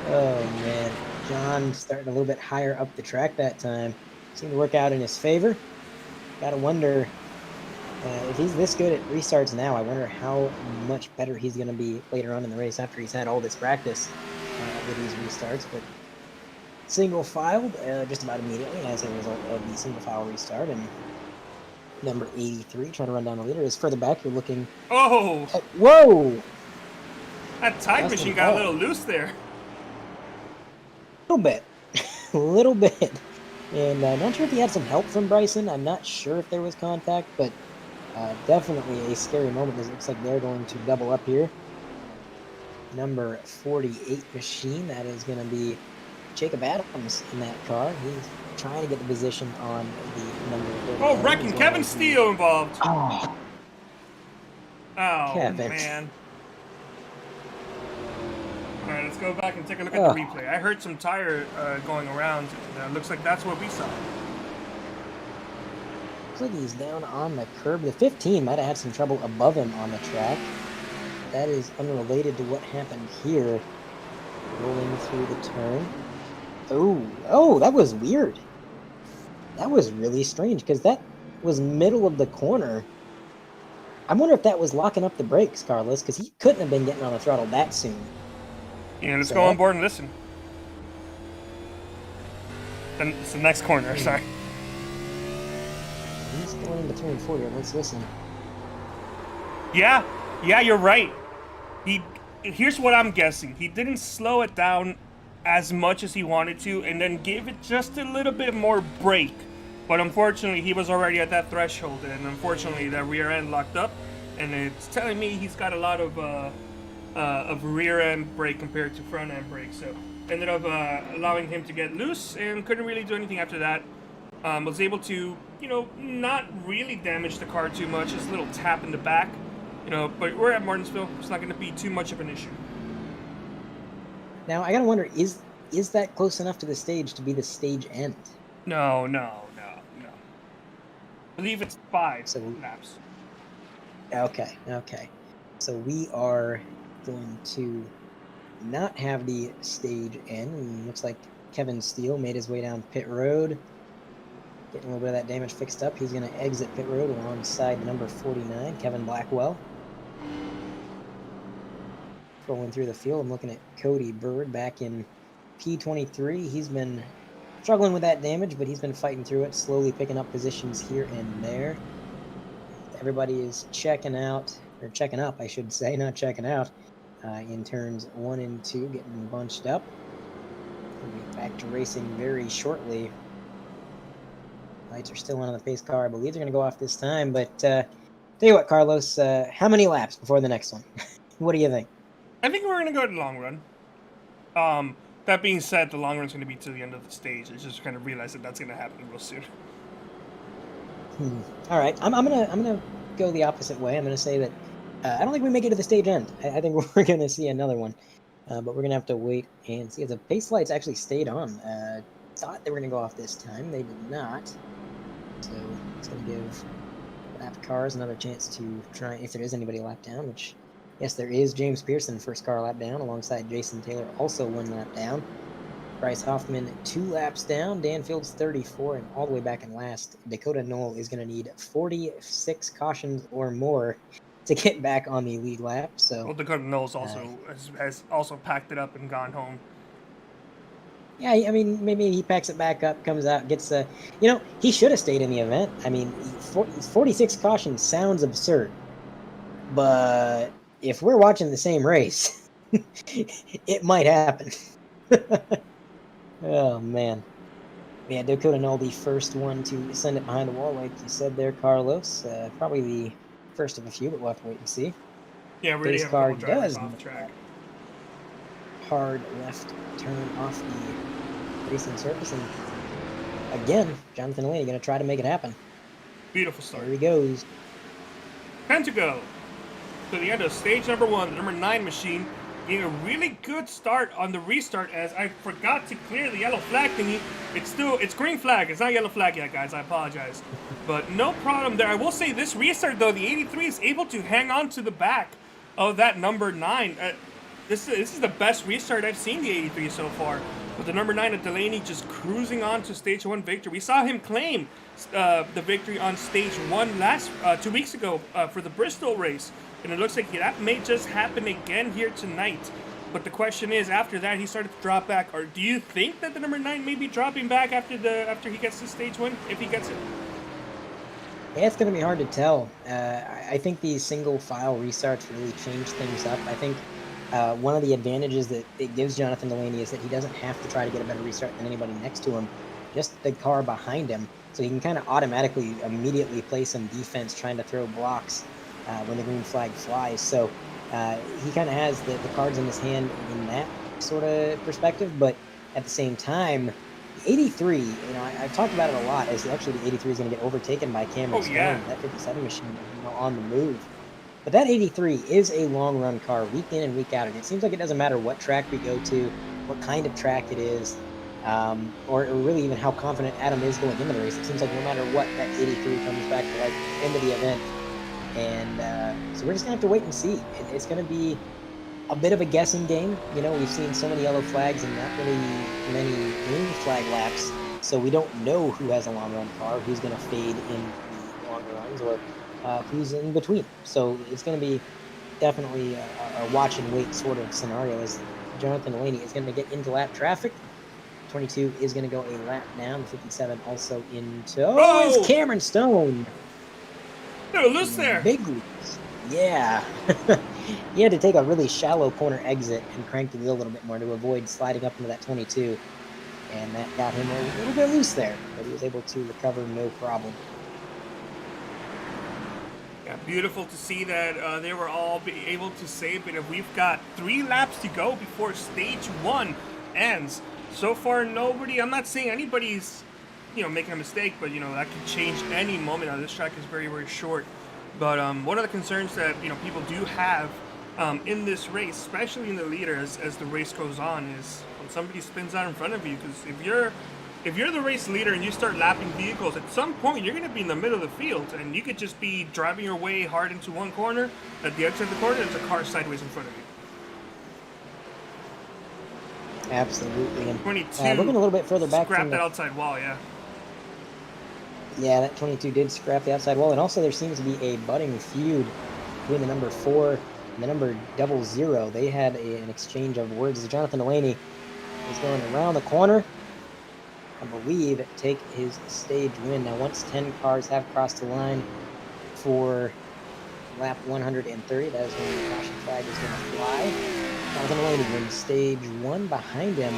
Oh, man. John starting a little bit higher up the track that time. Seemed to work out in his favor. Gotta wonder if he's this good at restarts now, I wonder how much better he's going to be later on in the race after he's had all this practice with these restarts. But single filed just about immediately as a result of the single file restart. And number 83, trying to run down the leader, is further back. You're looking. Oh! Whoa! That time machine got a little loose there. A little bit. A little bit. And not sure if he had some help from Bryson. I'm not sure if there was contact, but definitely a scary moment. It looks like they're going to double up here. Number 48 machine, that is going to be Jacob Adams in that car. He's trying to get the position on the number 30. Oh, wrecking Kevin Steele involved. Oh, Kevin. Man. All right, let's go back and take a look at the replay. I heard some tire going around. Looks like that's what we saw. Looks like he's down on the curb. The 15 might have had some trouble above him on the track. That is unrelated to what happened here. Rolling through the turn. Oh, that was weird. That was really strange because that was middle of the corner. I wonder if that was locking up the brakes, Carlos, because he couldn't have been getting on the throttle that soon. Yeah, let's go on board and listen. Then it's the next corner, sorry. He's going into turn 40. Let's listen. Yeah, you're right. Here's what I'm guessing. He didn't slow it down as much as he wanted to and then gave it just a little bit more brake. But unfortunately, he was already at that threshold, and unfortunately, that rear end locked up, and it's telling me he's got a lot of rear end brake compared to front end brake. So ended up allowing him to get loose and couldn't really do anything after that. Was able to, not really damage the car too much, just a little tap in the back. But we're at Martinsville. It's not going to be too much of an issue. Now, I got to wonder, is that close enough to the stage to be the stage end? No. I believe it's 5 laps. Okay. So we are going to not have the stage end. Looks like Kevin Steele made his way down pit road. Getting a little bit of that damage fixed up. He's going to exit pit road alongside number 49, Kevin Blackwell. Rolling through the field, I'm looking at Cody Bird back in P23. He's been struggling with that damage, but he's been fighting through it, slowly picking up positions here and there. Everybody is checking up, I should say, not checking out, in turns 1 and 2, getting bunched up. We'll be back to racing very shortly. Lights are still on the pace car. I believe they're going to go off this time, but tell you what, Carlos, how many laps before the next one? What do you think? I think we're going to go to the long run. That being said, the long run's going to be to the end of the stage. I just kind of realized that that's going to happen real soon. All right, I'm gonna go the opposite way. I'm gonna say that I don't think we make it to the stage end. I think we're gonna see another one, but we're gonna have to wait and see if the pace lights actually stayed on. Thought they were gonna go off this time, they did not. So it's gonna give lap cars another chance to try if there is anybody lap down. Which, yes, there is. James Pearson, first car lap down, alongside Jason Taylor, also 1 lap down. Bryce Hoffman 2 laps down, Dan Fields 34, and all the way back in last, Dakota Knoll is going to need 46 cautions or more to get back on the lead lap. So, well, Dakota Knoll's also has also packed it up and gone home. Yeah, I mean, maybe he packs it back up, comes out, gets he should have stayed in the event. I mean, 46 cautions sounds absurd, but if we're watching the same race, it might happen. Oh, man. Yeah, Dakota Knoll, the first one to send it behind the wall, like you said there, Carlos. Probably the first of a few, but we'll have to wait and see. Yeah, we already have a couple drivers off the track. Hard left turn off the racing surface. And again, Jonathan Delaney going to try to make it happen. Beautiful start. There he goes. 10 to go to the end of stage number 1. The number 9 machine getting a really good start on the restart, as I forgot to clear the yellow flag thingy. It's green flag. It's not yellow flag yet, guys. I apologize. But no problem there. I will say this restart, though, the 83 is able to hang on to the back of that number 9. This is the best restart I've seen the 83 so far. With the number 9 of Delaney just cruising on to stage 1 victory. We saw him claim the victory on stage 1 2 weeks ago for the Bristol race. And it looks like that may just happen again here tonight. But the question is, after that, he started to drop back. Or do you think that the number 9 may be dropping back after he gets to stage 1, if he gets it? Yeah, it's going to be hard to tell. I think these single file restarts really change things up. I think one of the advantages that it gives Jonathan Delaney is that he doesn't have to try to get a better restart than anybody next to him. Just the car behind him. So he can kind of automatically, immediately play some defense trying to throw blocks when the green flag flies. So he kind of has the cards in his hand in that sort of perspective. But at the same time, the 83, I've talked about it a lot, as actually the 83 is going to get overtaken by Cameron Stone. Yeah. That 57 machine on the move. But that 83 is a long-run car, week in and week out. And it seems like it doesn't matter what track we go to, what kind of track it is, or really even how confident Adam is going into the race. It seems like no matter what, that 83 comes back to like the end of the event. And so we're just going to have to wait and see. It's going to be a bit of a guessing game. We've seen so many yellow flags and not really many green flag laps. So we don't know who has a long-run car, who's going to fade in the long runs, or who's in between. So it's going to be definitely a watch and wait sort of scenario, as Jonathan Delaney is going to get into lap traffic. 22 is going to go a lap down. 57 also into... Oh, it's Cameron Stone. No, loose there. Big loose. Yeah. He had to take a really shallow corner exit and crank the wheel a little bit more to avoid sliding up into that 22. And that got him a little bit loose there, but he was able to recover no problem. Yeah, beautiful to see that they were all able to save it. We've got 3 laps to go before stage 1 ends. So far, I'm not saying anybody's, making a mistake, but, that could change any moment. Now, this track is very, very short. But one of the concerns that, people do have in this race, especially in the leader as the race goes on, is when somebody spins out in front of you. Because if you're the race leader and you start lapping vehicles, at some point you're going to be in the middle of the field, and you could just be driving your way hard into one corner. At the exit of the corner, there's a car sideways in front of you. Absolutely. And 22 looking a little bit further back scrap from that outside wall, yeah. Yeah, that 22 did scrap the outside wall. And also there seems to be a budding feud between the number 4 and the number 00. They had an exchange of words as Jonathan Delaney is going around the corner. I believe take his stage win. Now, once 10 cars have crossed the line for lap 130, that is when the caution flag is going to fly. Jonathan Delaney wins stage 1. Behind him,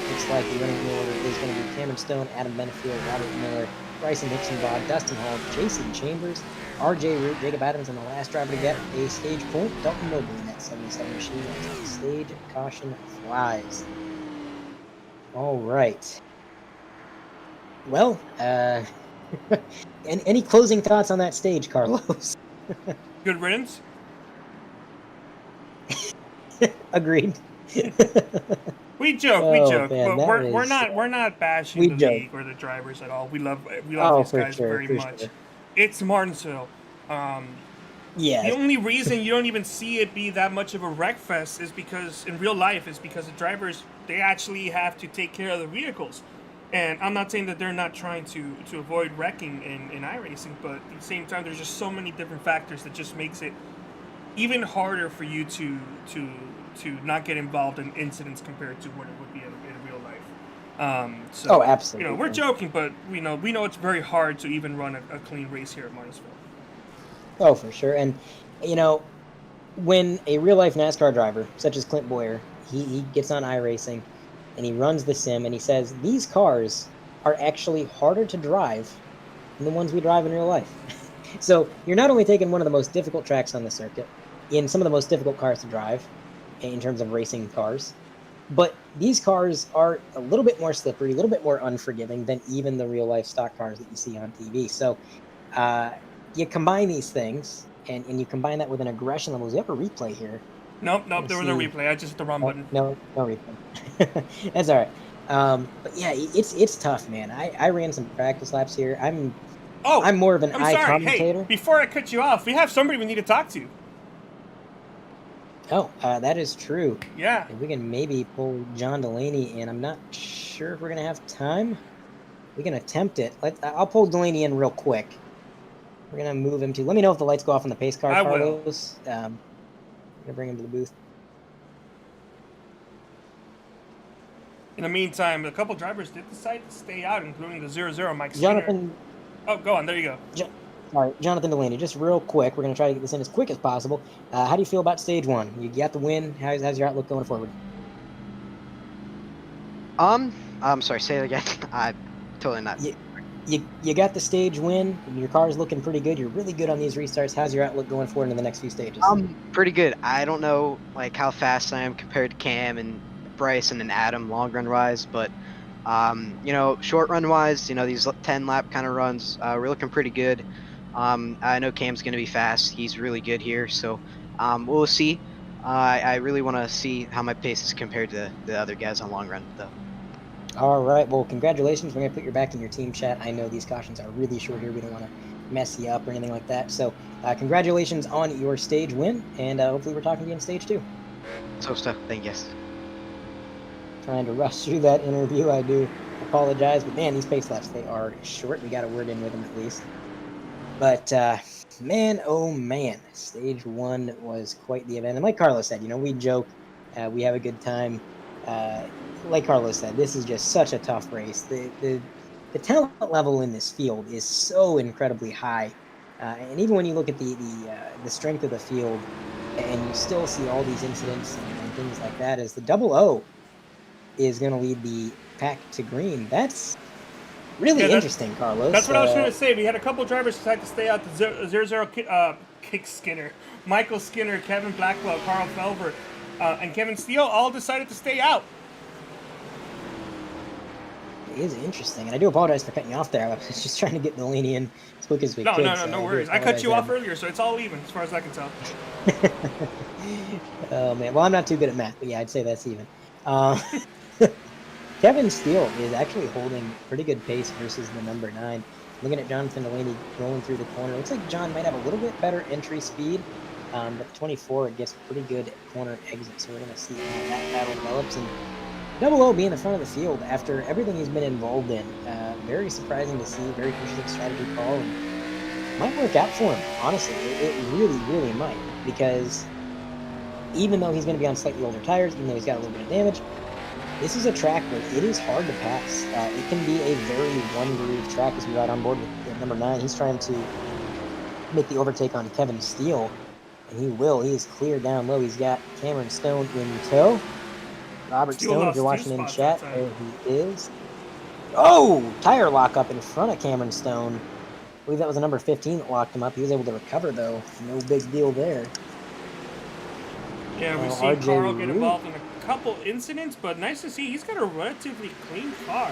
looks like the running order is going to be Cameron Stone, Adam Benefield, Robert Miller, Bryson Hickson-Vaught, Dustin Hall, Jason Chambers, R.J. Root, Jacob Adams, and the last driver to get a stage point, Dalton Noble in that 77 machine as the stage caution flies. All right. Well, any closing thoughts on that stage, Carlos? Good riddance. Agreed. We joke, man, but we're not bashing the league or the drivers at all. We love these guys very much. Sure. It's Martinsville. Yeah. The only reason you don't even see it be that much of a wreck fest is because in real life is because the drivers, they actually have to take care of the vehicles. And I'm not saying that they're not trying to avoid wrecking in iRacing, but at the same time, there's just so many different factors that just makes it even harder for you to not get involved in incidents compared to what it would be in real life. So, absolutely. We're joking, but we know it's very hard to even run a clean race here at Martinsville. Oh, for sure. And, when a real-life NASCAR driver, such as Clint Boyer, he gets on iRacing, and he runs the sim, and he says, these cars are actually harder to drive than the ones we drive in real life. So you're not only taking one of the most difficult tracks on the circuit, in some of the most difficult cars to drive, in terms of racing cars, But these cars are a little bit more slippery, a little bit more unforgiving than even the real life stock cars that you see on TV. So you combine these things and you combine that with an aggression level. Do you have a replay here? Nope, there was no replay. I just hit the wrong button. No replay. That's all right. But yeah, it's tough, man. I ran some practice laps here. I'm more of an commentator. Hey, before I cut you off, we have somebody we need to talk to. Oh, that is true. Yeah. If we can maybe pull John Delaney in. I'm not sure if we're going to have time. We can attempt it. I'll pull Delaney in real quick. We're going to move him to... Let me know if the lights go off on the pace car, Carlos. I'm going to bring him to the booth. In the meantime, a couple drivers did decide to stay out, including the 0-0 Mike Jonathan... Skinner. Oh, go on. There you go. All right, Jonathan Delaney, just real quick. We're going to try to get this in as quick as possible. How do you feel about stage one? You got the win. How's your outlook going forward? I'm sorry, say it again. I'm totally not. You got the stage win. Your car's looking pretty good. You're really good on these restarts. How's your outlook going forward into the next few stages? Pretty good. I don't know like how fast I am compared to Cam and Bryson and Adam long run wise, but you know, short run wise, you know, these 10 lap kind of runs, we're looking pretty good. I know Cam's going to be fast. He's really good here, so we'll see. I really want to see how my pace is compared to the other guys on long run, though. All right. Well, congratulations. We're going to put you back in your team chat. I know these cautions are really short here. We don't want to mess you up or anything like that. So congratulations on your stage win, and hopefully we're talking to you in stage 2. So stuff. Thank you. Trying to rush through that interview. I do apologize, but man, these pace laps, they are short. We got a word in with them at least. But man, oh man, stage 1 was quite the event. And like Carlos said, you know, we joke, we have a good time. Like Carlos said, this is just such a tough race. The talent level in this field is so incredibly high. And even when you look at the strength of the field, and you still see all these incidents and things like that, as the 00 is going to lead the pack to green. That's really interesting, Carlos. That's what I was trying to say. We had a couple drivers decide to stay out. The 0-0 Kick Skinner, Michael Skinner, Kevin Blackwell, Carl Felver, and Kevin Steele all decided to stay out. It is interesting, and I do apologize for cutting you off there. I was just trying to get Delaney in as quick as we could. No worries. I cut you off earlier, so it's all even as far as I can tell. Oh man, well I'm not too good at math, but yeah, I'd say that's even. Kevin Steele is actually holding pretty good pace versus the number 9. Looking at Jonathan Delaney rolling through the corner, looks like John might have a little bit better entry speed, but the 24 it gets pretty good corner exit, so we're going to see how that battle develops. And 00 being the front of the field after everything he's been involved in, very surprising to see, very interesting strategy call, and might work out for him, honestly. It really, really might, because even though he's going to be on slightly older tires, even though he's got a little bit of damage, this is a track where it is hard to pass. It can be a very one-groove track, as we ride on board with number 9. He's trying to make the overtake on Kevin Steele, and he will. He is clear down low. He's got Cameron Stone in tow. Robert Stone, if you're watching in chat, there he is. Oh! Tire lock up in front of Cameron Stone. I believe that was the number 15 that locked him up. He was able to recover, though. No big deal there. Yeah, we've seen Carl get involved in a couple incidents, but nice to see he's got a relatively clean car.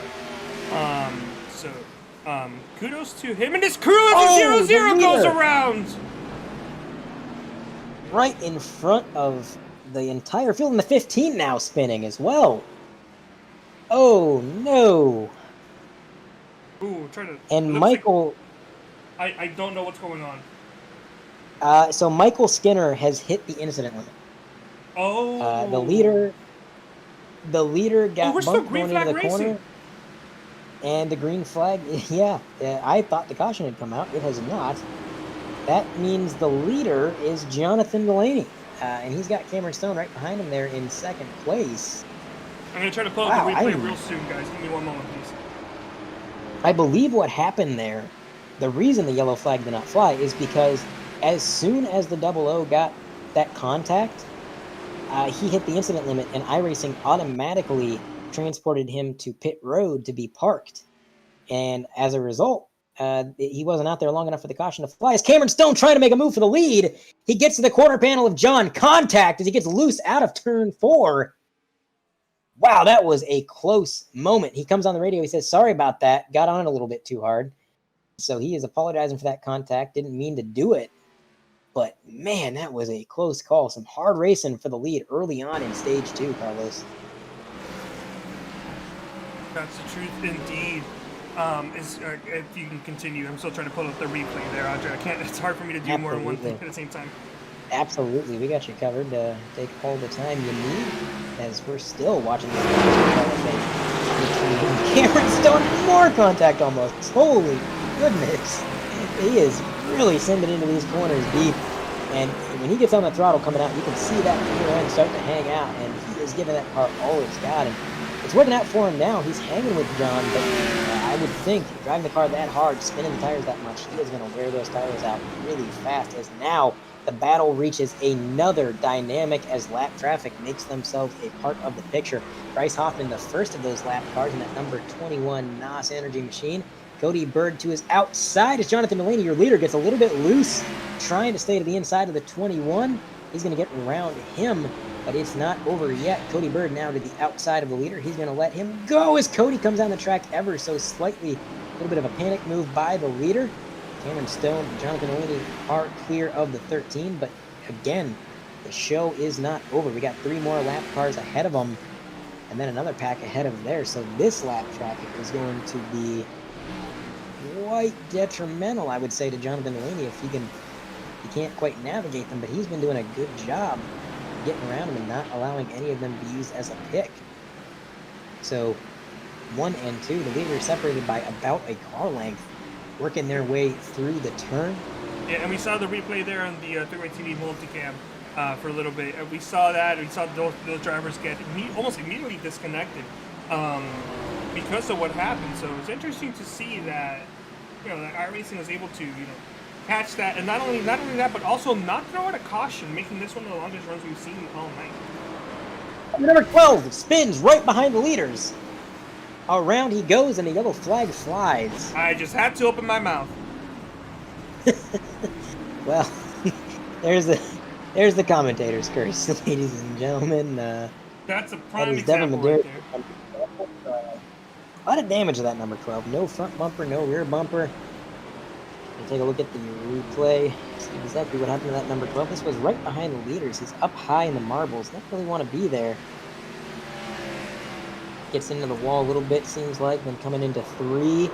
Kudos to him and his crew as the 0-0 goes around. Right in front of the entire field, and the 15 now spinning as well. Oh no! Ooh, trying to. And Michael. Like, I don't know what's going on. So Michael Skinner has hit the incident limit. Oh. The leader got we're bumped still green going into flag the corner. racing. And the green flag, yeah. I thought the caution had come out. It has not. That means the leader is Jonathan Delaney. And he's got Cameron Stone right behind him there in second place. I'm going to try to pull up the replay real soon, guys. Give me one moment, please. I believe what happened there, the reason the yellow flag did not fly is because as soon as the 00 got that contact, he hit the incident limit, and iRacing automatically transported him to pit road to be parked. And as a result, he wasn't out there long enough for the caution to fly. As Cameron Stone trying to make a move for the lead, he gets to the quarter panel of John. Contact as he gets loose out of turn 4. Wow, that was a close moment. He comes on the radio. He says, sorry about that. Got on it a little bit too hard. So he is apologizing for that contact. Didn't mean to do it. But, man, that was a close call. Some hard racing for the lead early on in stage 2, Carlos. That's the truth indeed. If you can continue, I'm still trying to pull up the replay there, Audrey. I can't. It's hard for me to do more than one thing at the same time. Absolutely, we got you covered. Take all the time you need, as we're still watching this between Cameron Stone. More contact almost. Holy goodness, he is really sending into these corners deep. And when he gets on the throttle coming out, you can see that rear end starting to hang out, and he is giving that car all he's got. And it's working out for him now. He's hanging with John, but I would think driving the car that hard, spinning the tires that much, he is going to wear those tires out really fast, as now the battle reaches another dynamic as lap traffic makes themselves a part of the picture. Bryce Hoffman, the first of those lap cars in that number 21 NOS Energy machine. Cody Bird to his outside as Jonathan Delaney, your leader, gets a little bit loose, trying to stay to the inside of the 21. He's going to get around him, but it's not over yet. Cody Bird now to the outside of the leader. He's going to let him go as Cody comes down the track ever so slightly. A little bit of a panic move by the leader. Cameron Stone and Jonathan Delaney are clear of the 13, but again, the show is not over. We got 3 more lap cars ahead of them, and then another pack ahead of there. So this lap traffic is going to be quite detrimental, I would say, to Jonathan Delaney if he can't quite navigate them, but he's been doing a good job getting around them and not allowing any of them to be used as a pick. So 1 and 2, the leader is separated by about a car length, working their way through the turn. Yeah, and we saw the replay there on the Three-Way TV multicam for a little bit. We saw that. We saw those drivers get almost immediately disconnected because of what happened. So it's interesting to see that, that iRacing was able to, catch that, and not only that, but also not throw out a caution, making this one of the longest runs we've seen all night. Number 12 spins right behind the leaders. Around he goes, and the yellow flag flies. I just had to open my mouth. Well, there's the commentator's curse, ladies and gentlemen. That's a prime example right there. A lot of damage to that number 12. No front bumper, no rear bumper. We'll take a look at the replay. See exactly what happened to that number 12. This was right behind the leaders. He's up high in the marbles. Don't really want to be there. Gets into the wall a little bit, seems like. Then coming into 3. Ooh,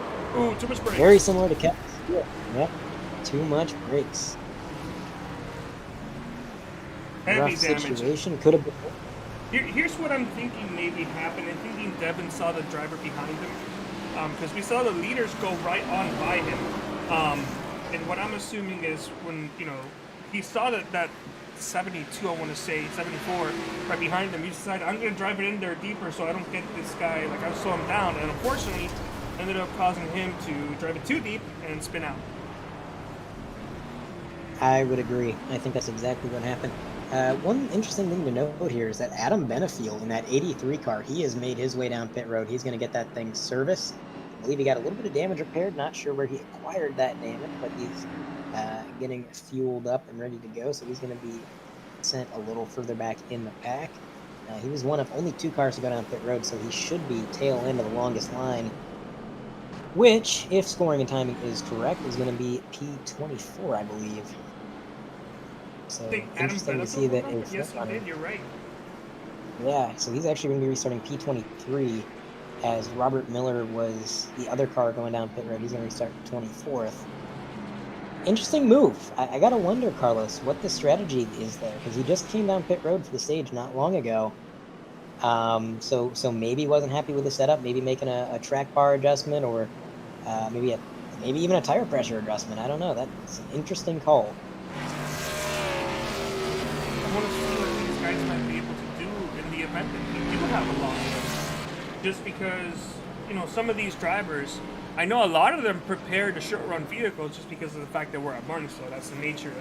too much brakes. Very similar to Cup. Yep. Too much brakes. Heavy Rough damage. situation. Could have been. Here's what I'm thinking maybe happened. I'm thinking Devin saw the driver behind him, because we saw the leaders go right on by him. And what I'm assuming is when, he saw that 72, I want to say, 74, right behind him, he decided, I'm going to drive it in there deeper so I don't get this guy, I'll slow him down. And unfortunately, ended up causing him to drive it too deep and spin out. I would agree. I think that's exactly what happened. One interesting thing to note here is that Adam Benefiel in that 83 car, he has made his way down pit road. He's going to get that thing serviced. I believe he got a little bit of damage repaired. Not sure where he acquired that damage, but he's getting fueled up and ready to go. So he's going to be sent a little further back in the pack. He was one of only 2 cars to go down pit road, so he should be tail end of the longest line, which, if scoring and timing is correct, is going to be P24, I believe. So interesting to see that. Yes, you did. You're right. Yeah, so he's actually going to be restarting P23, as Robert Miller was the other car going down pit road. He's going to restart 24th. Interesting move. I got to wonder, Carlos, what the strategy is there, because he just came down pit road for the stage not long ago. So maybe he wasn't happy with the setup, maybe making a track bar adjustment, or maybe even a tire pressure adjustment. I don't know. That's an interesting call. I want to see what these guys might be able to do in the event that we do have a long run. Just because, some of these drivers, I know a lot of them prepare to short run vehicles just because of the fact that we're at Martinsville. That's the nature.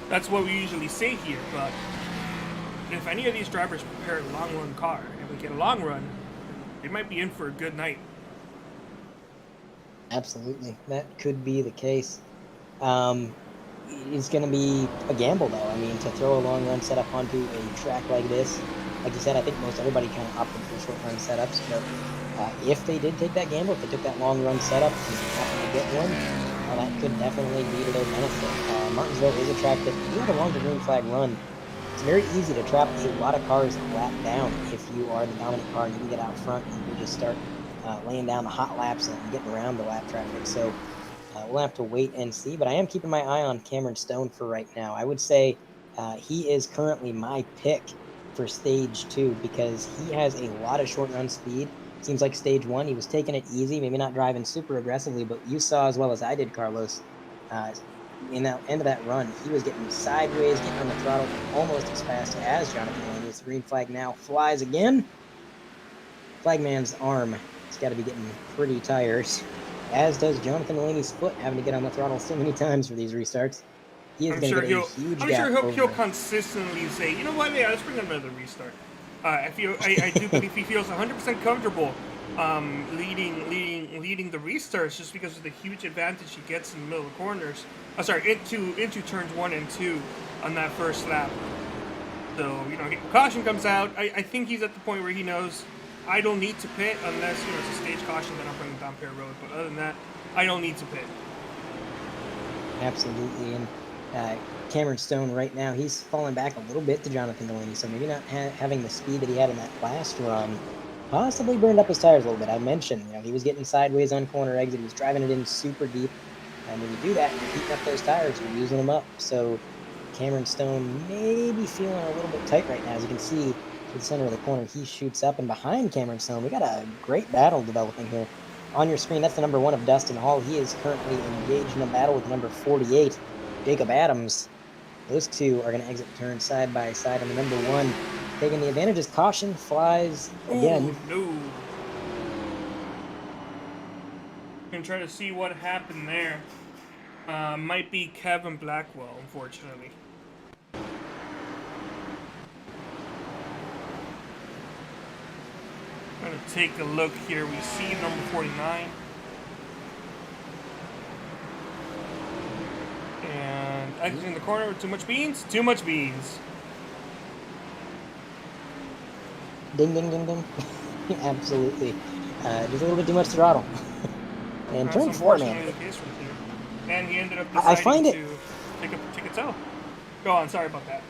That's what we usually say here. But if any of these drivers prepare a long run car and we get a long run, they might be in for a good night. Absolutely, that could be the case. It's going to be a gamble, though. I mean, to throw a long run setup onto a track like this, like you said, I think most everybody kind of opted for short run setups. But if they did take that gamble, if they took that long run setup and happened to get one, well, that could definitely be to their benefit. Martinsville is a track that if you have a longer green flag run, it's very easy to trap a lot of cars lap down if you are the dominant car and you can get out front and you just start laying down the hot laps and getting around the lap traffic. So we'll have to wait and see. But I am keeping my eye on Cameron Stone for right now. I would say he is currently my pick for stage 2 because he has a lot of short run speed. Seems like stage 1, he was taking it easy, maybe not driving super aggressively, but you saw as well as I did, Carlos, in that end of that run, he was getting sideways, getting on the throttle almost as fast as Jonathan Delaney. The green flag now flies again. Flagman's arm has got to be getting pretty tired, as does Jonathan Delaney's foot, having to get on the throttle so many times for these restarts. He is going to get a huge gap over. He'll consistently say, you know what, yeah, let's bring another restart. I do believe he feels 100% comfortable leading the restarts just because of the huge advantage he gets in the middle of the corners. Into turns 1 and 2 on that first lap. So, you know, caution comes out. I think he's at the point where he knows I don't need to pit unless, you know, it's a stage caution that I'm bringing down Pair Road. But other than that, I don't need to pit. Absolutely. And Cameron Stone right now, he's falling back a little bit to Jonathan Delaney. So maybe not having the speed that he had in that last run possibly burned up his tires a little bit. I mentioned, you know, he was getting sideways on corner exit. He was driving it in super deep. And when you do that, you're heating up those tires, you're using them up. So Cameron Stone may be feeling a little bit tight right now. As you can see, to the center of the corner, he shoots up, and behind Cameron Stone, we got a great battle developing here. On your screen, that's the number 1 of Dustin Hall. He is currently engaged in a battle with number 48, Jacob Adams. Those two are going to exit the turn side by side, and the number 1 taking the advantage as caution flies again. Ooh, no. Gonna try to see what happened there. Might be Kevin Blackwell, unfortunately. Gonna take a look here. We see number 49. And exiting the corner with too much beans. Too much beans. Ding, ding, ding, ding. Absolutely. Just a little bit too much throttle. And turn 4, man. And he ended up deciding to take a tow. Go on, sorry about that.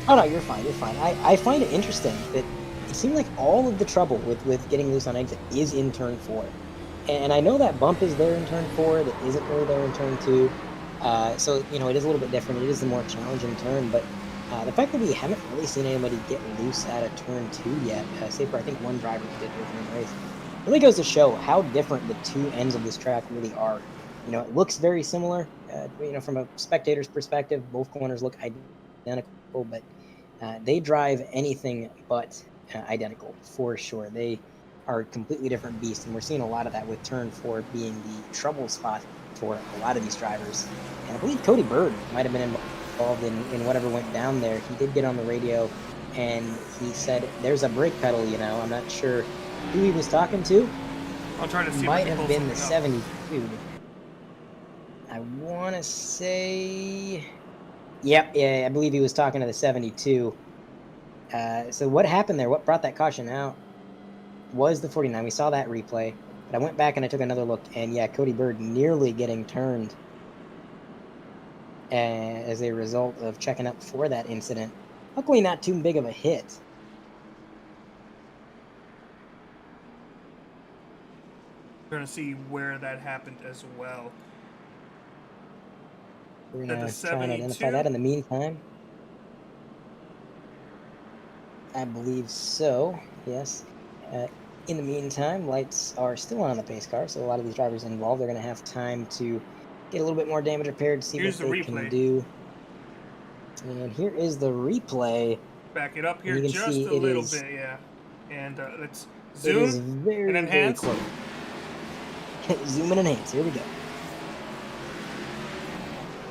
Oh, no, you're fine, you're fine. I find it interesting that it seemed like all of the trouble with getting loose on exit is in turn 4. And I know that bump is there in turn 4, that isn't really there in turn 2. So, you know, it is a little bit different. It is the more challenging turn, but the fact that we haven't really seen anybody get loose out of turn 2 yet, save for I think one driver who did earlier in the race, really goes to show how different the two ends of this track really are. You know, it looks very similar. You know, from a spectator's perspective, both corners look identical, but they drive anything but identical for sure. They are completely different beasts, and we're seeing a lot of that with turn 4 being the trouble spot for a lot of these drivers. And I believe Cody Bird might have been involved in whatever went down there. He did get on the radio, and he said, "There's a brake pedal, you know." I'm not sure who he was talking to. I'll try to see. Might have been the 72. I want to say, yep, yeah, I believe he was talking to the 72. So what happened there? What brought that caution out was the 49. We saw that replay, but I went back and I took another look, and yeah, Cody Bird nearly getting turned as a result of checking up for that incident. Luckily, not too big of a hit. We're going to see where that happened as well. We're going to try and identify that in the meantime. I believe so, yes. In the meantime, lights are still on the pace car, so a lot of these drivers involved are going to have time to get a little bit more damage repaired, see what they can do. And here is the replay. Back it up here just a little bit, yeah. And let's zoom it is very, and enhance. Very close. Zoom and enhance. Here we go.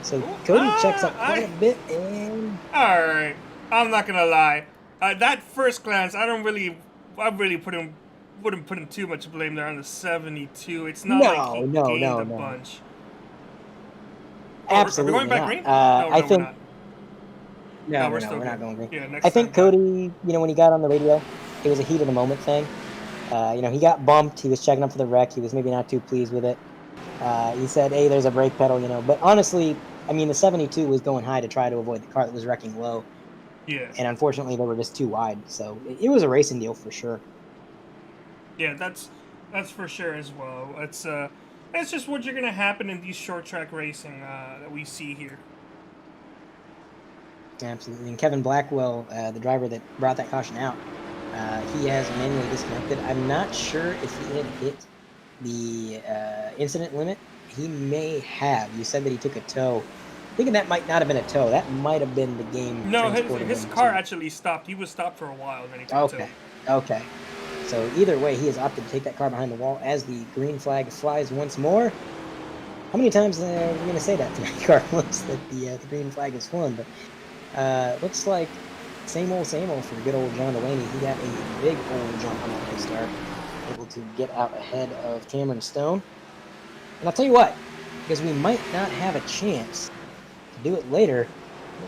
So Cody checks up quite a bit, and all right, I'm not gonna lie. That first glance, I really wouldn't put him too much blame there on the 72. It's not like he gained a bunch. Absolutely Are we going back green? No, I think. No, we're no, still we're not good. going green. Yeah, next I think time. Cody, when he got on the radio, it was a heat of the moment thing. He got bumped. He was checking up for the wreck. He was maybe not too pleased with it. He said, "Hey, there's a brake pedal," But honestly, I mean, the 72 was going high to try to avoid the car that was wrecking low, Yeah. and unfortunately, they were just too wide. So it was a racing deal for sure. Yeah, that's for sure as well. That's just what's going to happen in these short track racing that we see here. Absolutely. And Kevin Blackwell, the driver that brought that caution out, he has manually disconnected. I'm not sure if he had hit the incident limit. He may have. You said that he took a tow. Thinking that might not have been a tow. That might have been the game No, transporting his him car to. actually stopped. He was stopped for a while, and then he took a tow. Okay. So either way, he has opted to take that car behind the wall as the green flag flies once more. How many times are we going to say that tonight, Carlos, that the green flag is flown? But looks like same old for good old John Delaney. He got a big old jump on that start, able to get out ahead of Cameron Stone. And I'll tell you what, because we might not have a chance to do it later,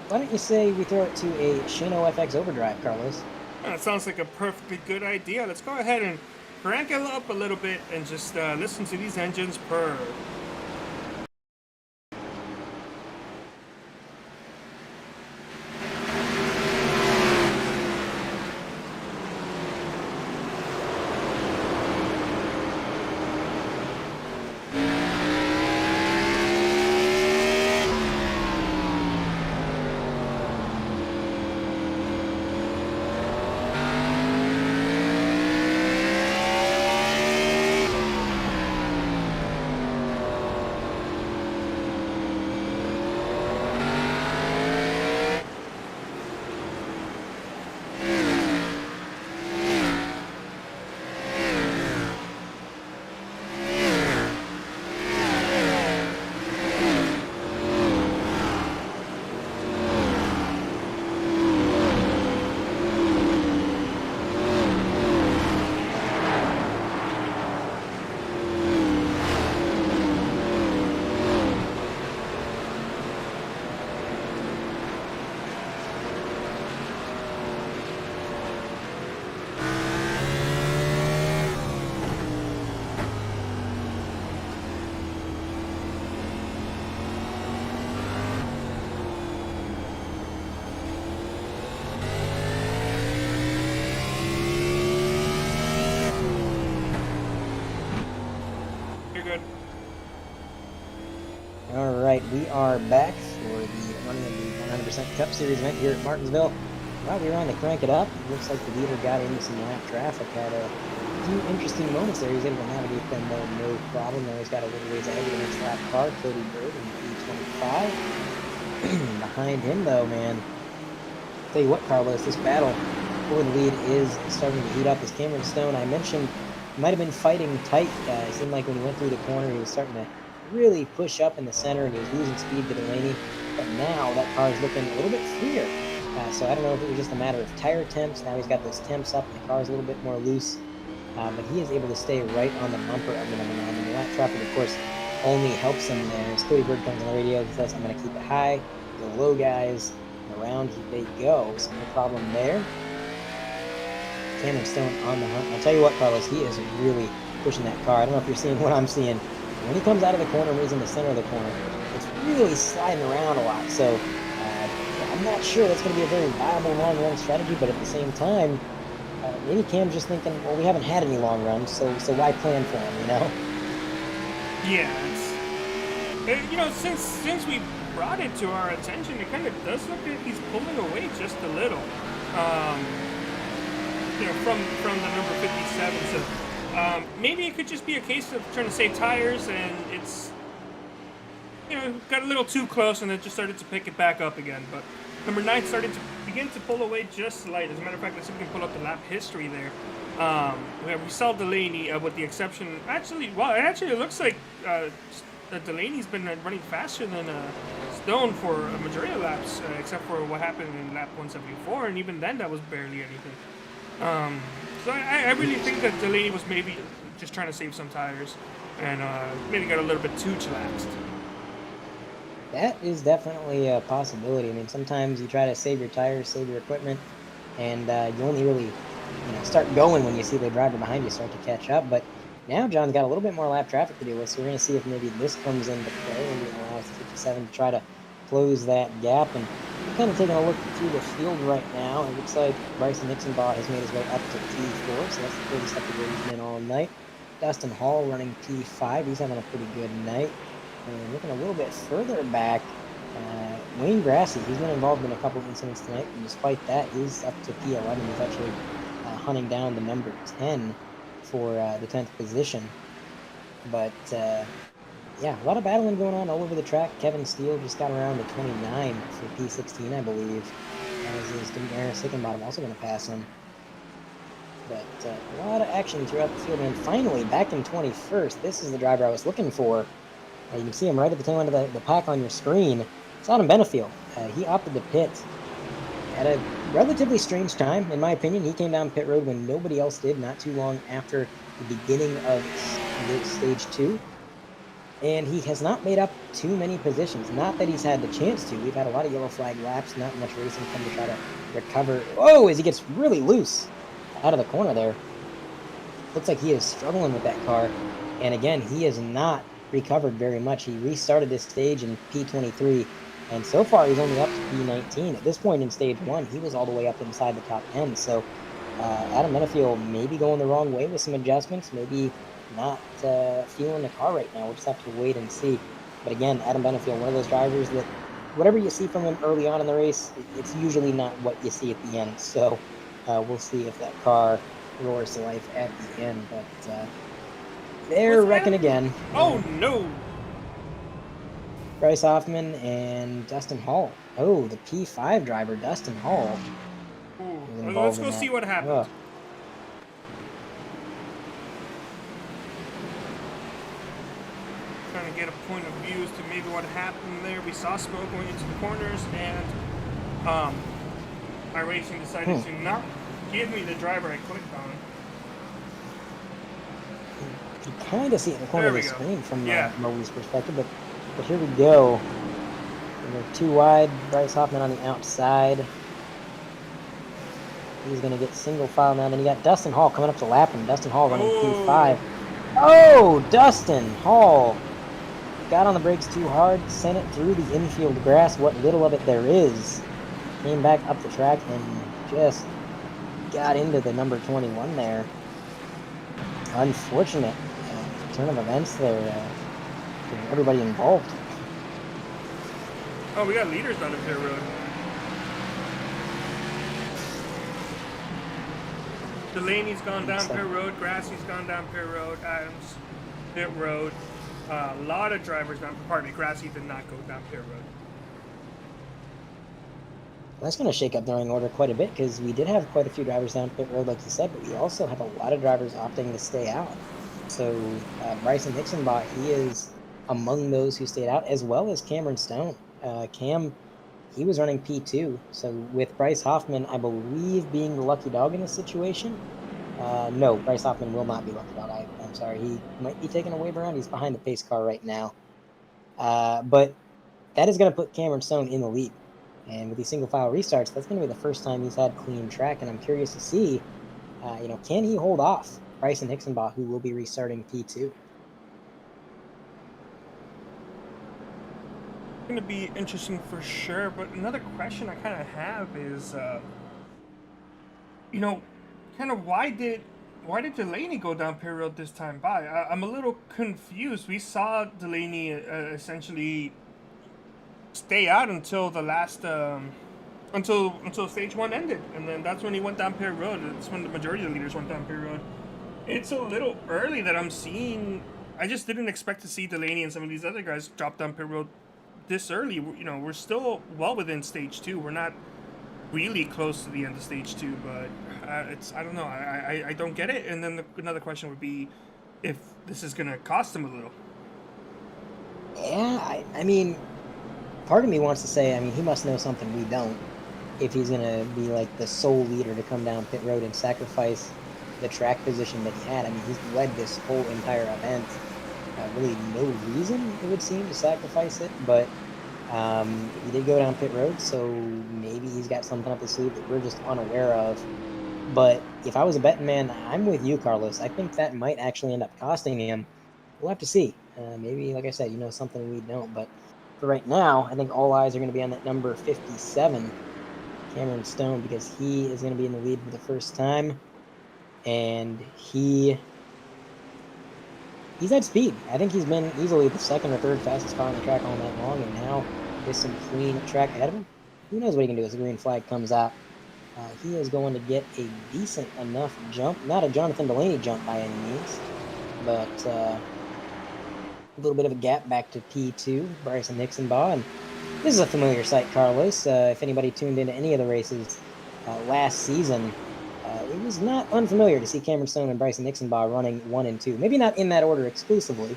why don't you say we throw it to a Shano FX overdrive, Carlos? That sounds like a perfectly good idea. Let's go ahead and crank it up a little bit and just listen to these engines purr. All right, we are back for the running of the 100% Cup Series event here at Martinsville. While we were on to crank it up, it looks like the leader got into some lap traffic, had a few interesting moments there. He was able to navigate them no problem. Now he's got a little ways ahead of the next lap car, Cody Bird in P25. Behind him, though, man. Tell you what, Carlos, this battle for the lead is starting to heat up. As Cameron Stone, I mentioned, might have been fighting tight. It seemed like when he went through the corner, he was starting to really push up in the center, and he was losing speed to Delaney. But now that car is looking a little bit freer. So I don't know if it was just a matter of tire temps. Now he's got those temps up, and the car is a little bit more loose. But he is able to stay right on the bumper of the number 9. And the lap traffic, of course, only helps him there. As Cody Bird comes on the radio, he says, "I'm going to keep it high, go low, guys." And around they go, so no problem there. Cameron Stone on the hunt. I'll tell you what, Carlos, he is really pushing that car. I don't know if you're seeing what I'm seeing. When he comes out of the corner and he's in the center of the corner, it's really sliding around a lot. So I'm not sure that's going to be a very viable long-run strategy, but at the same time, maybe Cam's just thinking, well, we haven't had any long runs, so why plan for them, Yeah, it's, since we brought it to our attention, it kind of does look like he's pulling away just a little, from the number 57. So maybe it could just be a case of trying to save tires, and it's got a little too close, and it just started to pick it back up again. But number 9 started to begin to pull away just slight. As a matter of fact, let's see if we can pull up the lap history there. We saw Delaney, with the exception. Actually, it looks like Delaney's been running faster than Stone for a majority of laps, except for what happened in lap 174, and even then that was barely anything. So I really think that Delaney was maybe just trying to save some tires, and maybe got a little bit too chillaxed. That is definitely a possibility. I mean, sometimes you try to save your tires, save your equipment, and you only really, start going when you see the driver behind you start to catch up. But now John's got a little bit more lap traffic to deal with, so we're going to see if maybe this comes into play and allows the 57 to try to close that gap. And we're kind of taking a look through the field right now. It looks like Bryson Nixonbaugh has made his way up to P4, so that's the furthest up to where he's been all night. Dustin Hall running P5. He's having a pretty good night. And looking a little bit further back, Wayne Grassy, he's been involved in a couple of incidents tonight, and despite that, he's up to P11. He's actually hunting down the number 10 for the 10th position. But yeah, a lot of battling going on all over the track. Kevin Steele just got around to 29 for P16, I believe, as is Damaris Hickenbottom also going to pass him. But a lot of action throughout the field, and finally, back in 21st, this is the driver I was looking for. You can see him right at the tail end of the pack on your screen. It's Adam Benefield. He opted to pit at a relatively strange time, in my opinion. He came down pit road when nobody else did, not too long after the beginning of stage 2. And he has not made up too many positions. Not that he's had the chance to. We've had a lot of yellow flag laps, not much racing come to try to recover. Oh, as he gets really loose out of the corner there. Looks like he is struggling with that car. And again, he is not recovered very much. He restarted this stage in P23, and so far he's only up to P19. At this point in stage 1, he was all the way up inside the top 10. So Adam Benefield may be going the wrong way with some adjustments, maybe not feeling the car right now. We'll just have to wait and see. But again, Adam Benefield, one of those drivers that whatever you see from him early on in the race, it's usually not what you see at the end. So we'll see if that car roars to life at the end. But they're wrecking again. Oh, no. Bryce Hoffman and Dustin Hall. Oh, the P5 driver, Dustin Hall. Ooh, let's go see what happens. Oh. Trying to get a point of view as to maybe what happened there. We saw smoke going into the corners, and iRacing decided to not give me the driver I clicked on. You kind of see it in the corner of the screen from Moe's perspective, but here we go. We're too wide. Bryce Hoffman on the outside. He's going to get single file now. Then you got Dustin Hall coming up to lap him. Dustin Hall running P5. Oh, Dustin Hall got on the brakes too hard, sent it through the infield grass, what little of it there is. Came back up the track and just got into the number 21 there. Unfortunate turn of events there for everybody involved. Oh, we got leaders on the pit road. Delaney's gone down pit road, Grassy's gone down pit road, Adams pit road. A lot of drivers down, pardon me, Grassy did not go down pit road. That's going to shake up the running order quite a bit because we did have quite a few drivers down pit road, like you said, but we also have a lot of drivers opting to stay out. So Bryson Nixonbaugh, he is among those who stayed out, as well as Cameron Stone. Cam, he was running P2. So with Bryce Hoffman, I believe, being the lucky dog in this situation. No, Bryce Hoffman will not be lucky dog. I'm sorry. He might be taking a wave around. He's behind the pace car right now. But that is going to put Cameron Stone in the lead. And with these single file restarts, that's going to be the first time he's had clean track. And I'm curious to see, can he hold off Bryson Nixonbaugh, who will be restarting P2? Going to be interesting for sure. But another question I kind of have is, kind of why did Delaney go down pit road this time by? I'm a little confused. We saw Delaney essentially stay out until the last until stage 1 ended, and then that's when he went down pit road. That's when the majority of the leaders went down pit road. It's a little early that I'm seeing. I just didn't expect to see Delaney and some of these other guys drop down pit road this early. We're still well within stage 2. We're not really close to the end of stage 2, but I don't know. I don't get it. And then another question would be if this is gonna cost him a little. Yeah, I mean, part of me wants to say, he must know something we don't. If he's going to be like the sole leader to come down pit road and sacrifice the track position that he had. He's led this whole entire event. Really no reason, it would seem, to sacrifice it. But He did go down pit road, so maybe he's got something up his sleeve that we're just unaware of. But if I was a betting man, I'm with you, Carlos. I think that might actually end up costing him. We'll have to see. Maybe, like I said, something we don't. But for right now, I think all eyes are going to be on that number 57, Cameron Stone, because he is going to be in the lead for the first time. And he's had speed. I think he's been easily the second or third fastest car on the track all night long, and now with some clean track ahead of him, who knows what he can do as the green flag comes out. He is going to get a decent enough jump. Not a Jonathan Delaney jump by any means, but a little bit of a gap back to P2, Bryson Nixonbaugh. And this is a familiar sight, Carlos. If anybody tuned into any of the races last season, it was not unfamiliar to see Cameron Stone and Bryson Nixonbaugh running 1 and 2. Maybe not in that order exclusively,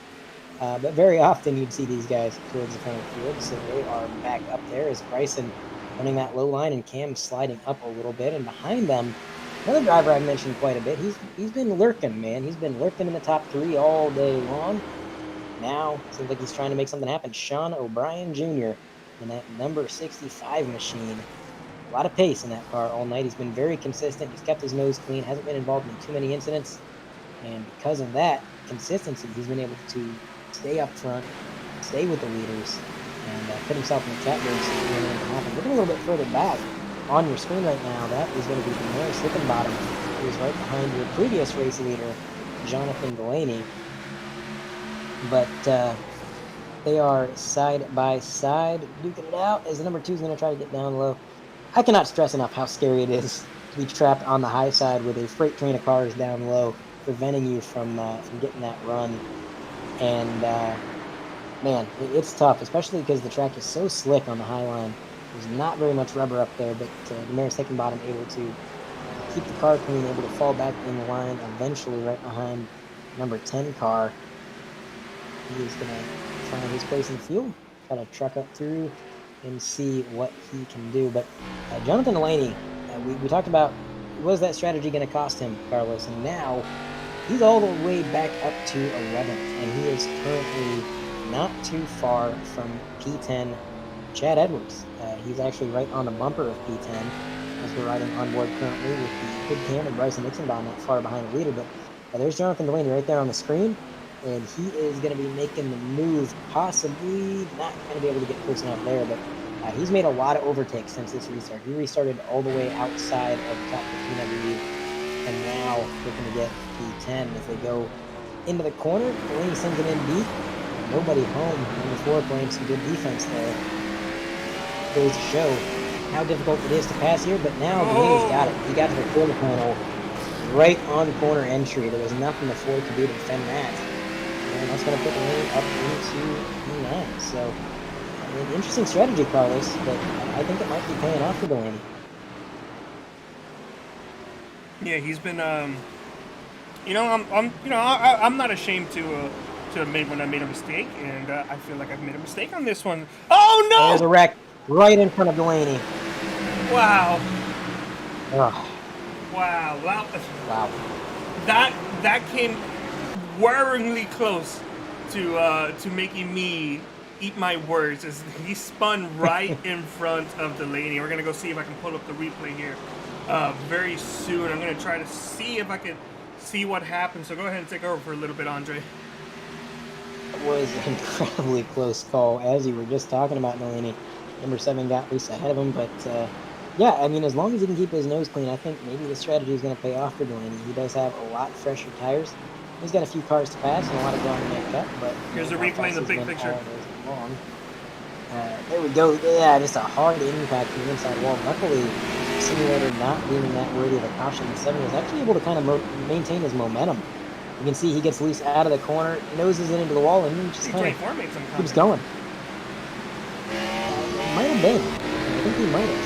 but very often you'd see these guys towards the front of the field. So they are back up there as Bryson running that low line and Cam sliding up a little bit. And behind them, another driver I've mentioned quite a bit. He's been lurking, man. He's been lurking in the top 3 all day long. Now, seems like he's trying to make something happen. Sean O'Brien Jr. in that number 65 machine. A lot of pace in that car all night. He's been very consistent. He's kept his nose clean. Hasn't been involved in too many incidents. And because of that consistency, he's been able to stay up front, stay with the leaders, and put himself in the catbird situation to happen. Looking a little bit further back on your screen right now, that is going to be Demaris Hickenbottom, who is right behind your previous race leader, Jonathan Delaney. But they are side by side, duking it out as the number 2 is going to try to get down low. I cannot stress enough how scary it is to be trapped on the high side with a freight train of cars down low, preventing you from getting that run. And man, it's tough, especially because the track is so slick on the high line. There's not very much rubber up there, but Demaris Hickenbottom able to keep the car clean, able to fall back in the line, eventually right behind number 10 car. He is going to find his place in the field, try to truck up through and see what he can do. But Jonathan Delaney, we talked about, was that strategy going to cost him, Carlos? And now he's all the way back up to 11th, and he is currently not too far from P10 Chad Edwards. He's actually right on the bumper of P10 as we're riding on board currently with the Hood Cam and Bryson Nixonbaugh not far behind the leader. But there's Jonathan Delaney right there on the screen, and he is going to be making the move, possibly not going to be able to get close enough there, but he's made a lot of overtakes since this restart. He restarted all the way outside of the top 15, I believe, and now looking to get P10 as they go into the corner. Delaney sends it in deep. Nobody home. Number 4 playing some good defense there. Goes to show how difficult it is to pass here, but now Delaney's got it. He got to the quarter panel right on corner entry. There was nothing the Ford could do to defend that. And that's going to put Delaney up into P9. So, an interesting strategy, Carlos, but I think it might be paying off for Delaney. Yeah, he's been, I'm not ashamed to admit when I made a mistake, and I feel like I've made a mistake on this one. Oh no! There's a wreck right in front of Delaney. Wow. Ugh. Wow. Wow. That came worryingly close to making me eat my words as he spun right in front of Delaney. We're gonna go see if I can pull up the replay here very soon. I'm gonna try to see if I can see what happened. So go ahead and take over for a little bit, Andre. It was an incredibly close call, as you were just talking about, Delaney. Number 7 got loose ahead of him, but yeah, I mean, as long as he can keep his nose clean, I think maybe the strategy is going to pay off for Delaney. He does have a lot fresher tires. He's got a few cars to pass and a lot of ground to make up, but here's a replay in the big picture. There we go. Yeah, just a hard impact from the inside wall. Luckily, Simulator not being that worthy of a caution. The 7 was actually able to kind of maintain his momentum. You can see he gets loose out of the corner, noses it into the wall, and just kind of keeps going. Might have been. I think he might have.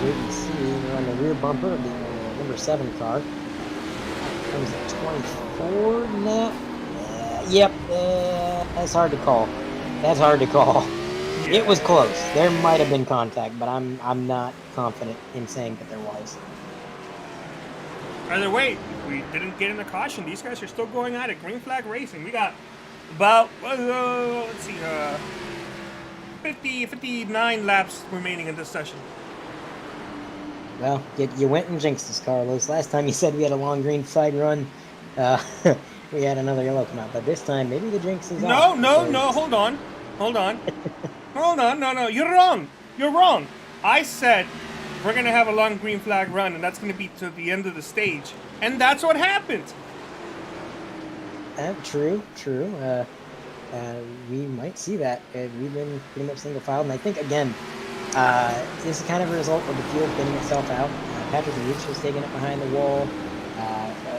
You can see we're on the rear bumper of the number 7 car. That was the 24 now. Yep, that's hard to call. That's hard to call. Yeah. It was close. There might have been contact, but I'm not confident in saying that there was. Either way, we didn't get in the caution. These guys are still going at it. Green flag racing. We got about let's see, 59 laps remaining in this session. Well, you went and jinxed us, Carlos. Last time you said we had a long green flag run, we had another yellow come out. But this time, maybe the jinx is No, off. no, no, hold on. Hold on. Hold on, no, you're wrong. You're wrong. I said we're going to have a long green flag run, and that's going to be to the end of the stage. And that's what happened. True. We might see that. We've been pretty much single filed, and I think, again, this is kind of a result of the field thinning itself out. Patrick Leach has taken it behind the wall,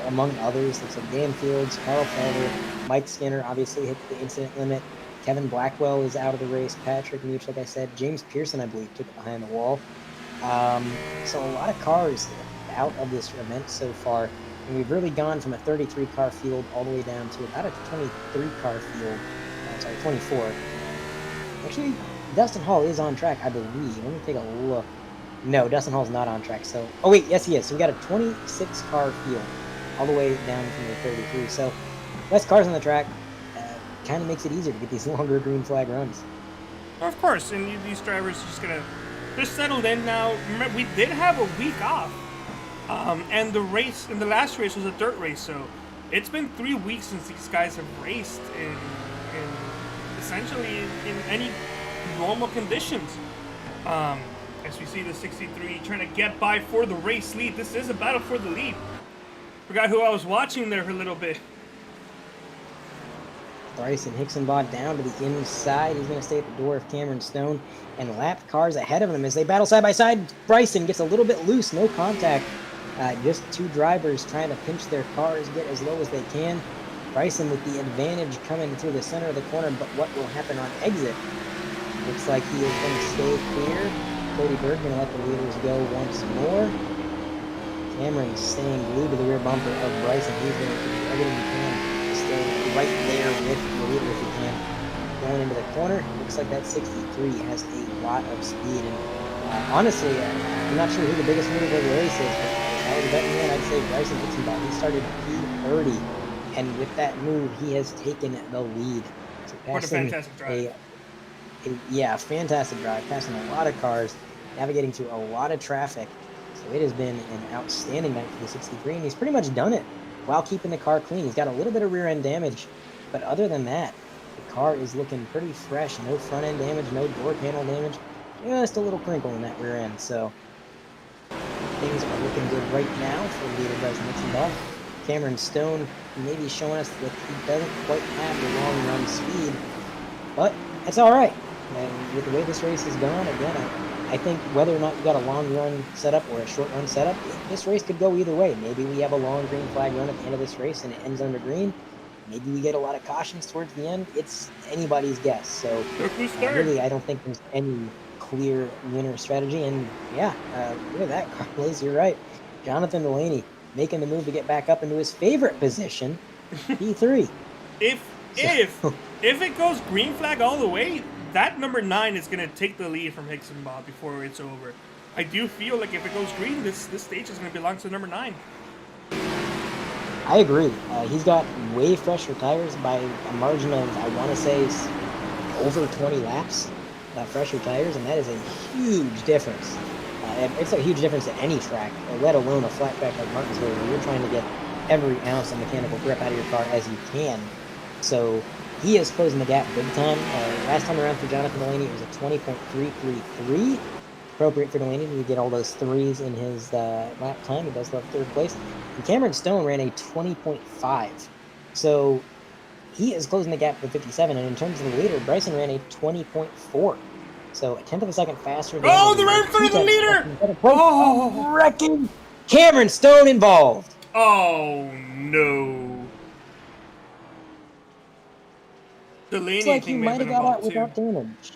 among others. Looks like Dan Fields, Carl Felder, Mike Skinner obviously hit the incident limit. Kevin Blackwell is out of the race. Patrick Leach, like I said. James Pearson, I believe, took it behind the wall. So a lot of cars out of this event so far. And we've really gone from a 33-car field all the way down to about a 23-car field. 24. Actually, Dustin Hall is on track, I believe. Let me take a look. No, Dustin Hall's not on track. So, oh wait, yes he is. So we got a 26-car field all the way down from the 33. So, less cars on the track kind of makes it easier to get these longer green flag runs. Of course, and these drivers are just gonna, they're settled in now. Remember, we did have a week off, and the last race was a dirt race. So, it's been 3 weeks since these guys have raced in essentially in any normal conditions. As we see the 63 trying to get by for the race lead. This is a battle for the lead. Forgot who I was watching there for a little bit. Bryson Hicksonbot down to the inside. He's going to stay at the door of Cameron Stone and lap cars ahead of him as they battle side by side. Bryson gets a little bit loose, no contact. Just two drivers trying to pinch their cars, get as low as they can. Bryson with the advantage coming through the center of the corner, but what will happen on exit? Looks like he is going to stay clear. Cody Bird going to let the leaders go once more. Cameron staying glued to the rear bumper of Bryson. He's going to do everything he can to stay right there with the leader if he can. Going into the corner, looks like that 63 has a lot of speed. And honestly, I'm not sure who the biggest winner of the race is, but if I was a betting man, I'd say Bryson Hicksonbot. He started P30. And with that move, he has taken the lead. So what a fantastic drive. Fantastic drive. Passing a lot of cars, navigating through a lot of traffic. So it has been an outstanding night for the 63, and he's pretty much done it while keeping the car clean. He's got a little bit of rear end damage, but other than that, the car is looking pretty fresh. No front end damage, no door panel damage, just a little crinkle in that rear end. So things are looking good right now for leader Bryson Hicksonbot. Cameron Stone maybe showing us that he doesn't quite have the long run speed, but it's all right. And with the way this race has gone, again, I think whether or not you got a long run setup or a short run setup, this race could go either way. Maybe we have a long green flag run at the end of this race and it ends under green. Maybe we get a lot of cautions towards the end. It's anybody's guess. So really, I don't think there's any clear winner strategy. And yeah, look at that, Carlos. You're right. Jonathan Delaney making the move to get back up into his favorite position, P3. If it goes green flag all the way, that number 9 is going to take the lead from Hicksonbot before it's over. I do feel like if it goes green, this stage is going to belong to number 9. I agree. He's got way fresher tires by a margin of, I want to say, over 20 laps. Fresher tires, and that is a huge difference. It's a huge difference at any track, let alone a flat track like Martinsville, where you're trying to get every ounce of mechanical grip out of your car as you can. So he is closing the gap big time. Last time around for Jonathan Delaney, it was a 20.333. Appropriate for Delaney to get all those threes in his lap time. He does love third place. And Cameron Stone ran a 20.5. So he is closing the gap with 57. And in terms of the leader, Bryson ran a 20.4. So a tenth of a second faster. Oh, they're right in front of the leader! Oh, wrecking Cameron Stone involved. Oh, no. Delaney, Looks like he might have got out without damage.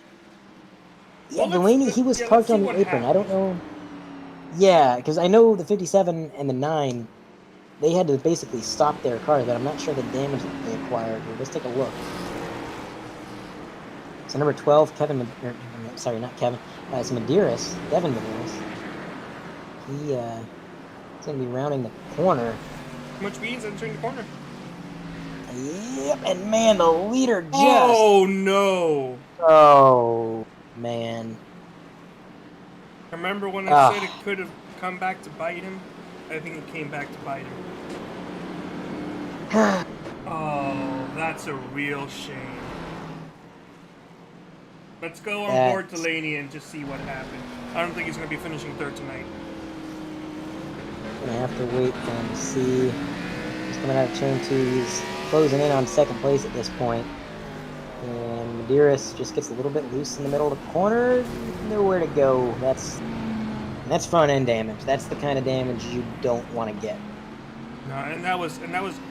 Yeah, Well, Delaney, he was parked on the apron. I don't know. Yeah, because I know the 57 and the 9, they had to basically stop their cars, but I'm not sure the damage that they acquired. Let's take a look. So number 12, sorry, not Kevin. It's Medeiros, Devin Medeiros. He's going to be rounding the corner. How much speed is entering the corner? Yep, and man, the leader just... Oh, no. Oh, man. Remember when I Ah. said it could have come back to bite him? I think it came back to bite him. Oh, that's a real shame. Let's go on board Delaney and just see what happened. I don't think he's going to be finishing third tonight. Gonna have to wait for him to see. He's coming out of turn 2. He's closing in on second place at this point. And Medeiros just gets a little bit loose in the middle of the corner. Nowhere to go. That's front end damage. That's the kind of damage you don't want to get. No, and that was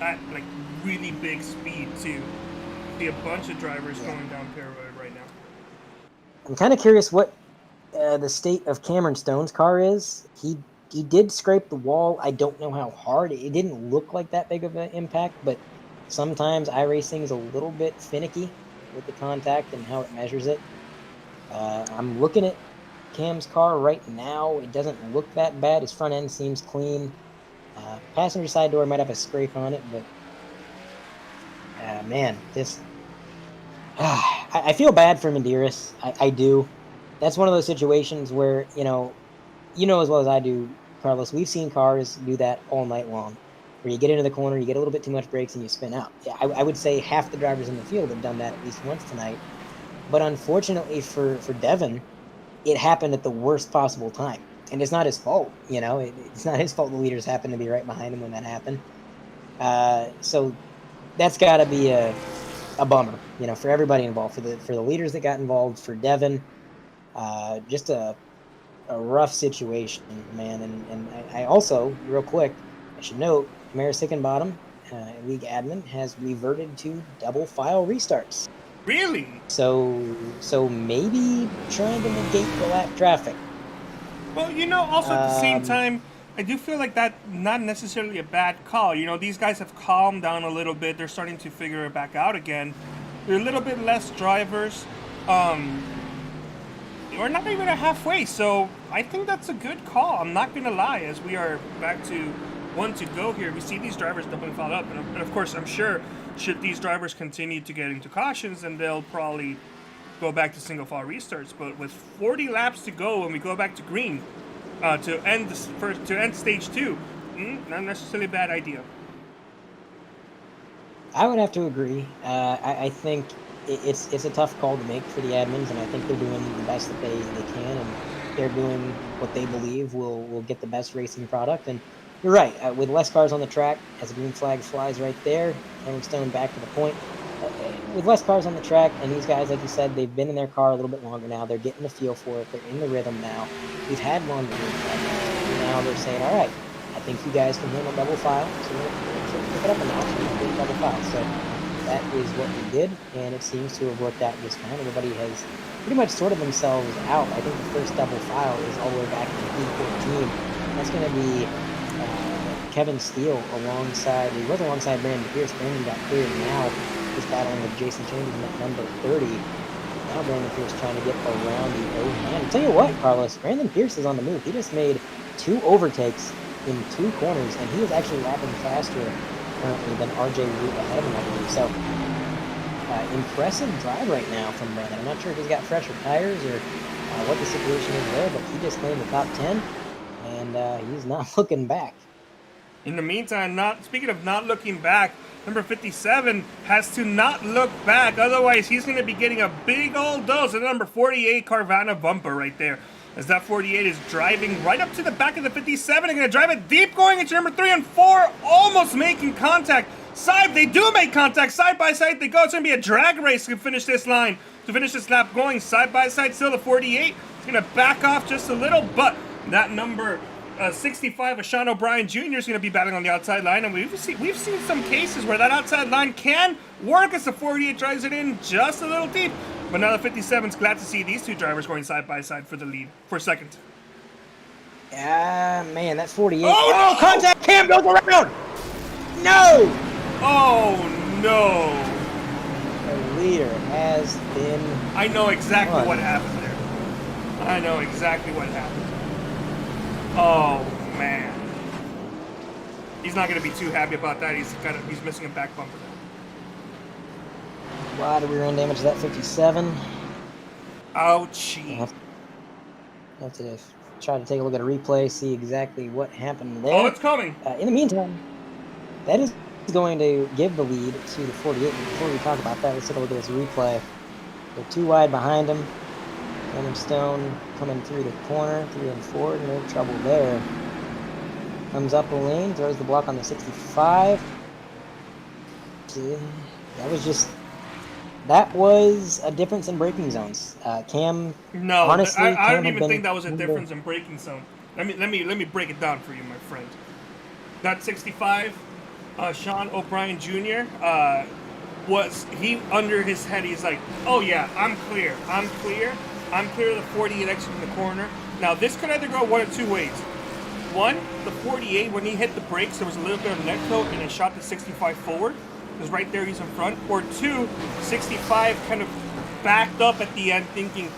at like really big speed too. See a bunch of drivers going down Prix right now. I'm kind of curious what the state of Cameron Stone's car is. He did scrape the wall. I don't know how hard. It didn't look like that big of an impact, but sometimes iRacing is a little bit finicky with the contact and how it measures it. I'm looking at Cam's car right now. It doesn't look that bad. His front end seems clean. Passenger side door might have a scrape on it, but man, this... I feel bad for Medeiros. I do. That's one of those situations where, you know as well as I do, Carlos, we've seen cars do that all night long, where you get into the corner, you get a little bit too much brakes, and you spin out. Yeah, I would say half the drivers in the field have done that at least once tonight. But unfortunately for Devin, it happened at the worst possible time. And it's not his fault, It's not his fault the leaders happened to be right behind him when that happened. So that's got to be a bummer, for everybody involved, for the leaders that got involved, for Devin. Just a rough situation, man. And I also, real quick, I should note, Maris Hickenbottom, league admin, has reverted to double file restarts. Really? So maybe trying to negate the lap traffic. Well, also at the same time, I do feel like that not necessarily a bad call. These guys have calmed down a little bit. They're starting to figure it back out again. There are a little bit less drivers. We're not even halfway, so I think that's a good call. I'm not going to lie, as we are back to 1 to go here. We see these drivers doubling foul up, and of course, I'm sure, should these drivers continue to get into cautions, then they'll probably go back to single file restarts. But with 40 laps to go, and we go back to green to end stage 2, not necessarily a bad idea. I would have to agree. I think it's a tough call to make for the admins, and I think they're doing the best that they can, and they're doing what they believe will get the best racing product. And you're right, with less cars on the track, as a green flag flies right there, Cameron Stone back to the point. With less cars on the track, and these guys, like you said, they've been in their car a little bit longer now. They're getting the feel for it. They're in the rhythm now. We've had longer green flags. Now they're saying, all right, I think you guys can handle double file, so we're going to pick it up a notch and we're doing double file. So that is what we did, and it seems to have worked out just fine. Everybody has pretty much sorted themselves out. I think the first double file is all the way back to P14. That's going to be Kevin Steele alongside, he was alongside Brandon Pierce. Brandon got cleared, and now he's battling with Jason Chambers at number 30. Now Brandon Pierce trying to get around the 09. I'll tell you what, Carlos, Brandon Pierce is on the move. He just made 2 overtakes in 2 corners, and he is actually lapping faster currently than RJ Root ahead of him, I believe. So, impressive drive right now from Brandon. I'm not sure if he's got fresher tires or what the situation is there, but he just claimed the top 10, and he's not looking back. In the meantime, speaking of not looking back, number 57 has to not look back. Otherwise, he's going to be getting a big old dose of the number 48 Carvana bumper right there. As that 48 is driving right up to the back of the 57. They're going to drive it deep, going into number 3 and 4, almost making contact. They do make contact. Side by side they go. It's going to be a drag race to finish this line, to finish this lap going side by side. Still the 48. It's going to back off just a little, but that number 65 of Sean O'Brien Jr. is going to be battling on the outside line, and we've seen some cases where that outside line can work as the 48 drives it in just a little deep. But now the 57's glad to see these 2 drivers going side by side for the lead, for second. Yeah, man, that 48. Oh, no! Contact! Cam goes around! No! Oh, no! The leader has been... I know exactly what happened there. I know exactly what happened. Oh, man. He's not going to be too happy about that. He's missing a back bumper now. A lot of rear end damage to that 57. Ouchie. I'll have to try to take a look at a replay, see exactly what happened there. Oh, it's coming. In the meantime, that is going to give the lead to the 48. And before we talk about that, let's take a look at this replay. They're too wide behind him. Cameron Stone coming through the corner, 3 and 4, no trouble there. Comes up the lane, throws the block on the 65. That was a difference in braking zones. Cam. No, honestly, I don't even think that was a difference in braking zone. Let me break it down for you, my friend. That 65, Sean O'Brien Jr. Was he under his head? He's like, oh yeah, I'm clear of the 48 exiting the corner. Now this could either go one of two ways. One, the 48, when he hit the brakes, there was a little bit of net coat and it shot the 65 forward. Because right there he's in front. Or two, 65 kind of backed up at the end thinking,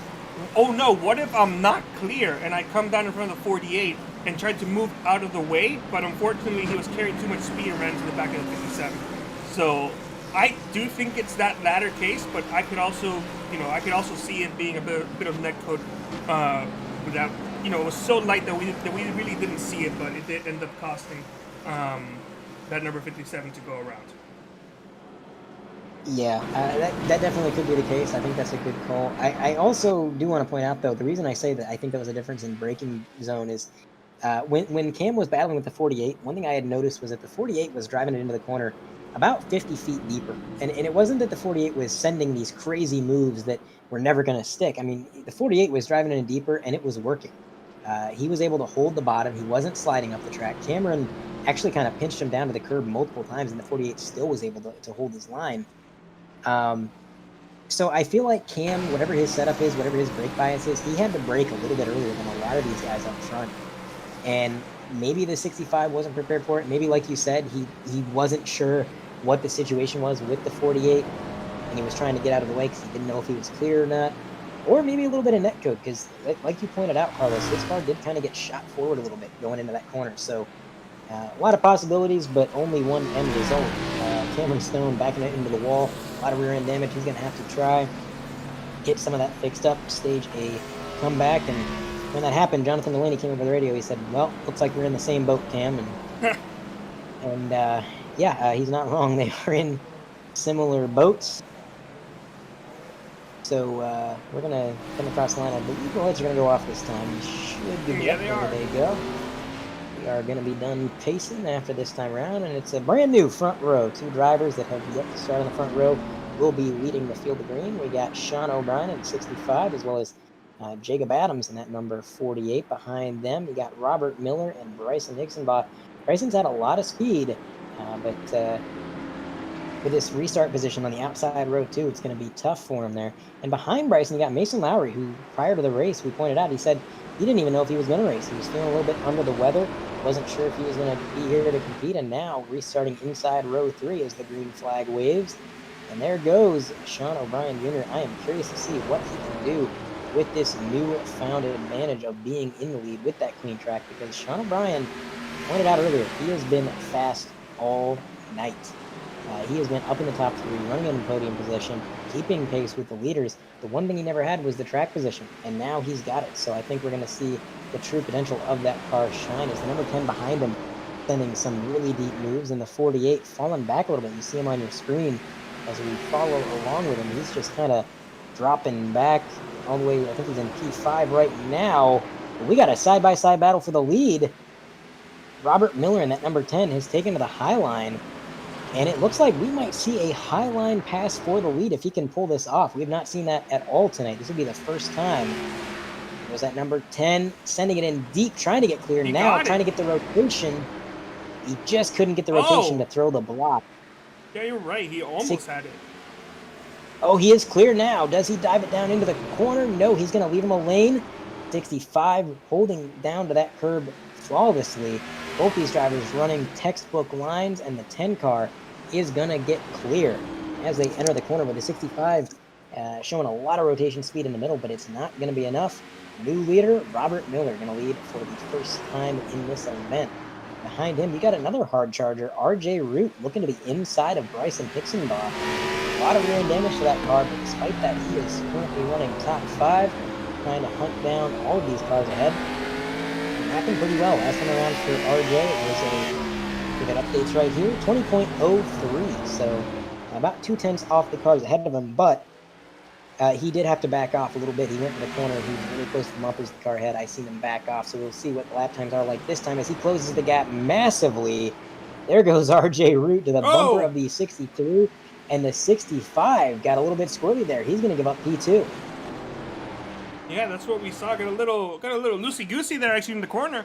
oh no, what if I'm not clear and I come down in front of the 48 and tried to move out of the way, but unfortunately he was carrying too much speed and ran into the back of the 57. So I do think it's that latter case, but I could also see it being a bit of net coat without, it was so light that we really didn't see it, but it did end up costing that number 57 to go around. Yeah, that definitely could be the case. I think that's a good call. I also do want to point out, though, the reason I say that I think there was a difference in braking zone is when Cam was battling with the 48, one thing I had noticed was that the 48 was driving it into the corner about 50 feet deeper. And it wasn't that the 48 was sending these crazy moves that were never going to stick. I mean, the 48 was driving it in deeper, and it was working. He was able to hold the bottom. He wasn't sliding up the track. Cameron actually kind of pinched him down to the curb multiple times, and the 48 still was able to hold his line. So I feel like Cam, whatever his setup is, whatever his brake bias is, he had to brake a little bit earlier than a lot of these guys up front. And maybe the 65 wasn't prepared for it. Maybe, like you said, he wasn't sure what the situation was with the 48, and he was trying to get out of the way because he didn't know if he was clear or not. Or maybe a little bit of net code because, like you pointed out, Carlos, his car did kind of get shot forward a little bit going into that corner. So a lot of possibilities, but only one end result. Cameron Stone backing it into the wall. A lot of rear end damage. He's going to have to try get some of that fixed up, stage a comeback. And when that happened, Jonathan Delaney came over the radio. He said, well, looks like we're in the same boat, Cam. And he's not wrong. They were in similar boats. So we're going to come across the line. I believe the lights are going to go off this time. You should be Yeah, they are. There you go. We are going to be done pacing after this time around, and it's a brand new front row. 2 drivers that have yet to start on the front row will be leading the field of green. We got Sean O'Brien at 65, as well as Jacob Adams in that number 48. Behind them, you got Robert Miller and Bryson Hixenbaugh. Bryson's had a lot of speed, but with this restart position on the outside row too, it's going to be tough for him there. And behind Bryson, you got Mason Lowry, who prior to the race, we pointed out, he said he didn't even know if he was going to race. He was feeling a little bit under the weather, wasn't sure if he was going to be here to compete, and now restarting inside row 3 as the green flag waves. And there goes Sean O'Brien Jr. I am curious to see what he can do with this newfound advantage of being in the lead with that clean track, because Sean O'Brien pointed out earlier, he has been fast all night. He has been up in the top 3, running in podium position, keeping pace with the leaders. The one thing he never had was the track position, and now he's got it. So I think we're going to see the true potential of that car shine as the number 10 behind him sending some really deep moves, and the 48 falling back a little bit. You see him on your screen as we follow along with him. He's just kind of dropping back all the way. I think he's in P5 right now. But we got a side-by-side battle for the lead. Robert Miller in that number 10 has taken to the high line. And it looks like we might see a highline pass for the lead if he can pull this off. We have not seen that at all tonight. This will be the first time. It was that number 10 sending it in deep, trying to get clear. Now trying to get the rotation. He just couldn't get the rotation to throw the block. Yeah, you're right. He almost had it. Oh, he is clear now. Does he dive it down into the corner? No, he's going to leave him a lane. 65 holding down to that curb flawlessly. Both these drivers running textbook lines, and the 10 car is going to get clear as they enter the corner with the 65 showing a lot of rotation speed in the middle, but it's not going to be enough. New leader, Robert Miller, going to lead for the first time in this event. Behind him, you got another hard charger, RJ Root, looking to the inside of Bryson Hixenbaugh. lot of rear end damage to that car, but despite that, he is currently running top 5, trying to hunt down all of these cars ahead. Happened pretty well. Last time around for RJ, it was a, we got updates right here, 20.03, so about 0.2 off the cars ahead of him, but he did have to back off a little bit. He went to the corner. He was really close to the bumpers of the car ahead. I seen him back off, so we'll see what the lap times are like this time as he closes the gap massively. There goes RJ Root to the bumper of the 63, and the 65 got a little bit squirrely there. He's going to give up P2. Yeah, that's what we saw. Got a little loosey-goosey there actually in the corner,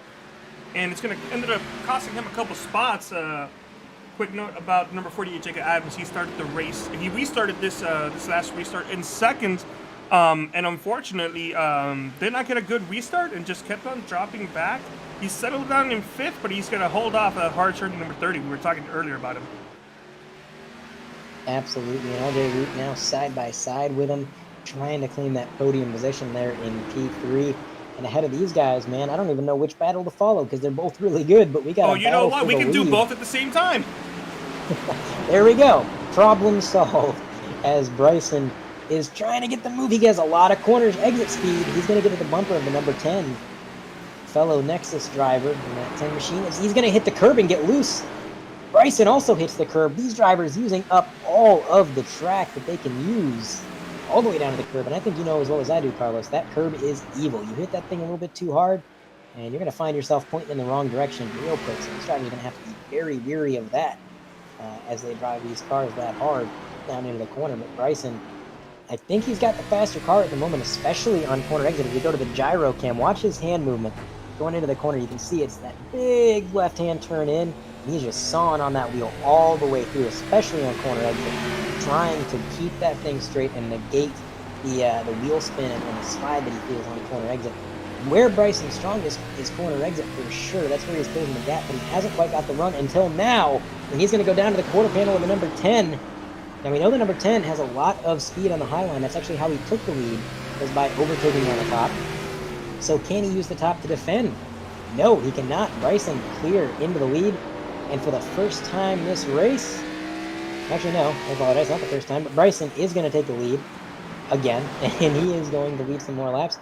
and it's going to ended up costing him a couple spots. Quick note about number 48, Jacob Adams. He started the race. He restarted this last restart in second, and unfortunately did not get a good restart and just kept on dropping back. He settled down in 5th, but he's going to hold off a hard turn number 30. We were talking earlier about him. Absolutely, and RJ Root now side by side with him, trying to claim that podium position there in P3. And ahead of these guys, man, I don't even know which battle to follow because they're both really good, but we got you know what? We can do both at the same time. There we go. Problem solved. As Bryson is trying to get the move. He has a lot of corners, exit speed. He's going to get to the bumper of the number 10. Fellow Nexus driver in that 10 machine. He's going to hit the curb and get loose. Bryson also hits the curb. These drivers using up all of the track that they can use all the way down to the curb. And I think you know as well as I do, Carlos, that curb is evil. You hit that thing a little bit too hard, and you're going to find yourself pointing in the wrong direction real quick. So these drivers are going to have to be very weary of that as they drive these cars that hard down into the corner. But Bryson, I think he's got the faster car at the moment, especially on corner exit. If you go to the gyro cam, watch his hand movement. Going into the corner, you can see it's that big left-hand turn in. He's just sawing on that wheel all the way through, especially on corner exit, trying to keep that thing straight and negate the wheel spin and the slide that he feels on corner exit. Where Bryson's strongest is corner exit for sure. That's where he's closing the gap, but he hasn't quite got the run until now, when he's going to go down to the quarter panel of the number 10. Now we know the number 10 has a lot of speed on the high line. That's actually how he took the lead, was by overtaking on the top. So can he use the top to defend? No, he cannot. Bryson clear into the lead. And for the first time this race, actually no, I apologize, not the first time, but Bryson is going to take the lead again, and he is going to lead some more laps.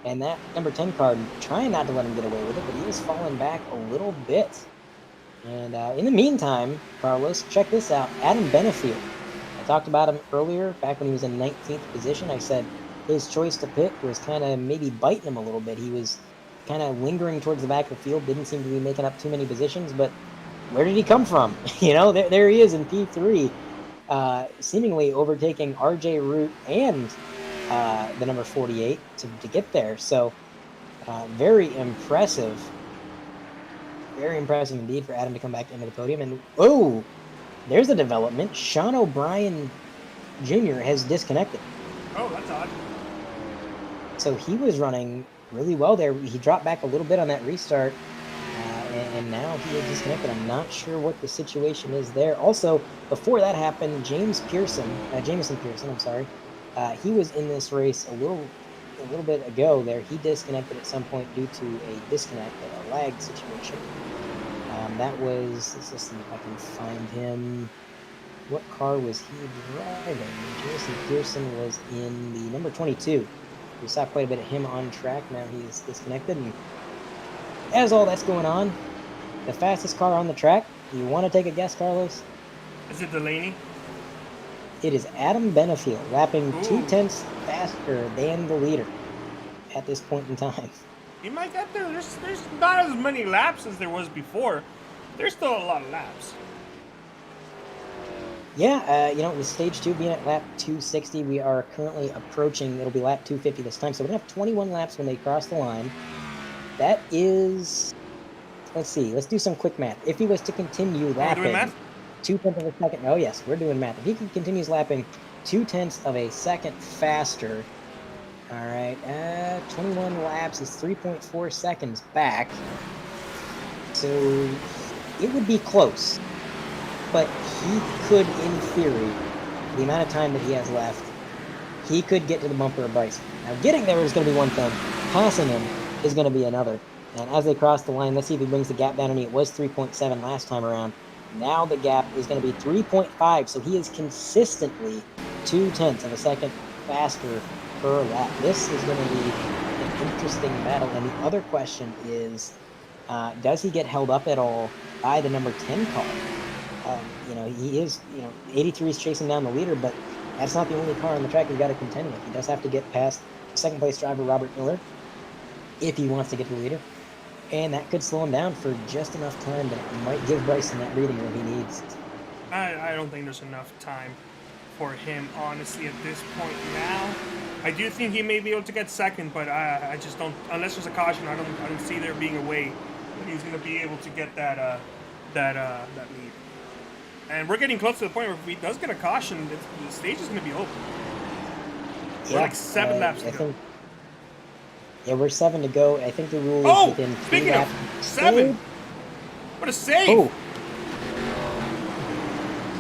And that number 10 card, trying not to let him get away with it, but he is falling back a little bit. And in the meantime, Carlos, check this out. Adam Benefield. I talked about him earlier, back when he was in 19th position. I said his choice to pit was kind of maybe biting him a little bit. He was kind of lingering towards the back of the field, didn't seem to be making up too many positions, but where did he come from? You know, there he is in P3, seemingly overtaking RJ Root and the number 48 to get there. So very impressive. Very impressive indeed for Adam to come back into the podium. And, oh, there's a development. Sean O'Brien Jr. has disconnected. Oh, that's odd. So he was running really well there. He dropped back a little bit on that restart, and now he is disconnected. I'm not sure what the situation is there. Also, before that happened, Jameson Pearson, I'm sorry, he was in this race a little bit ago there. He disconnected at some point due to a disconnect, a lag situation. That was, let's just see if I can find him. What car was he driving? Jameson Pearson was in the number 22. We saw quite a bit of him on track. Now he's disconnected. And as all that's going on, the fastest car on the track, you want to take a guess, Carlos? Is it Delaney? It is Adam Benefield, lapping 0.2 faster than the leader at this point in time. He might get there. There's not as many laps as there was before. There's still a lot of laps. Yeah, you know, with stage 2 being at lap 260, we are currently approaching, it'll be lap 250 this time, so we're going to have 21 laps when they cross the line. That is, let's see, let's do some quick math. If he was to continue lapping 0.2 of a second, oh yes, we're doing math. If he continues lapping 0.2 of a second faster, all right, 21 laps is 3.4 seconds back, so it would be close. But he could, in theory, the amount of time that he has left, he could get to the bumper of Bryson. Now, getting there is going to be one thing. Passing him is going to be another. And as they cross the line, let's see if he brings the gap down any. It was 3.7 last time around. Now the gap is going to be 3.5, so he is consistently 0.2 of a second faster per lap. This is going to be an interesting battle. And the other question is, does he get held up at all by the number 10 car? He is, 83 is chasing down the leader, but that's not the only car on the track he's got to contend with. He does have to get past second place driver Robert Miller if he wants to get to the leader. And that could slow him down for just enough time that it might give Bryson that breathing room he needs. I don't think there's enough time for him, honestly, at this point now. I do think he may be able to get second, but I just don't, unless there's a caution, I don't see there being a way that he's going to be able to get that lead. And we're getting close to the point where if he does get a caution, the stage is going to be open. Yeah, we're like 7 laps to go. Yeah, we're 7 to go. I think the rule is within 3 laps. Speaking of 7, what a save! Oh.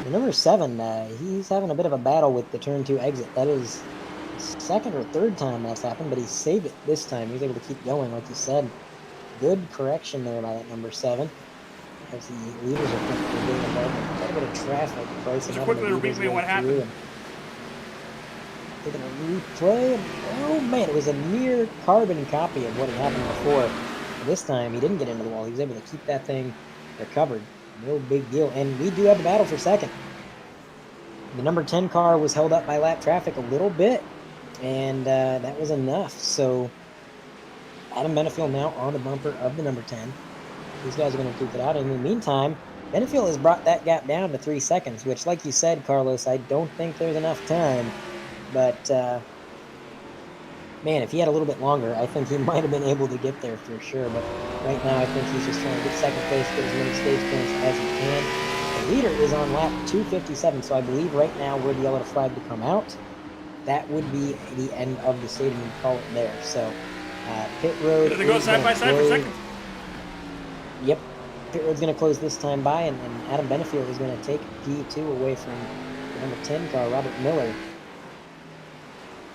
The number 7, he's having a bit of a battle with the turn 2 exit. That is second or third time that's happened, but he saved it this time. He was able to keep going, like you said. Good correction there by that number 7. As the leaders are getting above. Quite a bit of traffic. Just a quick little replay what happened. Taking a replay. Oh man, it was a near carbon copy of what had happened before. This time he didn't get into the wall. He was able to keep that thing recovered. No big deal. And we do have the battle for second. The number 10 car was held up by lap traffic a little bit, and that was enough. So Adam Benefield now on the bumper of the number 10. These guys are going to keep it out. In the meantime, Benefield has brought that gap down to 3 seconds, which, like you said, Carlos, I don't think there's enough time. But, man, if he had a little bit longer, I think he might have been able to get there for sure. But right now, I think he's just trying to get second place, get as many stage points as he can. The leader is on lap 257, so I believe right now we're the yellow flag to come out. That would be the end of the stage, and we call it there. So, pit road. They go side by side for second. Yep. Pit road's going to close this time by, and Adam Benefield is going to take P2 away from the number 10 car, Robert Miller.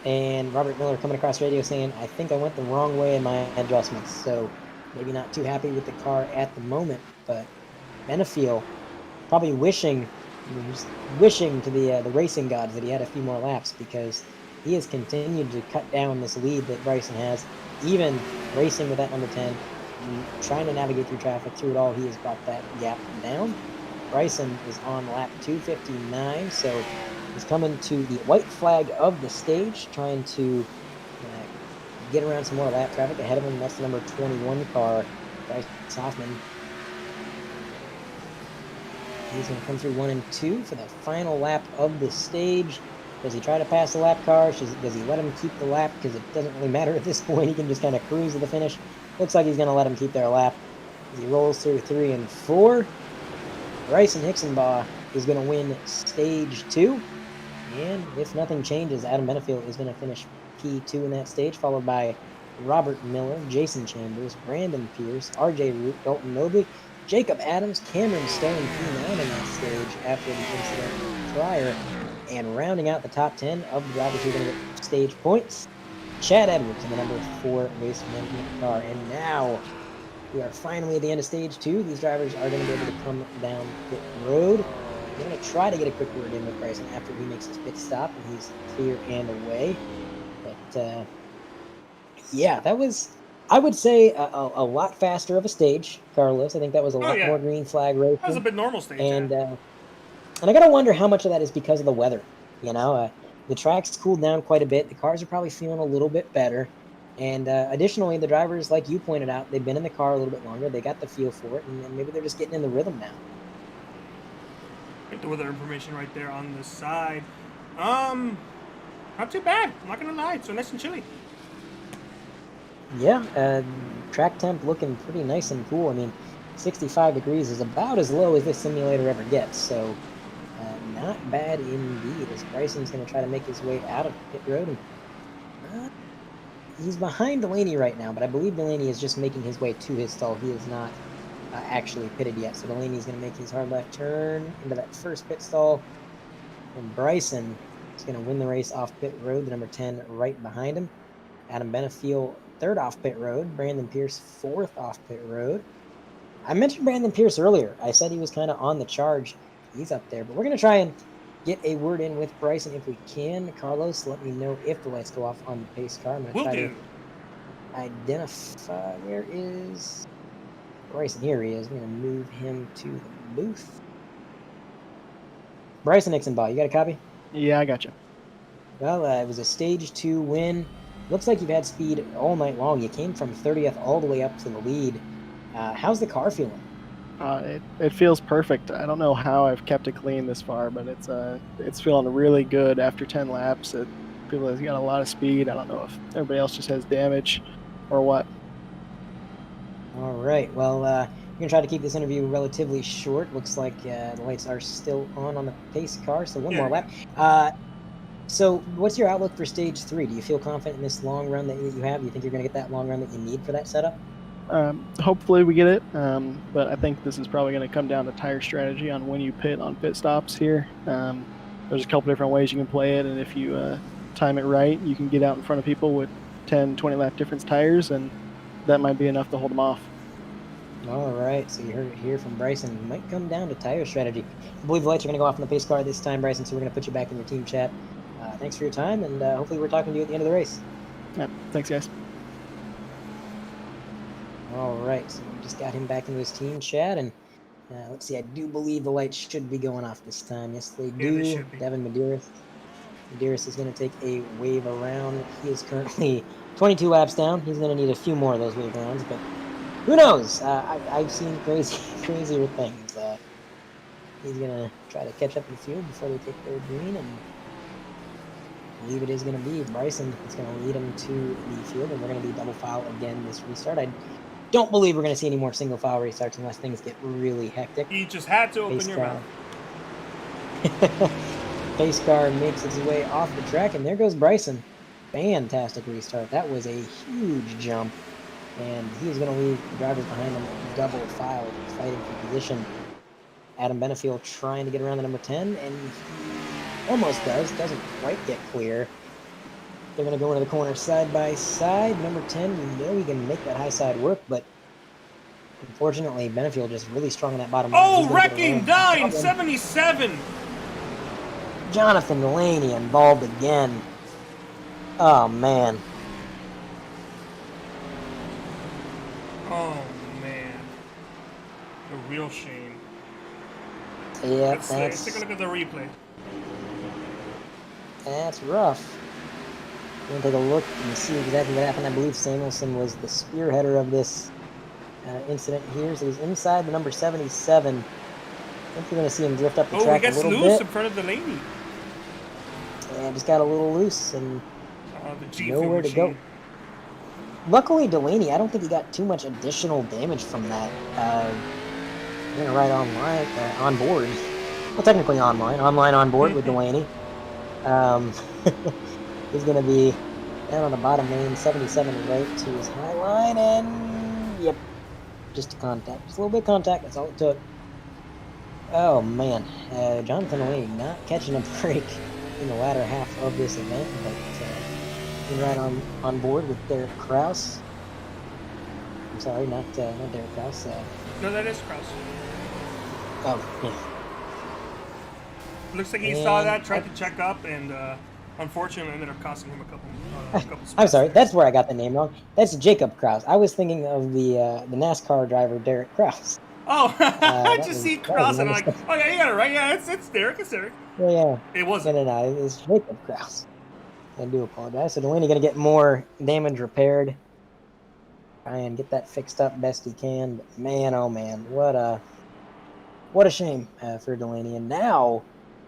And Robert Miller coming across radio saying, I think I went the wrong way in my adjustments. So maybe not too happy with the car at the moment, but Benefield probably wishing to the racing gods that he had a few more laps, because he has continued to cut down this lead that Bryson has, even racing with that number 10, trying to navigate through traffic. Through it all, he has brought that gap down. Bryson is on lap 259, so he's coming to the white flag of the stage, trying to get around some more lap traffic. Ahead of him, that's the number 21 car, Bryce Hoffman. He's going to come through 1 and 2 for the final lap of the stage. Does he try to pass the lap car? Does he let him keep the lap? Because it doesn't really matter at this point. He can just kind of cruise to the finish. Looks like he's going to let him keep their lap as he rolls through 3 and 4. Bryson Hixenbaugh is going to win stage 2. And if nothing changes, Adam Benefield is going to finish P2 in that stage, followed by Robert Miller, Jason Chambers, Brandon Pierce, RJ Root, Dalton Mobley, Jacob Adams, Cameron Stone, P9 in that stage after the incident prior. And rounding out the top 10 of the drivers who are going to get stage points, Chad Edwards in the number 4 race management car. And now we are finally at the end of stage 2. These drivers are going to be able to come down pit road. We're going to try to get a quick word in with Bryson after he makes his pit stop and he's clear and away. But, yeah, that was, I would say, a lot faster of a stage, Carlos. I think that was a lot more green flag racing. That was a bit normal stage, and I got to wonder how much of that is because of the weather. You know, the track's cooled down quite a bit. The cars are probably feeling a little bit better. And additionally, the drivers, like you pointed out, they've been in the car a little bit longer. They got the feel for it, and maybe they're just getting in the rhythm now. Get the weather information right there on the side. Not too bad. I'm not going to lie. It's so nice and chilly. Yeah, track temp looking pretty nice and cool. I mean, 65 degrees is about as low as this simulator ever gets, so not bad indeed. As Bryson's going to try to make his way out of pit road. And, he's behind Delaney right now, but I believe Delaney is just making his way to his stall. He is not actually pitted yet, so Delaney's going to make his hard left turn into that first pit stall. And Bryson is going to win the race off pit road, the number 10 right behind him. Adam Benefield, 3rd off pit road. Brandon Pierce, 4th off pit road. I mentioned Brandon Pierce earlier. I said he was kind of on the charge. He's up there, but we're going to try and get a word in with Bryson if we can. Carlos, let me know if the lights go off on the pace car. I'm going to try to identify where is Bryson. Here he is. We're going to move him to the booth. Bryson Nixonbaugh, you got a copy? Yeah, I got you. Well, it was a stage 2 win. Looks like you've had speed all night long. You came from 30th all the way up to the lead. How's the car feeling? It feels perfect. I don't know how I've kept it clean this far, but it's feeling really good after 10 laps. It feels like it's got a lot of speed. I don't know if everybody else just has damage or what. All right. Well, we're going to try to keep this interview relatively short. Looks like the lights are still on the pace car, so one more lap. So what's your outlook for stage 3? Do you feel confident in this long run that you have? Do you think you're going to get that long run that you need for that setup? Hopefully we get it, but I think this is probably going to come down to tire strategy on when you pit on pit stops here. There's a couple different ways you can play it, and if you time it right, you can get out in front of people with 10, 20 lap difference tires, and that might be enough to hold them off. All right, so you heard it here from Bryson. It might come down to tire strategy. I believe the lights are going to go off on the pace car this time, Bryson, so we're going to put you back in your team chat. Thanks for your time, and hopefully we're talking to you at the end of the race. Yeah, thanks, guys. All right, so we just got him back into his team chat, and let's see, I do believe the lights should be going off this time. Yes, they do. Yeah, they should be. Devin Medeiros is going to take a wave around. He is currently 22 laps down. He's going to need a few more of those wave rounds, but who knows? I've seen crazier things. He's going to try to catch up in the field before they take their green, and I believe it is going to be Bryson that's going to lead him to the field, and we're going to be double file again this restart. I don't believe we're going to see any more single file restarts unless things get really hectic. You just had to open your mouth. Pace car makes its way off the track, and there goes Bryson. Fantastic restart. That was a huge jump, and he's going to leave the drivers behind him double file, fighting for position. Adam Benefield trying to get around the number 10, and he almost doesn't quite get clear. They're going to go into the corner side by side. Number 10, you know he can make that high side work, but unfortunately, Benefield just really strong in that bottom line. Oh, wrecking 977! Jonathan Delaney involved again. Oh, man. Oh, man. A real shame. Yeah, let's take a look at the replay. That's rough. We're going to take a look and see exactly what happened. I believe Samuelson was the spearheader of this incident here. So he's inside the number 77. I think we're going to see him drift up the track a little bit. Oh, he gets loose in front of Delaney. Yeah, just got a little loose and nowhere to go. Luckily, Delaney, I don't think he got too much additional damage from that. We're going to ride on board. Well, technically on board with Delaney. He's going to be down on the bottom lane, 77 right to his high line, and yep, just a contact. Just a little bit of contact, that's all it took. Oh man, Jonathan Delaney not catching a break in the latter half of this event, but he's right on board with Derek Kraus. I'm sorry, not Derek Kraus. No, that is Kraus. Oh, yeah. Looks like he saw that, tried to check up, and unfortunately ended up costing him a couple spots. I'm sorry, that's where I got the name wrong. That's Jacob Kraus. I was thinking of the NASCAR driver Derek Kraus. Oh, I just see Kraus and I'm like, oh yeah, you got it right. Yeah, it's Derek. It's Derek. Yeah. It wasn't. No, it's Jacob Kraus. I do apologize. So Delaney going to get more damage repaired. Try and get that fixed up best he can. But man, oh man, what a shame for Delaney. And now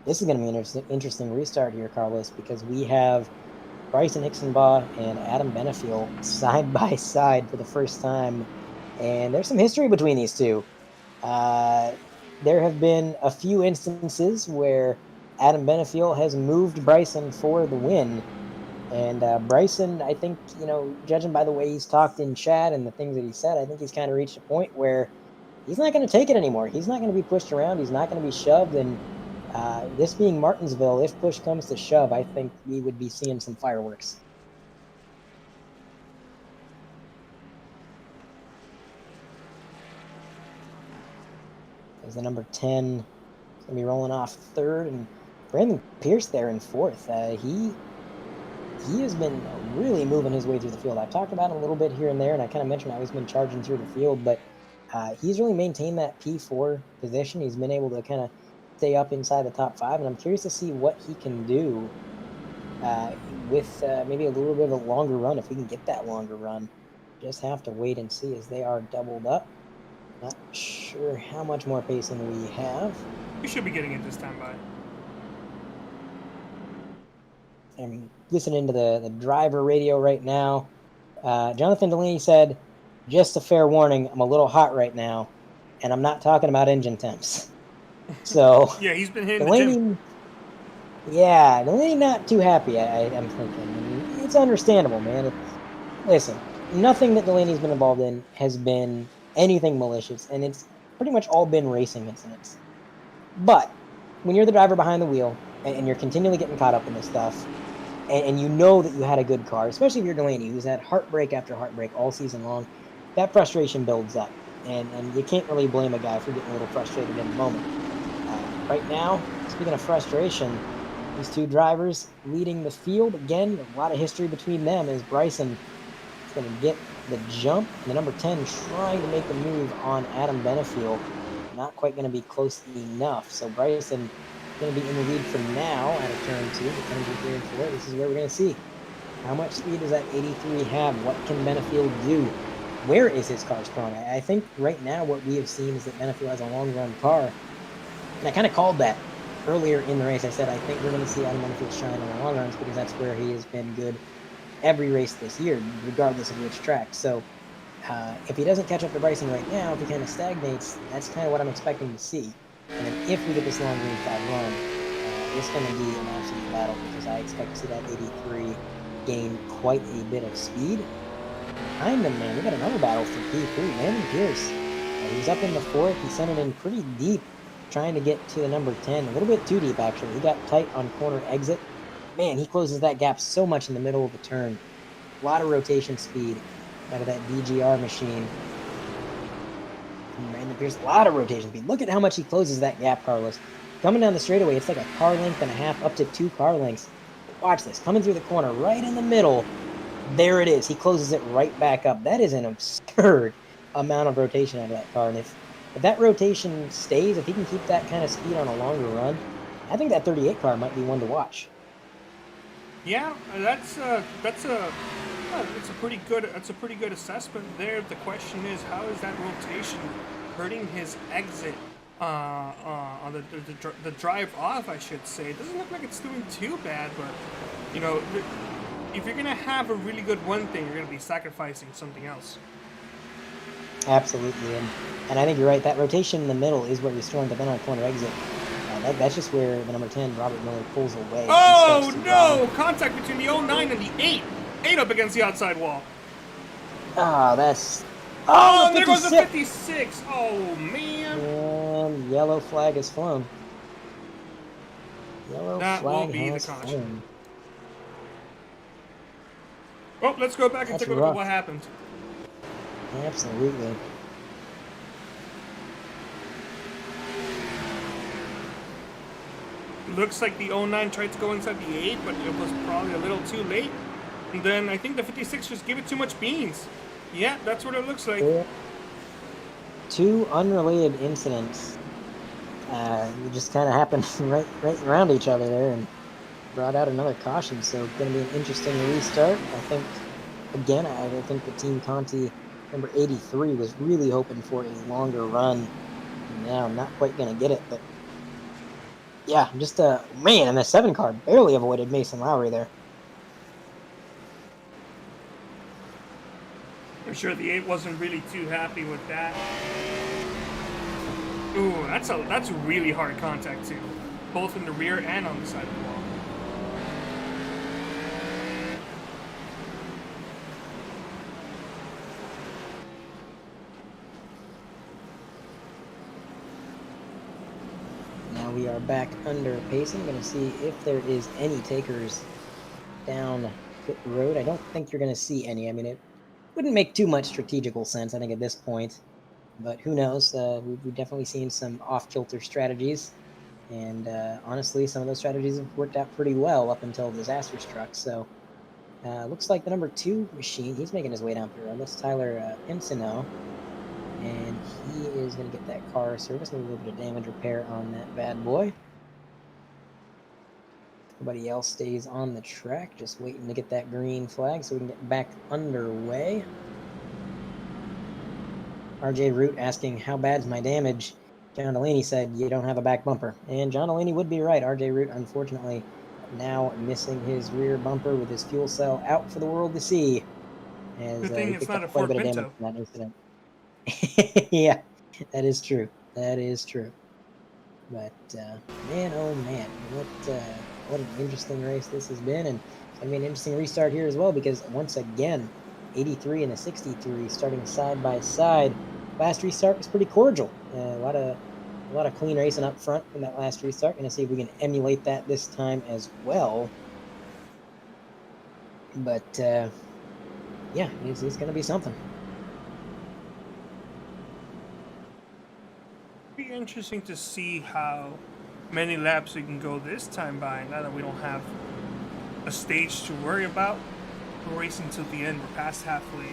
this is going to be an interesting restart here, Carlos, because we have Bryson Nixonbaugh and Adam Benefield side by side for the first time, and there's some history between these two. There have been a few instances where Adam Benefield has moved Bryson for the win, and Bryson, I think, judging by the way he's talked in chat and the things that he said, I think he's kind of reached a point where he's not going to take it anymore. He's not going to be pushed around. He's not going to be shoved, and this being Martinsville, if push comes to shove, I think we would be seeing some fireworks. As the number 10 is going to be rolling off third, and Brandon Pierce there in fourth. He has been really moving his way through the field. I've talked about him a little bit here and there, and I kind of mentioned how he's been charging through the field, but he's really maintained that P4 position. He's been able to kind of stay up inside the top 5, and I'm curious to see what he can do with maybe a little bit of a longer run, if we can get that longer run. Just have to wait and see, as they are doubled up. Not sure how much more pacing we have. We should be getting it this time by. I'm listening to the driver radio right now. Jonathan Delaney said, "Just a fair warning, I'm a little hot right now, and I'm not talking about engine temps." So Yeah, he's been hitting Delaney, the gym. yeah, Delaney not too happy. I'm thinking it's understandable, man. Listen, nothing that Delaney's been involved in has been anything malicious, and it's pretty much all been racing incidents. But when you're the driver behind the wheel and you're continually getting caught up in this stuff, and you know that you had a good car, especially if you're Delaney, who's had heartbreak after heartbreak all season long, that frustration builds up. And you can't really blame a guy for getting a little frustrated in the moment. Right now, speaking of frustration, these two drivers leading the field. Again, a lot of history between them, as Bryson is going to get the jump. And the number 10 trying to make the move on Adam Benefiel. Not quite going to be close enough. So Bryson going to be in the lead for now out of turn 2. The 10 3 and 4. This is where we're going to see how much speed does that 83 have. What can Benefiel do? Where is his car strong? I think right now what we have seen is that Benefiel has a long run car. And I kind of called that earlier in the race. I said I think we're going to see Adam Benefiel shine on the long runs, because that's where he has been good every race this year, regardless of which track. So if he doesn't catch up to Bryson right now, if he kind of stagnates, that's kind of what I'm expecting to see. And then if we get this long green flag run, it's going to be an absolute battle, because I expect to see that 83 gain quite a bit of speed. Behind them, man, we got another battle for P3. Brandon Pierce, he's up in the 4th. He sent it in pretty deep, trying to get to the number 10. A little bit too deep, actually. He got tight on corner exit. Man, he closes that gap so much in the middle of the turn. A lot of rotation speed out of that DGR machine. And Brandon Pierce, a lot of rotation speed. Look at how much he closes that gap, Carlos. Coming down the straightaway, it's like a car length and a half, up to 2 car lengths. Watch this. Coming through the corner, right in the middle. There it is. He closes it right back up. That is an absurd amount of rotation out of that car. And if that rotation stays, if he can keep that kind of speed on a longer run, I think that 38 car might be one to watch. Yeah, that's a pretty good assessment there. The question is, how is that rotation hurting his exit on the drive off, I should say. It doesn't look like it's doing too bad, but you know, if you're gonna have a really good one thing, you're gonna be sacrificing something else. Absolutely, and I think you're right. That rotation in the middle is where he's throwing, but then on corner exit, that's just where the number 10, Robert Miller, pulls away. Oh no! Contact between the 09 and the 8. 8 up against the outside wall. Ah, that's... Oh, and there goes the 56. Oh, man. And yellow flag is flown. Yellow that flag will be has the caution. flown. Oh, let's go back and That's take a look at rough. what happened. Absolutely. Looks like the 09 tried to go inside the 8, but it was probably a little too late. And then I think the 56 just gave it too much beans. Yeah, that's what it looks like. Two unrelated incidents just kind of happened right around each other there and brought out another caution. So going to be an interesting restart. I think, again, I think the Team Conti number 83 was really hoping for a longer run. Now I'm not quite going to get it, but yeah, just man, and the 7 car barely avoided Mason Lowry there. I'm sure the 8 wasn't really too happy with that. Ooh, that's really hard contact too, both in the rear and on the side of the wall. Now we are back under pacing. Going to see if there is any takers down pit road. I don't think you're going to see any. I mean, it wouldn't make too much strategical sense, I think, at this point. But who knows? We've definitely seen some off-kilter strategies. And honestly, some of those strategies have worked out pretty well up until disaster struck. So looks like the number 2 machine, he's making his way down through. That's Tyler Pinsino. And he is going to get that car serviced, maybe a little bit of damage repair on that bad boy. Everybody else stays on the track, just waiting to get that green flag so we can get back underway. RJ Root asking, how bad's my damage? John Delaney said, you don't have a back bumper. And John Delaney would be right. RJ Root, unfortunately, now missing his rear bumper with his fuel cell out for the world to see. As Good thing he it's picked not up a quite a Ford bit of damage Pinto. from that incident. Yeah, that is true. That is true. But man, oh man, what an interesting race this has been, and it's gonna be an interesting restart here as well because once again, 83 and the 63 starting side by side. Last restart was pretty cordial. A lot of clean racing up front in that last restart. Gonna see if we can emulate that this time as well. But yeah, it's gonna be something. Be interesting to see how many laps we can go this time by. Now that we don't have a stage to worry about, we're racing till the end. We're past halfway.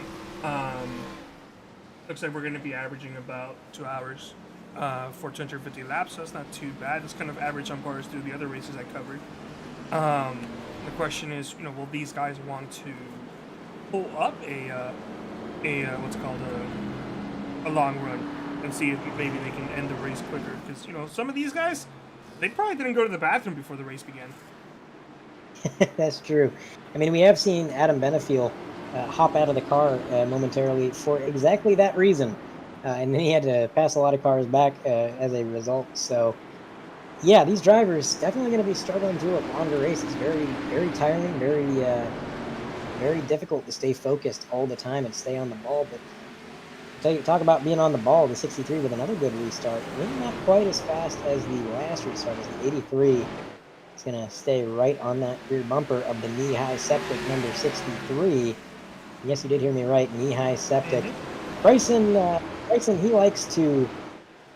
Looks like we're going to be averaging about 2 hours for 250 laps. So that's not too bad. It's kind of average on par through the other races I covered. The question is, will these guys want to pull up a what's it called a long run and see if maybe they can end the race quicker? Because some of these guys, they probably didn't go to the bathroom before the race began. That's true. I mean, we have seen Adam Benefiel hop out of the car momentarily for exactly that reason. And then he had to pass a lot of cars back as a result. So, yeah, these drivers definitely going to be struggling through a longer race. It's very, very tiring, very difficult to stay focused all the time and stay on the ball. But talk about being on the ball, the 63 with another good restart. Maybe not quite as fast as the last restart, as the 83. It's going to stay right on that rear bumper of the knee-high septic number 63. Yes, you did hear me right, knee-high septic. Bryson, he likes to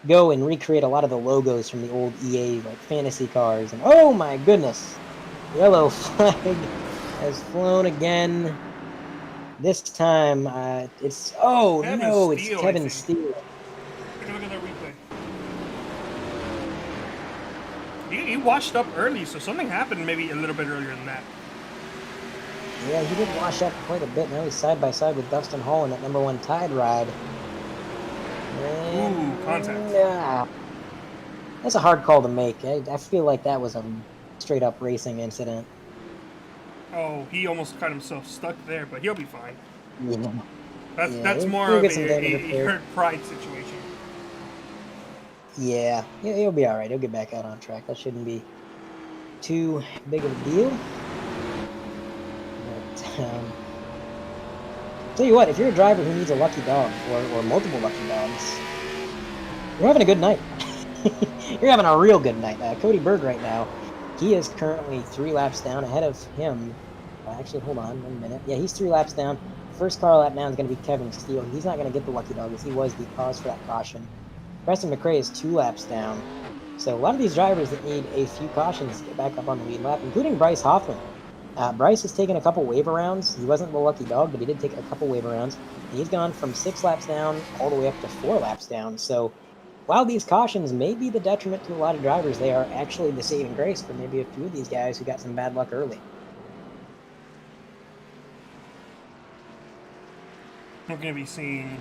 go and recreate a lot of the logos from the old EA like fantasy cars. And oh my goodness, yellow flag has flown again. This time, it's Kevin Steele. Take a look at that replay. He washed up early, so something happened maybe a little bit earlier than that. Yeah, he did wash up quite a bit. Now he's side by side with Dustin Hall in that number 1 Tide ride. Ooh, contact. Yeah. That's a hard call to make. I feel like that was a straight up racing incident. Oh, he almost got himself stuck there, but he'll be fine. Yeah. That's more of a hurt pride situation. Yeah, he'll be all right. He'll get back out on track. That shouldn't be too big of a deal. But, tell you what, if you're a driver who needs a lucky dog or multiple lucky dogs, you're having a good night. You're having a real good night. Cody Berg right now, he is currently 3 laps down ahead of him. Actually, hold on 1 minute. Yeah, he's 3 laps down. First car lap down is going to be Kevin Steele. He's not going to get the lucky dog as he was the cause for that caution. Preston McRae is 2 laps down. So a lot of these drivers that need a few cautions to get back up on the lead lap, including Bryce Hoffman. Bryce has taken a couple wave arounds. He wasn't the lucky dog, but he did take a couple wave arounds. And he's gone from 6 laps down all the way up to 4 laps down. So while these cautions may be the detriment to a lot of drivers, they are actually the saving grace for maybe a few of these guys who got some bad luck early. We're going to be seeing,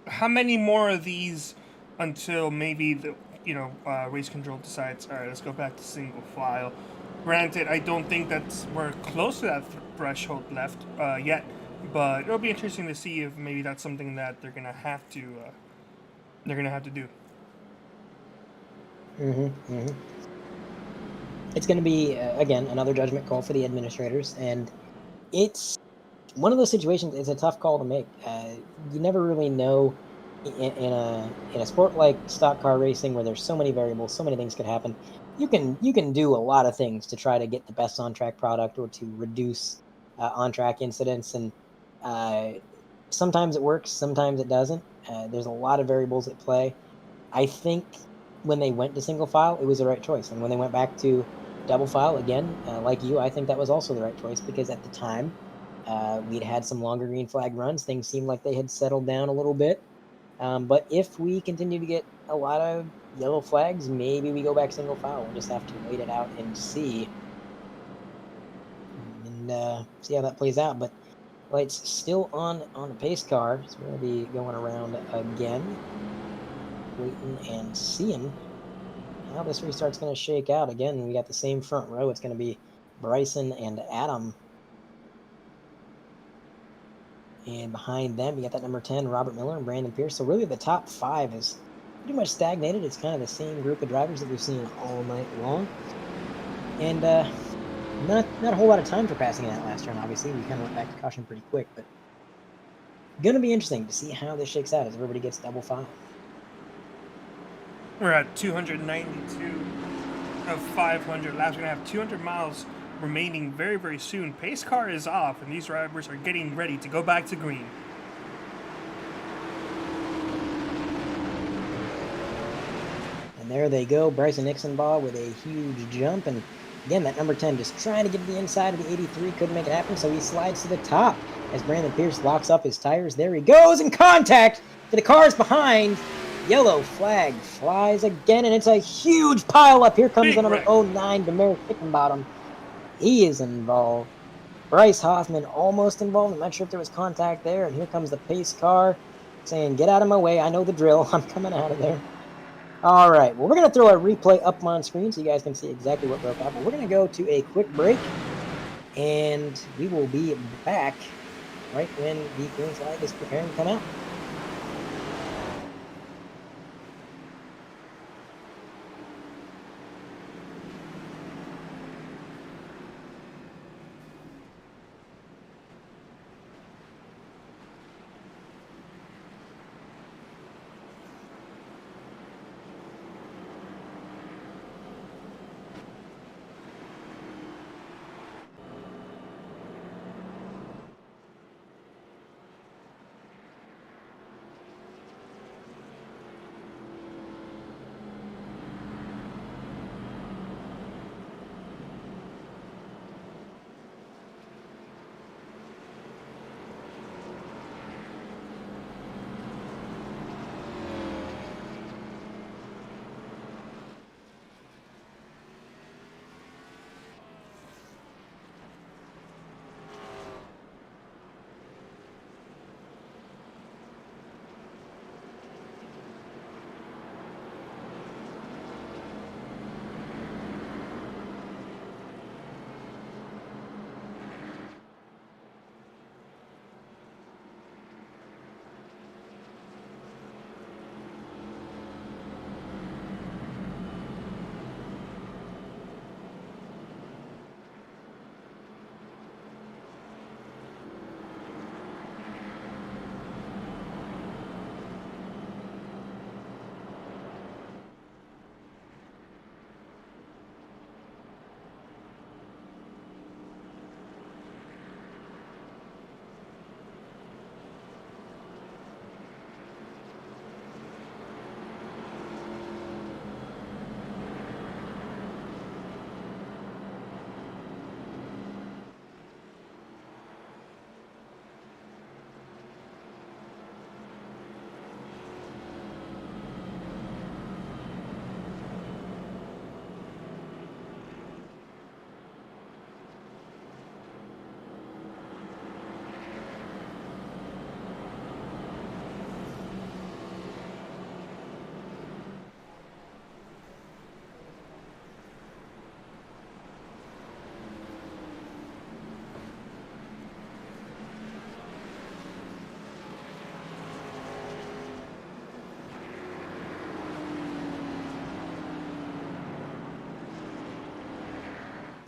how many more of these until maybe the race control decides, all right, let's go back to single file. Granted, I don't think we're close to that threshold left yet, but it'll be interesting to see if maybe that's something that they're gonna have to do. It's going to be again another judgment call for the administrators, and it's one of those situations. It's a tough call to make. You never really know in a sport like stock car racing, where there's so many variables, so many things could happen. You can do a lot of things to try to get the best on track product or to reduce on track incidents. And Sometimes it works, sometimes it doesn't. There's a lot of variables at play. I think when they went to single file, it was the right choice. And when they went back to double file, again, like you, I think that was also the right choice because at the time, we'd had some longer green flag runs. Things seemed like they had settled down a little bit. But if we continue to get a lot of yellow flags, maybe we go back single file. We'll just have to wait it out and see see how that plays out. But lights still on the pace car, so we're going to be going around again, waiting and seeing how this restart's going to shake out. Again, we got the same front row. It's going to be Bryson and Adam. And behind them, you got that number 10, Robert Miller and Brandon Pierce. So really the top 5 is pretty much stagnated. It's kind of the same group of drivers that we've seen all night long. And not a whole lot of time for passing that last turn, obviously. We kind of went back to caution pretty quick, but going to be interesting to see how this shakes out as everybody gets double file. We're at 292 of 500 laps. We're going to have 200 miles remaining very, very soon. Pace car is off, and these drivers are getting ready to go back to green. And there they go, Bryson Nixonbaugh with a huge jump. And again, that number 10 just trying to get to the inside of the 83, couldn't make it happen, so he slides to the top as Brandon Pierce locks up his tires. There he goes in contact for the cars behind. Yellow flag flies again, and it's a huge pile up. Here comes the number 09, Demir Hickenbottom. He is involved. Bryce Hoffman almost involved. I'm not sure if there was contact there. And here comes the pace car saying, get out of my way. I know the drill. I'm coming out of there. All right. Well, we're going to throw a replay up on screen so you guys can see exactly what broke out. But we're going to go to a quick break. And we will be back right when the green flag is preparing to come out.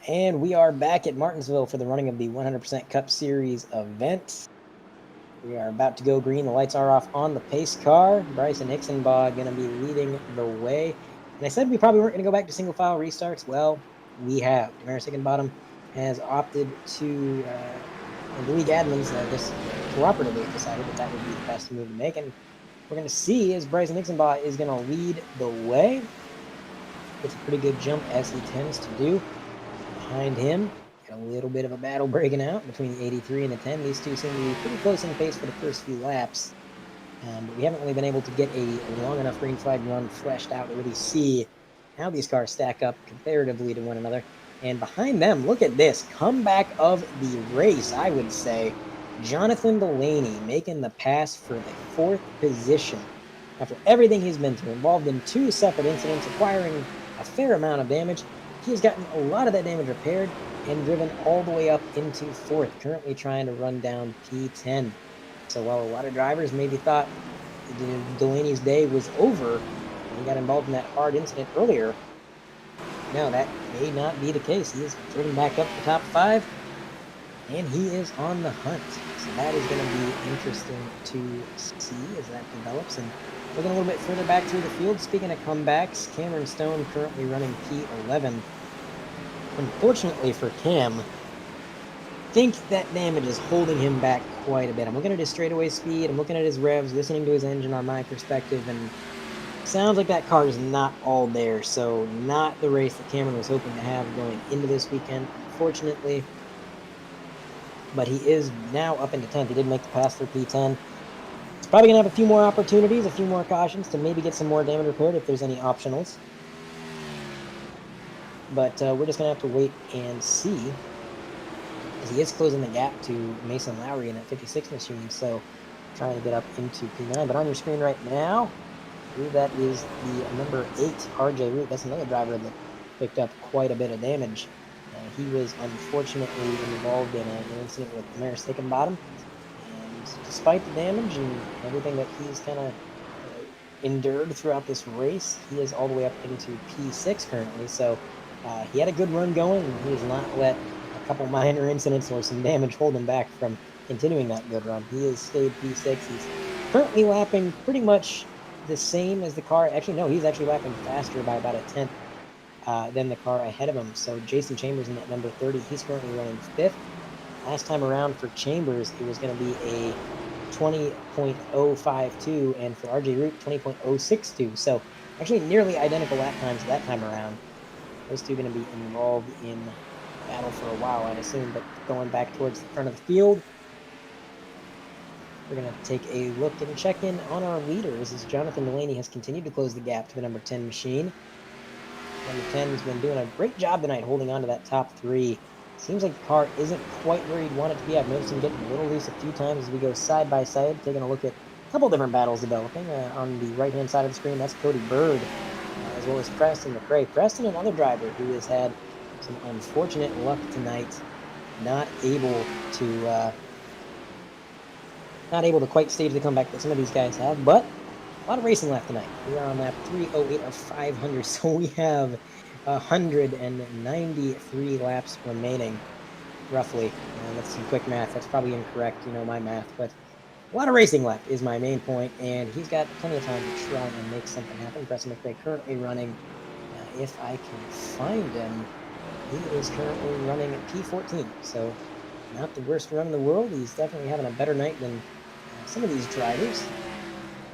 And we are back at Martinsville for the running of the 100% Cup Series event. We are about to go green. The lights are off on the pace car. Bryson Nixonbaugh going to be leading the way. And I said we probably weren't going to go back to single file restarts. Well, we have. Damaris Hickenbottom has opted to, and Louis Gadman's just cooperatively decided that that would be the best move to make. And we're going to see as Bryson Nixonbaugh is going to lead the way. It's a pretty good jump, as he tends to do. Behind him, got a little bit of a battle breaking out between the 83 and the 10. These two seem to be pretty close in pace for the first few laps. But we haven't really been able to get a long enough green flag run fleshed out to really see how these cars stack up comparatively to one another. And behind them, look at this comeback of the race, I would say. Jonathan Delaney making the pass for the 4th position. After everything he's been through, involved in 2 separate incidents, acquiring a fair amount of damage, he has gotten a lot of that damage repaired and driven all the way up into 4th, currently trying to run down P10. So while a lot of drivers maybe thought Delaney's day was over, and he got involved in that hard incident earlier, no, that may not be the case. He is driven back up the top 5, and he is on the hunt. So that is going to be interesting to see as that develops. And looking a little bit further back through the field, speaking of comebacks, Cameron Stone currently running P11. Unfortunately for Cam, I think that damage is holding him back quite a bit. I'm looking at his straightaway speed, I'm looking at his revs, listening to his engine on my perspective, and sounds like that car is not all there. So not the race that Cameron was hoping to have going into this weekend, unfortunately. But he is now up into 10th. He did make the pass through P10. He's probably going to have a few more opportunities, a few more cautions to maybe get some more damage repaired if there's any optionals. But we're just going to have to wait and see, as he is closing the gap to Mason Lowry in that 56 machine. So trying to get up into P9. But on your screen right now, I believe that is the number 8, RJ Root. That's another driver that picked up quite a bit of damage. He was unfortunately involved in an incident with Damaris Hickenbottom. And despite the damage and everything that he's kind of endured throughout this race, he is all the way up into P6 currently. So he had a good run going, and he has not let a couple minor incidents or some damage hold him back from continuing that good run. He has stayed P6. He's currently lapping pretty much the same as the car. Actually, no, he's actually lapping faster by about a 10th than the car ahead of him. So Jason Chambers in that number 30, he's currently running 5th. Last time around for Chambers, it was going to be a 20.052, and for RJ Root, 20.062. So actually nearly identical lap times that time around. Those two are going to be involved in battle for a while, I'd assume. But going back towards the front of the field, we're going to take a look and check in on our leaders as Jonathan Delaney has continued to close the gap to the number 10 machine. Number 10 has been doing a great job tonight holding on to that top 3. Seems like the car isn't quite where you'd want it to be. I've noticed him getting a little loose a few times as we go side by side, taking a look at a couple different battles developing. On the right-hand side of the screen, that's Cody Bird, as well as Preston McRae. Preston, another driver who has had some unfortunate luck tonight, not able to quite stage the comeback that some of these guys have, but a lot of racing left tonight. We are on lap 308 of 500, so we have 193 laps remaining, roughly. That's some quick math. That's probably incorrect, my math, but a lot of racing left is my main point, and he's got plenty of time to try and make something happen. Preston McRae currently running, if I can find him, he is currently running at P14, so not the worst run in the world. He's definitely having a better night than some of these drivers.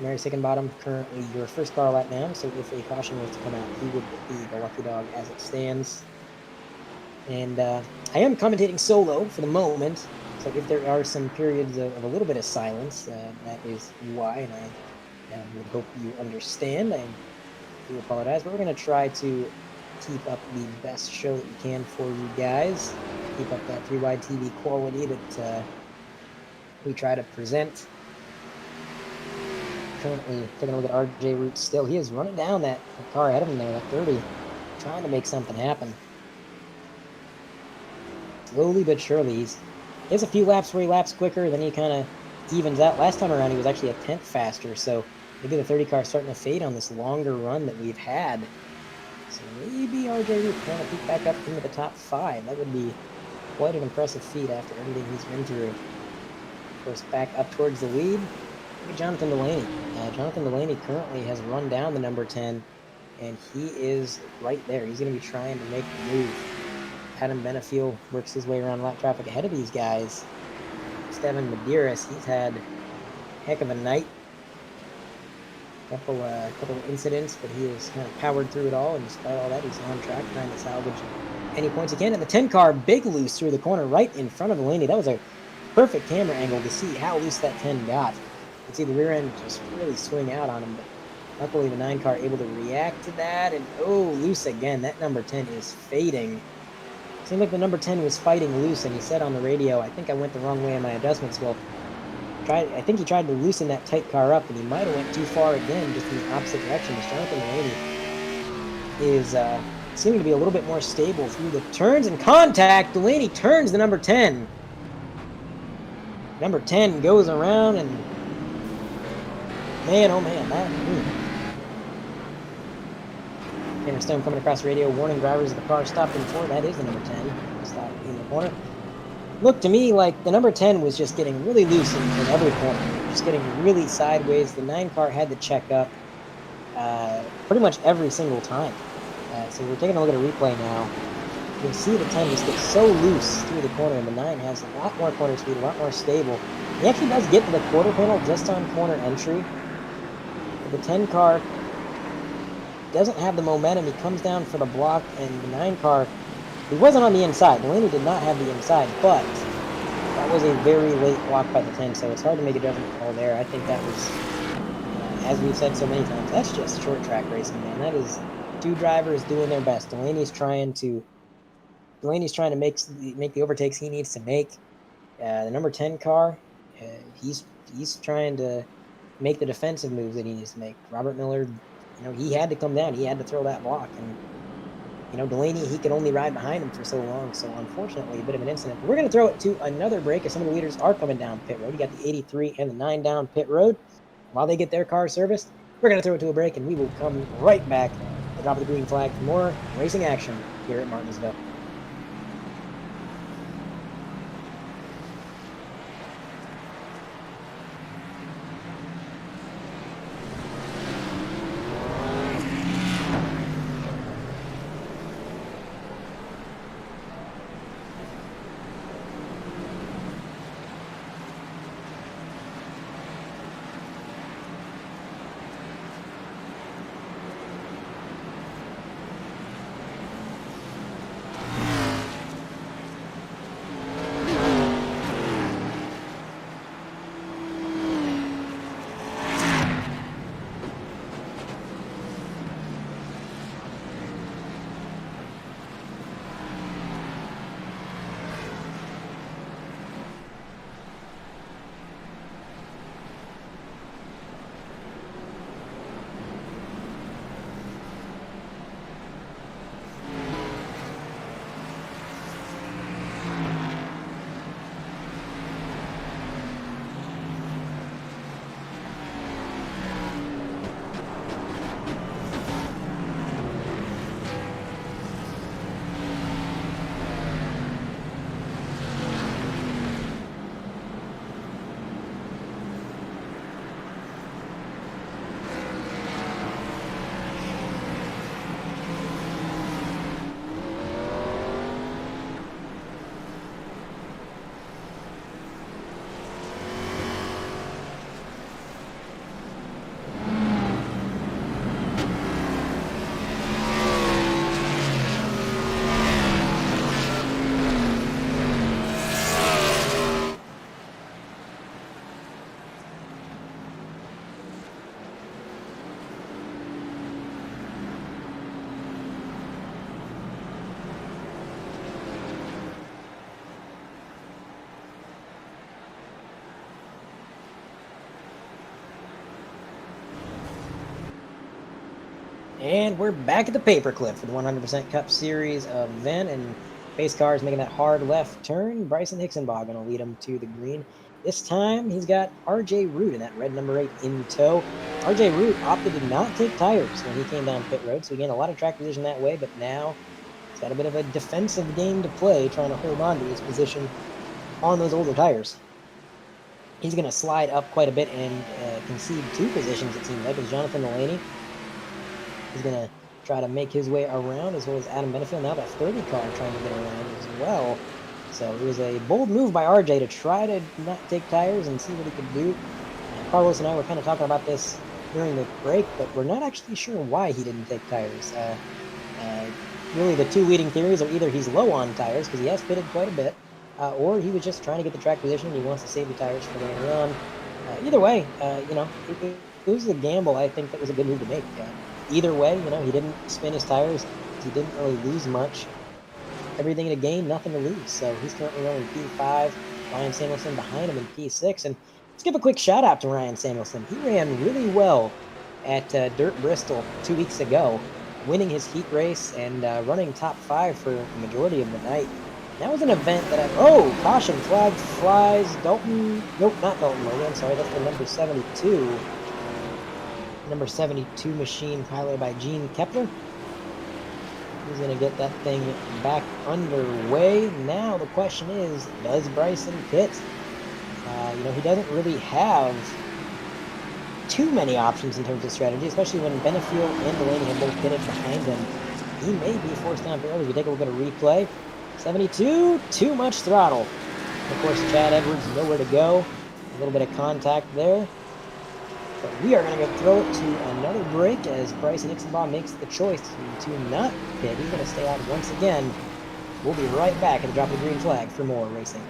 Mary Hickenbottom currently your first car lap down, so if a caution was to come out, he would be the lucky dog as it stands. And I am commentating solo for the moment, so if there are some periods of a little bit of silence, that is why, and I would hope you understand. I do apologize, but we're going to try to keep up the best show that we can for you guys, keep up that 3-wide TV quality that we try to present. Currently taking a look at RJ Root still. He is running down that car ahead of him there, that 30, trying to make something happen. Slowly but surely. He has a few laps where he laps quicker, then he kind of evens out. Last time around, he was actually a 10th faster, so maybe the 30 car is starting to fade on this longer run that we've had. So maybe RJ Root trying to peek back up into the top 5. That would be quite an impressive feat after everything he's been through. Of course, back up towards the lead. Look at Jonathan Delaney. Jonathan Delaney currently has run down the number 10, and he is right there. He's going to be trying to make the move. Adam Benefiel works his way around lap traffic ahead of these guys. It's Esteban Medeiros, he's had a heck of a night. Couple of incidents, but he has kind of powered through it all, and despite all that, he's on track trying to salvage any points he can. And the 10 car, big loose through the corner right in front of Delaney. That was a perfect camera angle to see how loose that 10 got. You can see the rear end just really swing out on him, but luckily the 9 car able to react to that, and oh, loose again. That number 10 is fading. Seemed like the number 10 was fighting loose, and he said on the radio, I think I went the wrong way in my adjustments. Well, I think he tried to loosen that tight car up, and he might have went too far again, just in the opposite direction. As Jonathan Delaney is seeming to be a little bit more stable through the turns and contact. Delaney turns the number 10. Number 10 goes around, and man, oh man, that... Cameron Stone coming across the radio, warning drivers of the car stopped in four. That is the number 10. Stopped in the corner. Looked to me like the number 10 was just getting really loose in every corner. Just getting really sideways. The 9 car had to check up pretty much every single time. So we're taking a look at a replay now. You'll see the 10 just gets so loose through the corner, and the 9 has a lot more corner speed, a lot more stable. He actually does get to the quarter panel just on corner entry. But the 10 car doesn't have the momentum. He comes down for the block, and the 9 car, he wasn't on the inside. Delaney did not have the inside, but that was a very late block by the 10, so it's hard to make a judgment call there. I think that was, as we've said so many times, that's just short track racing, man. That is two drivers doing their best. Delaney's trying to make the overtakes he needs to make. The number 10 car, he's trying to make the defensive moves that he needs to make. Robert Miller, he had to come down. He had to throw that block. And, Delaney, he could only ride behind him for so long. So, unfortunately, a bit of an incident. But we're going to throw it to another break as some of the leaders are coming down pit road. You got the 83 and the 9 down pit road. While they get their car serviced, we're going to throw it to a break, and we will come right back at the drop of the green flag for more racing action here at Martinsville. And we're back at the paperclip for the 100% Cup Series event, and pace car is making that hard left turn. Bryson Hicksonbaugh going to lead him to the green. This time, he's got RJ Root in that red number 8 in tow. RJ Root opted to not take tires when he came down pit road, so he gained a lot of track position that way, but now he's got a bit of a defensive game to play, trying to hold on to his position on those older tires. He's going to slide up quite a bit and concede 2 positions, it seems like, as Jonathan Delaney. He's going to try to make his way around, as well as Adam Benefield. Now that 30 car trying to get around as well. So it was a bold move by RJ to try to not take tires and see what he could do. Carlos and I were kind of talking about this during the break, but we're not actually sure why he didn't take tires. Really, the two leading theories are either he's low on tires because he has pitted quite a bit, or he was just trying to get the track position and he wants to save the tires for later on. Either way, it was a gamble. I think that was a good move to make. Either way, he didn't spin his tires. He didn't really lose much. Everything to gain, nothing to lose. So he's currently running P5. Ryan Samuelson behind him in P6. And let's give a quick shout out to Ryan Samuelson. He ran really well at Dirt Bristol 2 weeks ago, winning his heat race and running top 5 for the majority of the night. That was an event that caution, flag flies. Dalton, nope, not Dalton Logan. I'm sorry, that's the number 72. Number 72 machine piloted by Gene Kepler. He's going to get that thing back underway. Now the question is, does Bryson pit? He doesn't really have too many options in terms of strategy, especially when Benefiel and Delaney have both pitted behind him. He may be forced down early. We take a look at a replay. 72, too much throttle. Of course, Chad Edwards nowhere to go. A little bit of contact there. But we are going to go throw it to another break as Bryson Ixenbaugh makes the choice to not pit. He's going to stay out once again. We'll be right back at the drop of the green flag for more racing.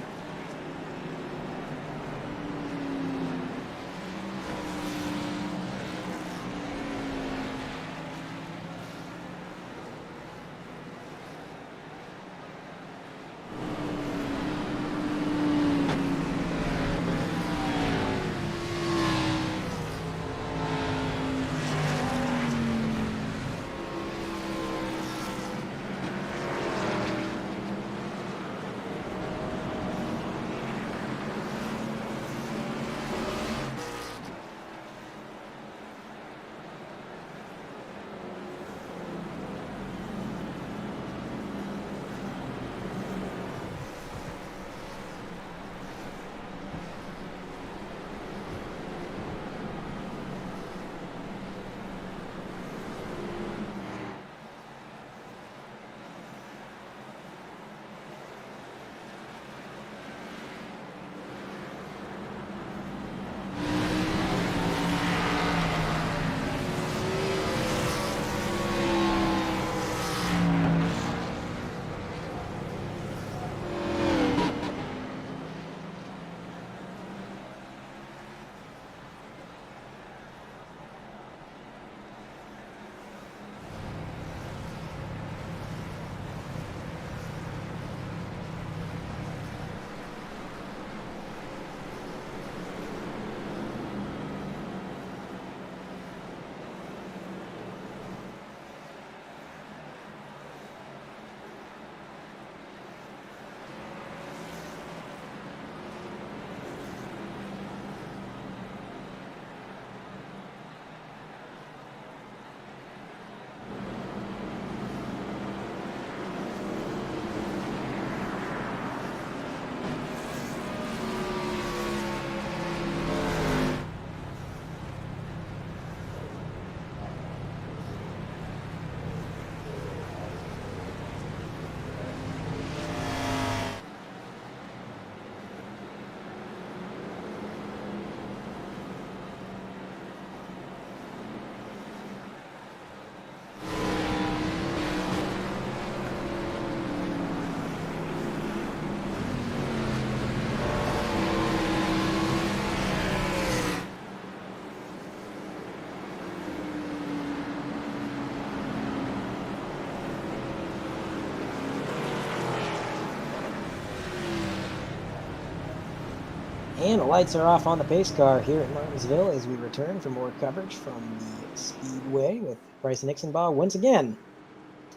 And the lights are off on the pace car here at Martinsville as we return for more coverage from the Speedway with Bryson Ixenbaugh once again.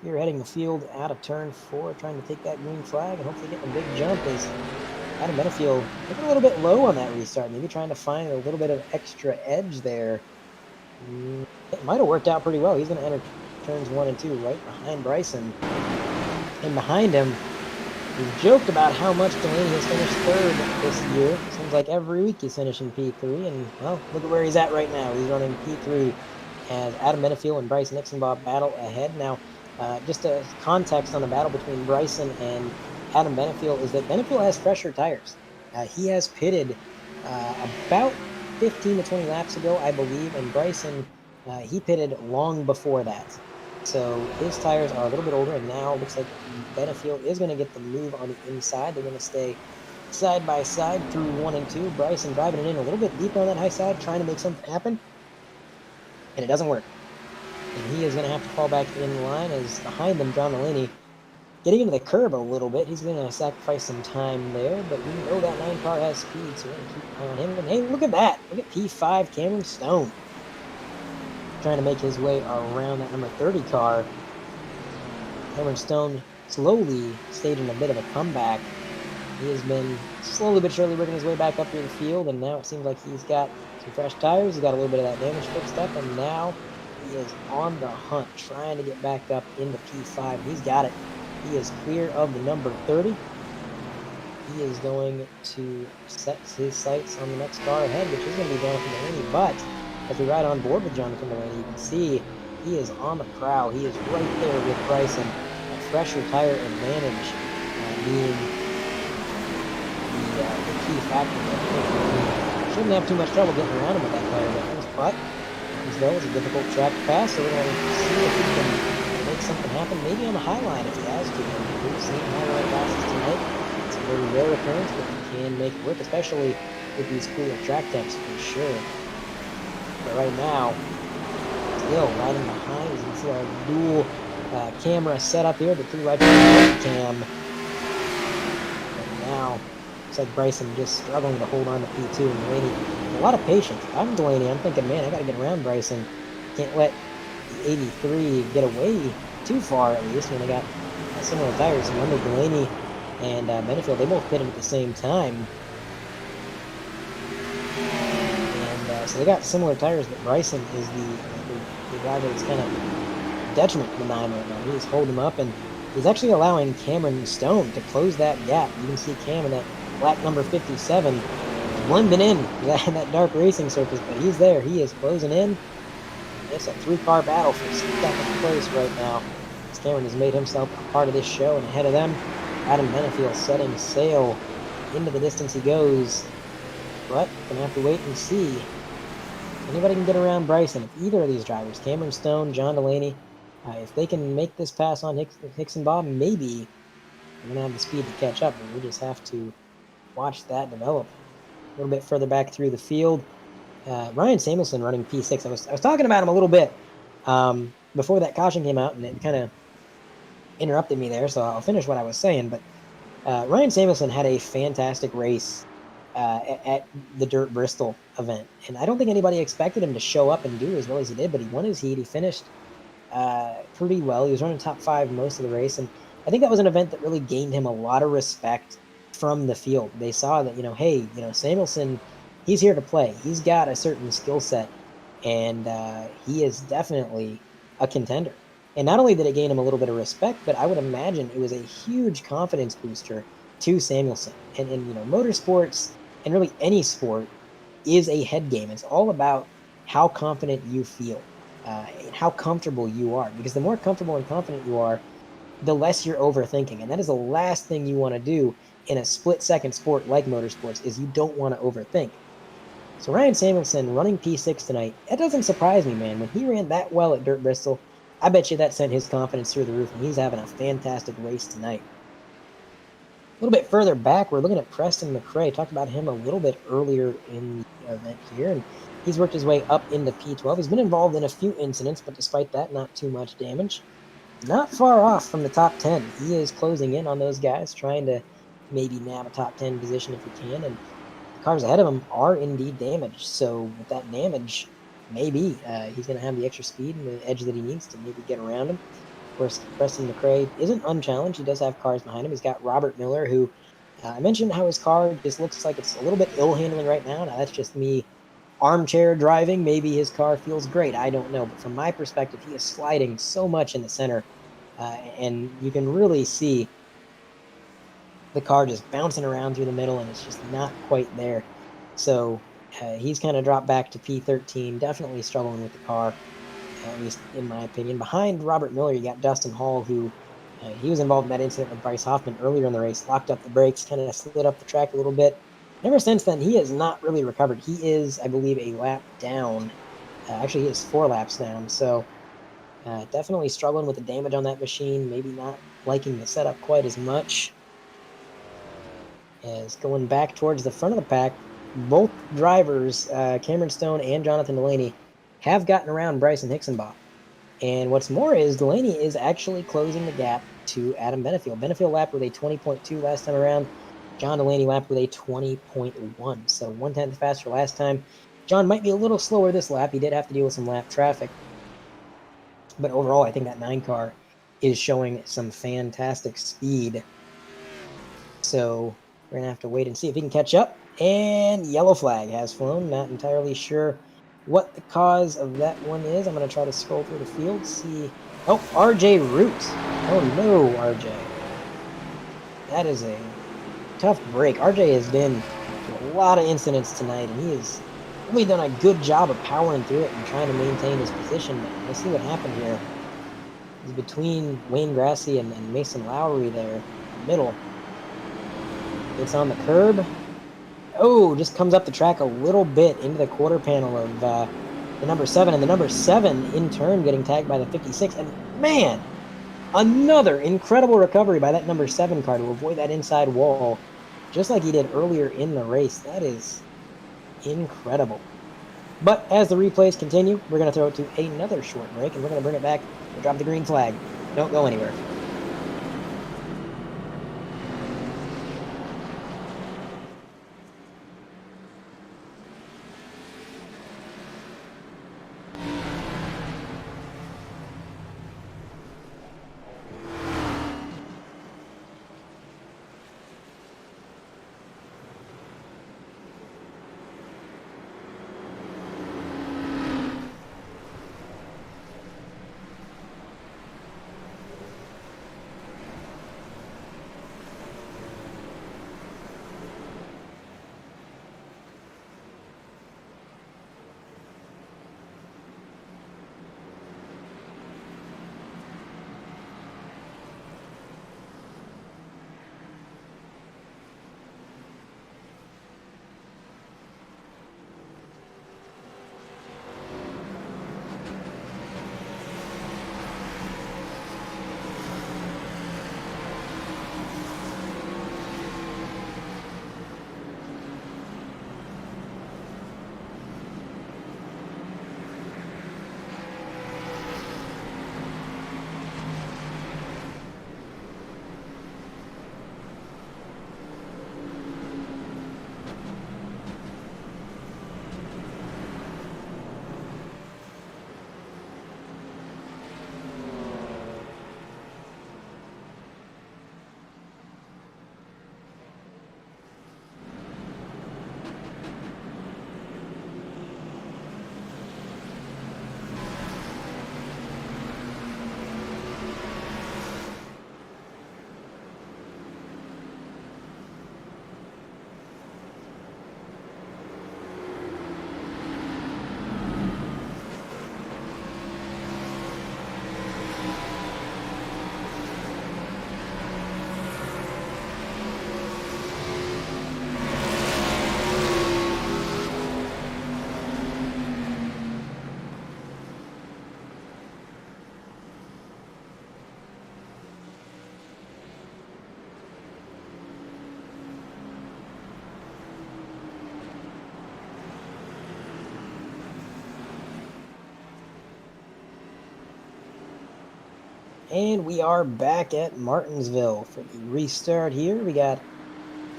Here heading the field out of turn 4, trying to take that green flag and hopefully get a big jump as Adam Benefiel looking a little bit low on that restart, maybe trying to find a little bit of extra edge there. It might have worked out pretty well. He's going to enter turns 1 and 2 right behind Bryson. And behind him, we've joked about how much Delaney has finished 3rd this year. Seems like every week he's finishing P3, and, well, look at where he's at right now. He's running P3 as Adam Benefiel and Bryson Ixenbaugh battle ahead. Now, just a context on the battle between Bryson and Adam Benefield is that Benefield has fresher tires. He has pitted about 15 to 20 laps ago, I believe, and Bryson, he pitted long before that. So his tires are a little bit older, and now it looks like Benefield is going to get the move on the inside. They're going to stay side by side through 1 and 2. Bryson driving it in a little bit deeper on that high side, trying to make something happen, and it doesn't work. And he is going to have to fall back in line as behind them, John Mulaney getting into the curb a little bit. He's going to sacrifice some time there, but we know that 9 car has speed, so we're going to keep an eye on him. And hey, look at that. Look at P5, Cameron Stone. Trying to make his way around that number 30 car. Cameron Stone slowly staging a bit of a comeback. He has been slowly but surely working his way back up through the field, and now it seems like he's got some fresh tires. He's got a little bit of that damage fixed up, and now he is on the hunt, trying to get back up into P5. He's got it. He is clear of the number 30. He is going to set his sights on the next car ahead, which is going to be Jonathan Delaney. But as we ride on board with Jonathan Delaney, you can see he is on the prowl. He is right there with Bryson. A fresher tire advantage being the key factor. Shouldn't have too much trouble getting around him with that tire advantage, but as though it's a difficult track to pass, so we're going to see if he can make something happen, maybe on the high line if he has to. We've seen high line passes tonight. It's a very rare occurrence, but he can make it work, especially with these cooler track temps for sure. But right now, still riding behind, as you can see our dual camera setup here, the 3-wide cam. And now, looks like Bryson just struggling to hold on to P2, and Delaney, a lot of patience. If I'm Delaney, I'm thinking, man, I got to get around Bryson. Can't let 83 get away too far, at least, when they got similar tires. Remember, Delaney and Benefield, they both pitted at the same time. And so they got similar tires, but Bryson is the driver that's kind of detriment to the 9 right now. He's holding him up, and he's actually allowing Cameron Stone to close that gap. You can see Cam in that black number 57 blending in that dark racing surface, but he's there. He is closing in. It's a 3-car battle for second place right now. Cameron has made himself a part of this show, and ahead of them, Adam Benefield setting sail. Into the distance he goes, but gonna have to wait and see if anybody can get around Bryson. If either of these drivers, Cameron Stone, John Delaney, if they can make this pass on Hicks and Bob, maybe they're gonna have the speed to catch up, and we just have to watch that develop. A little bit further back through the field, Ryan Samuelson running P6. I was talking about him a little bit before that caution came out, and it kind of interrupted me there, so I'll finish what I was saying. But Ryan Samuelson had a fantastic race at the Dirt Bristol event, and I don't think anybody expected him to show up and do as well as he did, but he won his heat. He finished pretty well. He was running top 5 most of the race, and I think that was an event that really gained him a lot of respect from the field. They saw that, hey, Samuelson, he's here to play. He's got a certain skill set, and he is definitely a contender. And not only did it gain him a little bit of respect, but I would imagine it was a huge confidence booster to Samuelson. And motorsports, and really any sport, is a head game. It's all about how confident you feel, and how comfortable you are. Because the more comfortable and confident you are, the less you're overthinking. And that is the last thing you want to do in a split-second sport like motorsports, is you don't want to overthink. So Ryan Samuelson running P6 tonight, that doesn't surprise me, man. When he ran that well at Dirt Bristol, I bet you that sent his confidence through the roof, and he's having a fantastic race tonight. A little bit further back, we're looking at Preston McRae. Talked about him a little bit earlier in the event here, and he's worked his way up into P12. He's been involved in a few incidents, but despite that, not too much damage. Not far off from the top 10. He is closing in on those guys, trying to maybe nab a top 10 position if he can, and the cars ahead of him are indeed damaged. So with that damage, maybe he's going to have the extra speed and the edge that he needs to maybe get around him. Of course, Preston McRae isn't unchallenged. He does have cars behind him. He's got Robert Miller, who I mentioned how his car just looks like it's a little bit ill-handling right now. Now, that's just me armchair driving. Maybe his car feels great. I don't know. But from my perspective, he is sliding so much in the center, and you can really see the car just bouncing around through the middle, and it's just not quite there. So he's kind of dropped back to P13, definitely struggling with the car, at least in my opinion. Behind Robert Miller, you got Dustin Hall, who He was involved in that incident with Bryce Hoffman earlier in the race, locked up the brakes, kind of slid up the track a little bit. Ever since then, he has not really recovered. He is, I believe, a lap down. Actually, he is 4 laps down. So definitely struggling with the damage on that machine. Maybe not liking the setup quite as much. As going back towards the front of the pack, both drivers, Cameron Stone and Jonathan Delaney, have gotten around Bryson Hixenbach. And what's more is Delaney is actually closing the gap to Adam Benefield. Benefield lapped with a 20.2 last time around. John Delaney lapped with a 20.1, so 1/10 faster last time. John might be a little slower this lap. He did have to deal with some lap traffic. But overall, I think that 9 car is showing some fantastic speed. So we're going to have to wait and see if he can catch up. And yellow flag has flown. Not entirely sure what the cause of that one is. I'm going to try to scroll through the field, see. Oh, RJ Root. Oh no, RJ. That is a tough break. RJ has been through a lot of incidents tonight, and he has really done a good job of powering through it and trying to maintain his position. Let's see what happened here. He's between Wayne Grassy and Mason Lowry there in the middle. It's on the curb. Oh, just comes up the track a little bit into the quarter panel of the number 7. And the number 7, in turn, getting tagged by the 56. And, man, another incredible recovery by that number 7 car to avoid that inside wall, just like he did earlier in the race. That is incredible. But as the replays continue, we're going to throw it to another short break, and we're going to bring it back and drop the green flag. Don't go anywhere. And we are back at Martinsville for the restart here. We got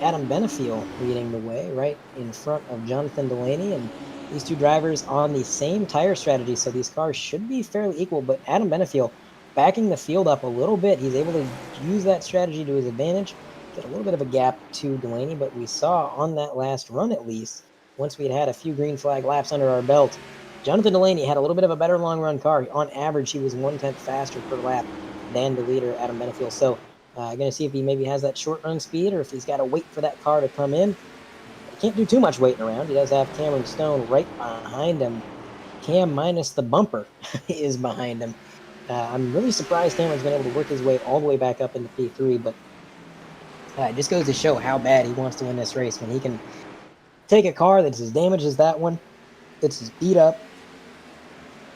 Adam Benefield leading the way right in front of Jonathan Delaney, and these two drivers on the same tire strategy, so these cars should be fairly equal, but Adam Benefield backing the field up a little bit. He's able to use that strategy to his advantage, get a little bit of a gap to Delaney, but we saw on that last run at least, once we had had a few green flag laps under our belt, Jonathan Delaney had a little bit of a better long run car. On average, he was 1/10 faster per lap than the leader, Adam Benefield. So going to see if he maybe has that short run speed or if he's got to wait for that car to come in. He can't do too much waiting around. He does have Cameron Stone right behind him. Cam minus the bumper is behind him. I'm really surprised Cameron's been able to work his way all the way back up into P3, but it just goes to show how bad he wants to win this race when he can take a car that's as damaged as that one, that's as beat up,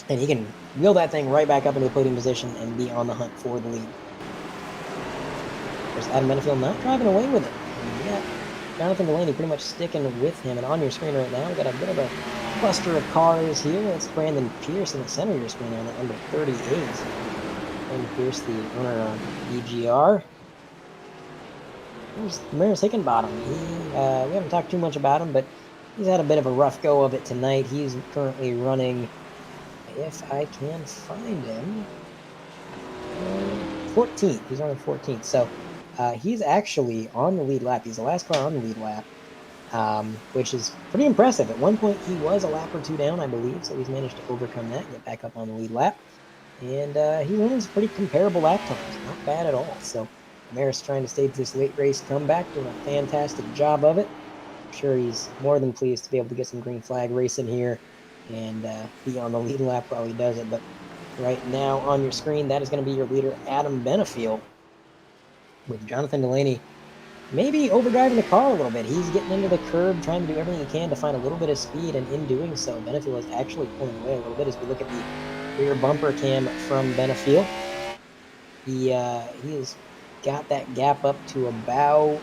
and he can wheel that thing right back up into the podium position and be on the hunt for the lead. There's Adam Benefield not driving away with it. We got Jonathan Delaney pretty much sticking with him, and on your screen right now, we got a bit of a cluster of cars here. That's Brandon Pierce in the center of your screen on the number 38. Brandon Pierce, the owner of EGR. Here's Maris Hickenbottom. We haven't talked too much about him, but he's had a bit of a rough go of it tonight. He's currently running, if I can find him, 14th. He's running 14th. So he's actually on the lead lap. He's the last car on the lead lap, which is pretty impressive. At one point, he was a lap or two down, I believe, so he's managed to overcome that and get back up on the lead lap. And he runs pretty comparable lap times. Not bad at all. So Maris trying to stage this late race comeback, doing a fantastic job of it. I'm sure he's more than pleased to be able to get some green flag racing here and be on the lead lap while he does it. But right now on your screen, that is going to be your leader, Adam Benefield, with Jonathan Delaney maybe overdriving the car a little bit. He's getting into the curb, trying to do everything he can to find a little bit of speed, and in doing so, Benefield is actually pulling away a little bit as we look at the rear bumper cam from Benefield. He has got that gap up to about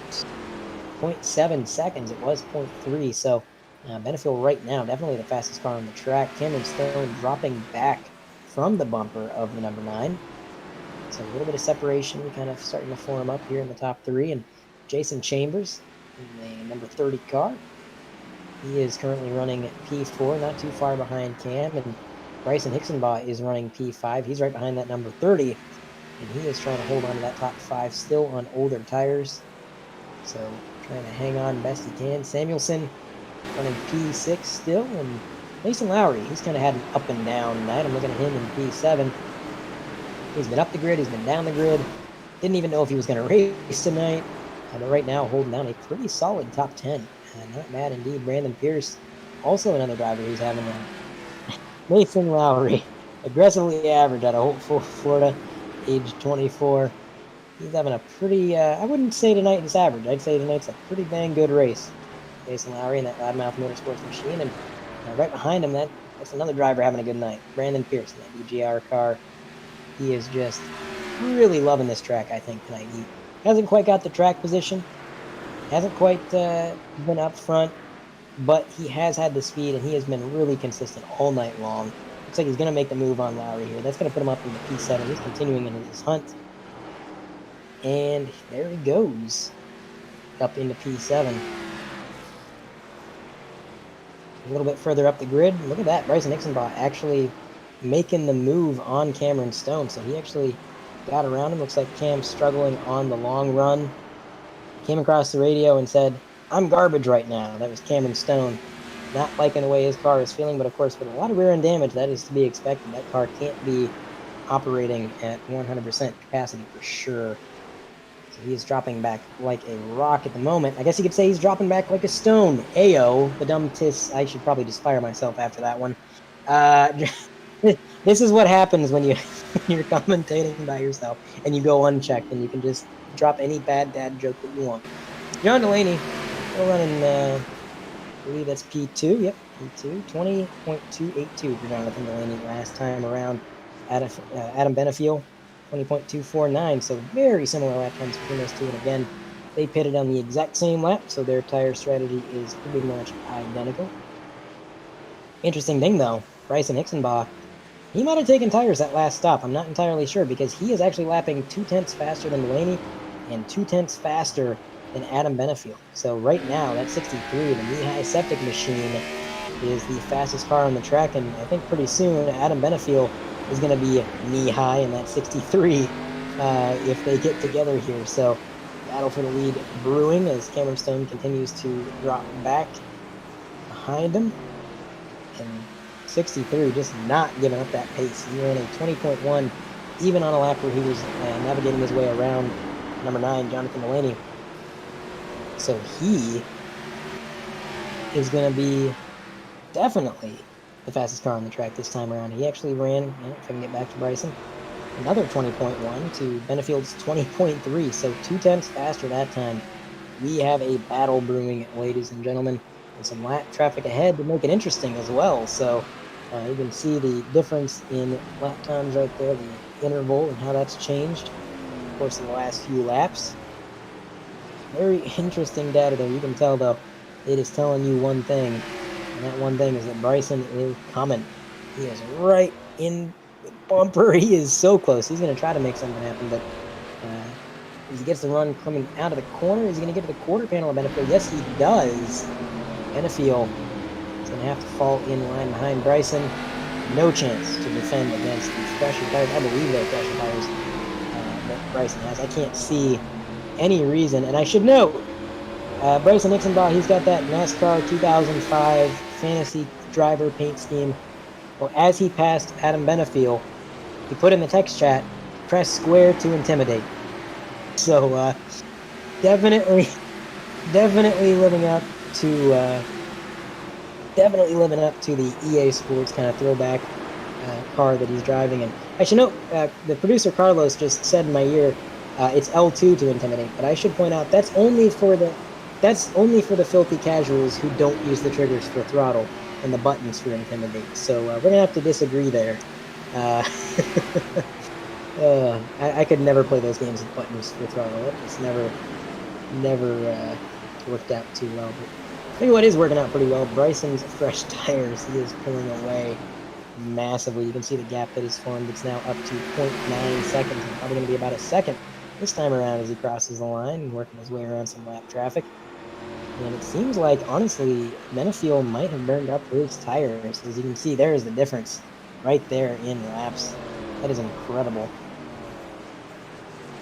0.7 seconds. It was 0.3, so Benefield right now definitely the fastest car on the track. Cameron Stone dropping back from the bumper of the number 9. So a little bit of separation kind of starting to form up here in the top 3. And Jason Chambers in the number 30 car. He is currently running P4, not too far behind Cam. And Bryson Hicksonbaugh is running P5. He's right behind that number 30. And he is trying to hold on to that top 5 still on older tires. So trying to hang on best he can. Samuelson running P6 still. And Mason Lowry, he's kind of had an up and down night. I'm looking at him in P7. He's been up the grid, he's been down the grid. Didn't even know if he was going to race tonight. But right now, holding down a pretty solid top 10. Not bad indeed. Brandon Pierce, also another driver who's having a Mason Lowry, aggressively average out of Hopeful, Florida, age 24. He's having a pretty, I wouldn't say tonight is average. I'd say tonight's a pretty dang good race. Mason Lowry in that Loudmouth Motorsports machine. And right behind him, that's another driver having a good night. Brandon Pierce in that EGR car. He is just really loving this track, I think, tonight. He hasn't quite got the track position, hasn't quite been up front, but he has had the speed, and he has been really consistent all night long. Looks like he's going to make the move on Lowry here. That's going to put him up into P7. He's continuing in his hunt. And there he goes, up into P7. A little bit further up the grid. Look at that. Bryson Hicksonbaugh actually making the move on Cameron Stone. So he actually got around him. Looks like Cam's struggling on the long run. Came across the radio and said, "I'm garbage right now." That was Cameron Stone. Not liking the way his car is feeling, but of course with a lot of rear end damage, that is to be expected. That car can't be operating at 100% capacity for sure. So he is dropping back like a rock at the moment. I guess you could say he's dropping back like a stone. Ayo, the dumb tis. I should probably just fire myself after that one. This is what happens when you're commentating by yourself and you go unchecked and you can just drop any bad dad joke that you want. John Delaney, still running, I believe that's P2. Yep, P2. 20.282 for Jonathan Delaney last time around. Adam Benefield, 20.249. So very similar lap times between those two. And again, they pitted on the exact same lap, so their tire strategy is pretty much identical. Interesting thing, though, Bryson Hicksonbaugh, he might have taken tires that last stop. I'm not entirely sure because he is actually lapping 0.2 faster than Delaney and 0.2 faster than Adam Benefield. So right now, that 63, the knee-high septic machine, is the fastest car on the track, and I think pretty soon Adam Benefield is going to be knee-high in that 63 if they get together here. So battle for the lead brewing as Cameron Stone continues to drop back behind him. And 63 just not giving up that pace. He ran a 20.1 even on a lap where he was navigating his way around number 9, Jonathan Delaney. So he is going to be definitely the fastest car on the track this time around. He actually ran, if I can get back to Bryson, another 20.1 to Benefield's 20.3, so 0.2 faster that time. We have a battle brewing, ladies and gentlemen, and some lap traffic ahead to make it interesting as well. So you can see the difference in lap times right there, the interval and how that's changed, of course, in the last few laps. Very interesting data there. You can tell, though, it is telling you one thing, and that one thing is that Bryson is coming. He is right in the bumper. He is so close. He's going to try to make something happen, but as he gets the run coming out of the corner, is he going to get to the quarter panel of Benefield? Yes, he does. Benefield is going to have to fall in line behind Bryson. No chance to defend against these fresher tires. I believe they're fresher tires that Bryson has. I can't see any reason, and I should note, Bryson Nixonbaugh, he's got that NASCAR 2005 fantasy driver paint scheme. Well, as he passed Adam Benefield, he put in the text chat, press square to intimidate. So definitely living up to the EA Sports kind of throwback car that he's driving. And I should note, the producer Carlos just said in my ear, it's L2 to intimidate. But I should point out that's only for the filthy casuals who don't use the triggers for throttle and the buttons for intimidate. So we're gonna have to disagree there. I could never play those games with buttons for throttle. It just never worked out too well. But I think what is working out pretty well, Bryson's fresh tires. He is pulling away massively. You can see the gap that is formed. It's now up to 0.9 seconds. And probably going to be about a second this time around as he crosses the line and working his way around some lap traffic. And it seems like, honestly, Benefield might have burned up his tires. As you can see, there is the difference right there in laps. That is incredible.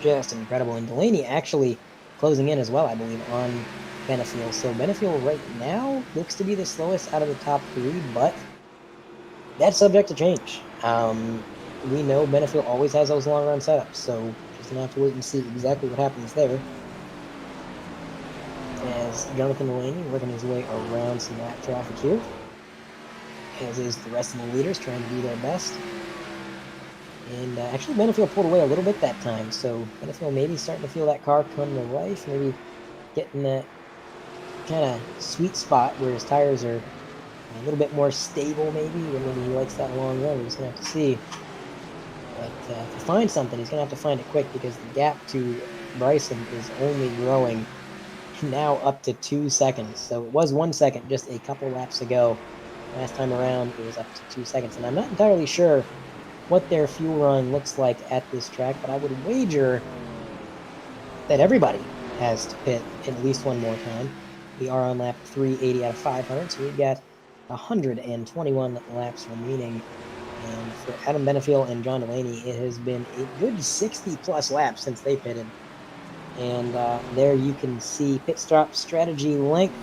Just incredible. And Delaney actually closing in as well, I believe, on Benefield. So Benefield right now looks to be the slowest out of the top three, but that's subject to change. We know Benefield always has those long run setups, so just gonna have to wait and see exactly what happens there. As Jonathan Delaney working his way around some lap traffic here, as is the rest of the leaders trying to do their best. And actually Benefield pulled away a little bit that time, so Benefield maybe starting to feel that car come to life, maybe getting that kind of sweet spot where his tires are a little bit more stable maybe, and maybe he likes that long run. We're just going to have to see. But to find something, he's going to have to find it quick because the gap to Bryson is only growing now up to 2 seconds. So it was 1 second just a couple laps ago. Last time around, it was up to 2 seconds. And I'm not entirely sure what their fuel run looks like at this track, but I would wager that everybody has to pit at least one more time. We are on lap 380 out of 500, so we've got 121 laps remaining. And for Adam Benefield and John Delaney, it has been a good 60-plus laps since they pitted. And there you can see pit stop strategy length.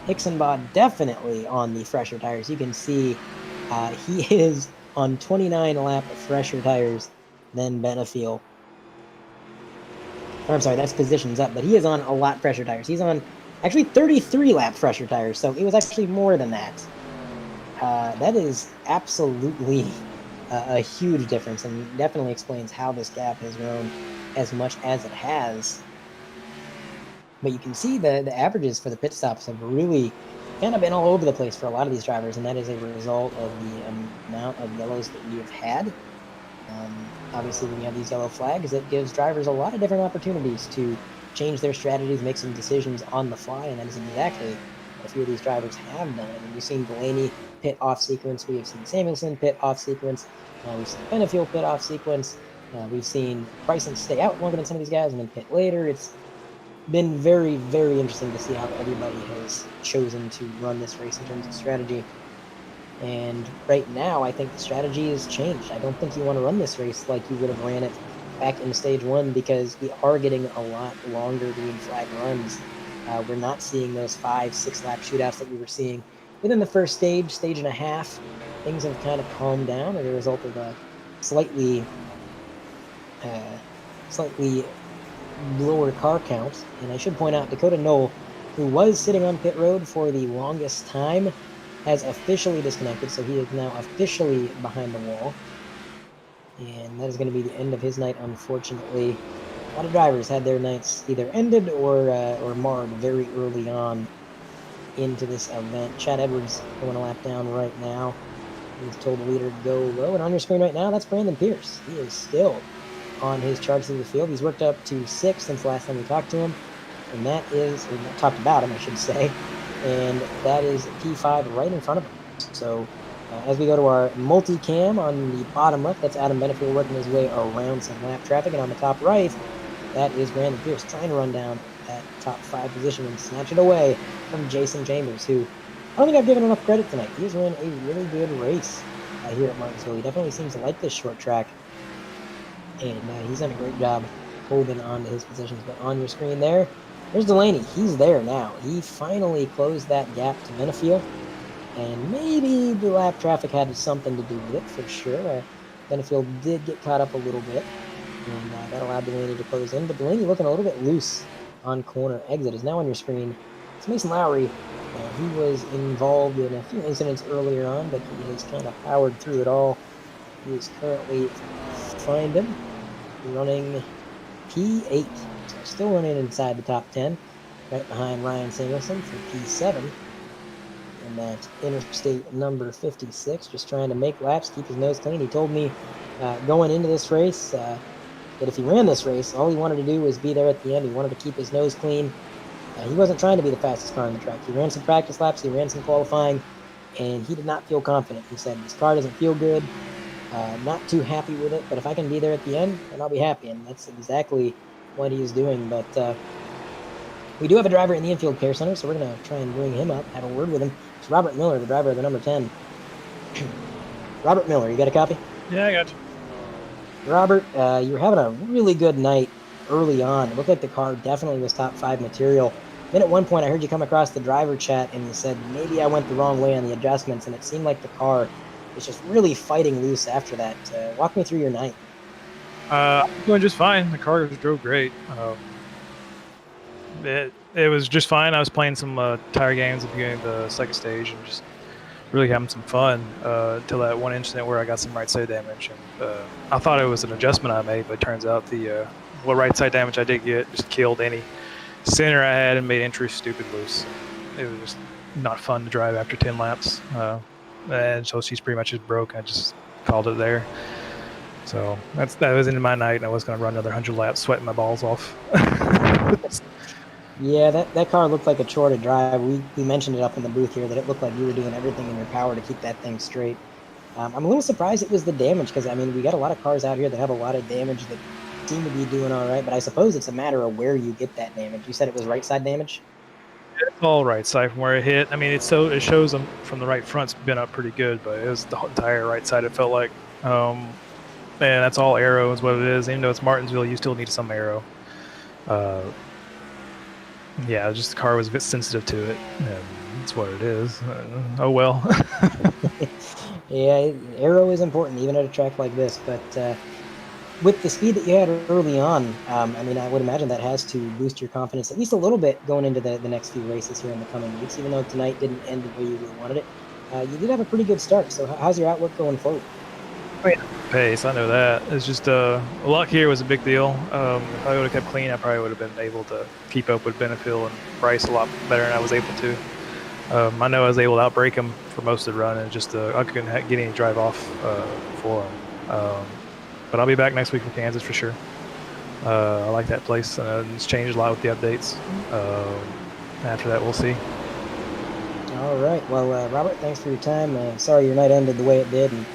Hixenbaugh definitely on the fresher tires. You can see he is on 29 lap fresher tires than Benefield. Or, I'm sorry, that's positions up, but he is on a lot fresher tires. He's on actually 33 lap fresher tires, so it was actually more than that. That is absolutely a huge difference, and definitely explains how this gap has grown as much as it has. But you can see the averages for the pit stops have really kind of been all over the place for a lot of these drivers, and that is a result of the amount of yellows that we have had. Obviously, when you have these yellow flags, it gives drivers a lot of different opportunities to change their strategies, make some decisions on the fly, and that is exactly what a few of these drivers have done. And we've seen Delaney pit off sequence, we have seen Samuelson pit off sequence, we've seen Benefield pit off sequence, we've seen Bryson stay out longer than some of these guys and then pit later. It's been very, very interesting to see how everybody has chosen to run this race in terms of strategy. And right now, I think the strategy has changed. I don't think you want to run this race like you would have ran it back in stage one, because we are getting a lot longer green flag runs. We're not seeing those 5-6 lap shootouts that we were seeing within the first stage and a half. Things have kind of calmed down as a result of a slightly lower car count. And I should point out, Dakota Knoll, who was sitting on pit road for the longest time, has officially disconnected, so he is now officially behind the wall. And that is going to be the end of his night, unfortunately. A lot of drivers had their nights either ended or marred very early on into this event. Chad Edwards going a lap down right now. He's told the leader to go low. And on your screen right now, that's Brandon Pierce. He is still on his charge through the field. He's worked up to 6th since the last time we talked to him. And that is, or talked about him, I should say. And that is P5 right in front of him. So as we go to our multi-cam on the bottom left, that's Adam Benefield working his way around some lap traffic. And on the top right, that is Brandon Pierce trying to run down that top 5 position and snatch it away from Jason Chambers, who I don't think I've given enough credit tonight. He's run a really good race here at Martinsville. He definitely seems to like this short track, and he's done a great job holding on to his positions. But on your screen there's Delaney. He's there now. He finally closed that gap to Benefield, and maybe the lap traffic had something to do with it for sure. Benefield did get caught up a little bit, and that allowed Delaney to close in. But Delaney looking a little bit loose on corner exit is now on your screen. It's Mason Lowry. He was involved in a few incidents earlier on, but he has kind of powered through it all. He is currently running P8. So still running inside the top 10, right behind Ryan Samuelson for P7. And that interstate number 56, just trying to make laps, keep his nose clean. He told me going into this race that if he ran this race, all he wanted to do was be there at the end. He wanted to keep his nose clean. He wasn't trying to be the fastest car on the track. He ran some practice laps, he ran some qualifying, and he did not feel confident. He said, his car doesn't feel good, not too happy with it, but if I can be there at the end, then I'll be happy. And that's exactly what he is doing. But we do have a driver in the infield care center, so we're going to try and bring him up, have a word with him. It's Robert Miller, the driver of the number 10. Robert Miller, you got a copy? Yeah, I got you. Robert, you were having a really good night early on. It looked like the car definitely was top 5 material. Then at one point I heard you come across the driver chat and you said, maybe I went the wrong way on the adjustments, and it seemed like the car was just really fighting loose after that. Walk me through your night. I'm doing just fine. The car drove great. It was just fine. I was playing some tire games at the beginning of the second stage and just really having some fun until that one incident where I got some right side damage. And I thought it was an adjustment I made, but it turns out the what right side damage I did get just killed any center I had and made entry stupid loose. It was just not fun to drive after 10 laps. And so she's pretty much just broke. I just called it there. So that was into my night, and I was going to run another 100 laps sweating my balls off. Yeah, that car looked like a chore to drive. We mentioned it up in the booth here that it looked like you were doing everything in your power to keep that thing straight. I'm a little surprised it was the damage, because, I mean, we got a lot of cars out here that have a lot of damage that seem to be doing all right, but I suppose it's a matter of where you get that damage. You said it was right side damage? It's all right side from where it hit. I mean, it shows them from the right front's been up pretty good, but it was the entire right side, it felt like. And that's all aero is what it is. Even though it's Martinsville, you still need some aero. Yeah, just the car was a bit sensitive to it, and that's what it is. Oh well. Yeah, aero is important, even at a track like this, but with the speed that you had early on, I mean, I would imagine that has to boost your confidence at least a little bit going into the next few races here in the coming weeks, even though tonight didn't end the way you really wanted it. You did have a pretty good start, so how's your outlook going forward? Pace, I know that. It's just luck here was a big deal. If I would have kept clean, I probably would have been able to keep up with Benefield and Prix a lot better than I was able to. I know I was able to outbrake him for most of the run, and just I couldn't get any drive off for him. But I'll be back next week from Kansas for sure. I like that place. It's changed a lot with the updates. After that, we'll see. All right. Well, Robert, thanks for your time. Sorry your night ended the way it did, and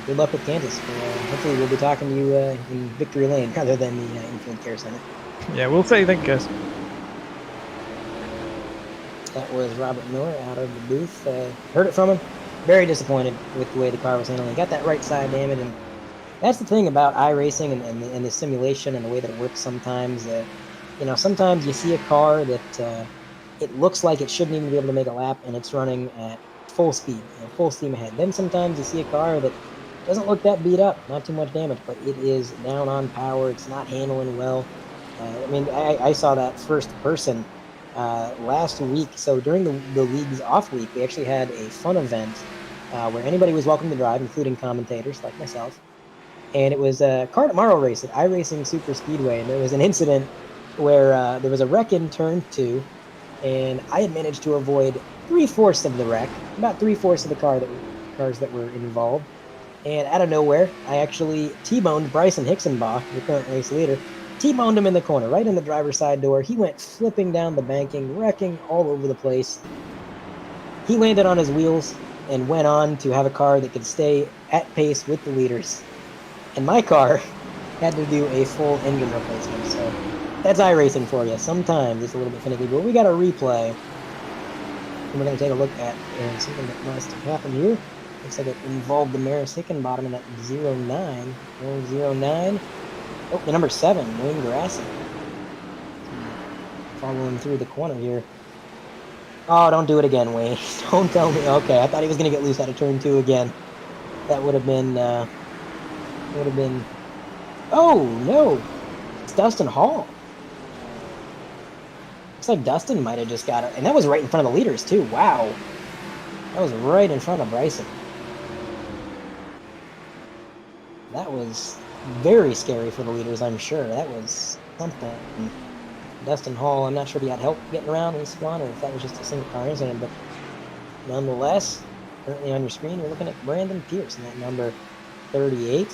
good luck with Kansas. Hopefully we'll be talking to you in Victory Lane rather than the Infield Care Center. Yeah, we'll say thank you, guys. That was Robert Miller out of the booth. Heard it from him. Very disappointed with the way the car was handling. He got that right side damage, and that's the thing about iRacing and the simulation and the way that it works sometimes. Sometimes you see a car that it looks like it shouldn't even be able to make a lap, and it's running at full speed, full steam ahead. Then sometimes you see a car that doesn't look that beat up, not too much damage, but it is down on power. It's not handling well. I saw that first person last week. So during the league's off week, we actually had a fun event where anybody was welcome to drive, including commentators like myself. and it was a car tomorrow race at iRacing Super Speedway, and there was an incident where there was a wreck in turn 2, and I had managed to avoid 3/4 of the wreck, about 3/4 of the cars that were involved. And out of nowhere, I actually T-boned Bryson Hicksonbaugh, the current race leader. T-boned him in the corner, right in the driver's side door. He went flipping down the banking, wrecking all over the place. He landed on his wheels and went on to have a car that could stay at pace with the leaders. And my car had to do a full engine replacement. So that's iRacing for you. Sometimes it's a little bit finicky, but we got a replay. And we're going to take a look at something that must have happened here. Looks like it involved the Maris Hickenbottom in that 09. 09. Oh, the number 7, Wayne Grassi. Following through the corner here. Oh, don't do it again, Wayne. Don't tell me. Okay, I thought he was going to get loose out of turn 2 again. That would have been, Oh, no. It's Dustin Hall. Looks like Dustin might have just got it. And that was right in front of the leaders, too. Wow. That was right in front of Bryson. That was very scary for the leaders, I'm sure. That was something. Dustin Hall, I'm not sure if he had help getting around in Swan or if that was just a single car incident, but nonetheless, currently on your screen, you're looking at Brandon Pierce in that number 38.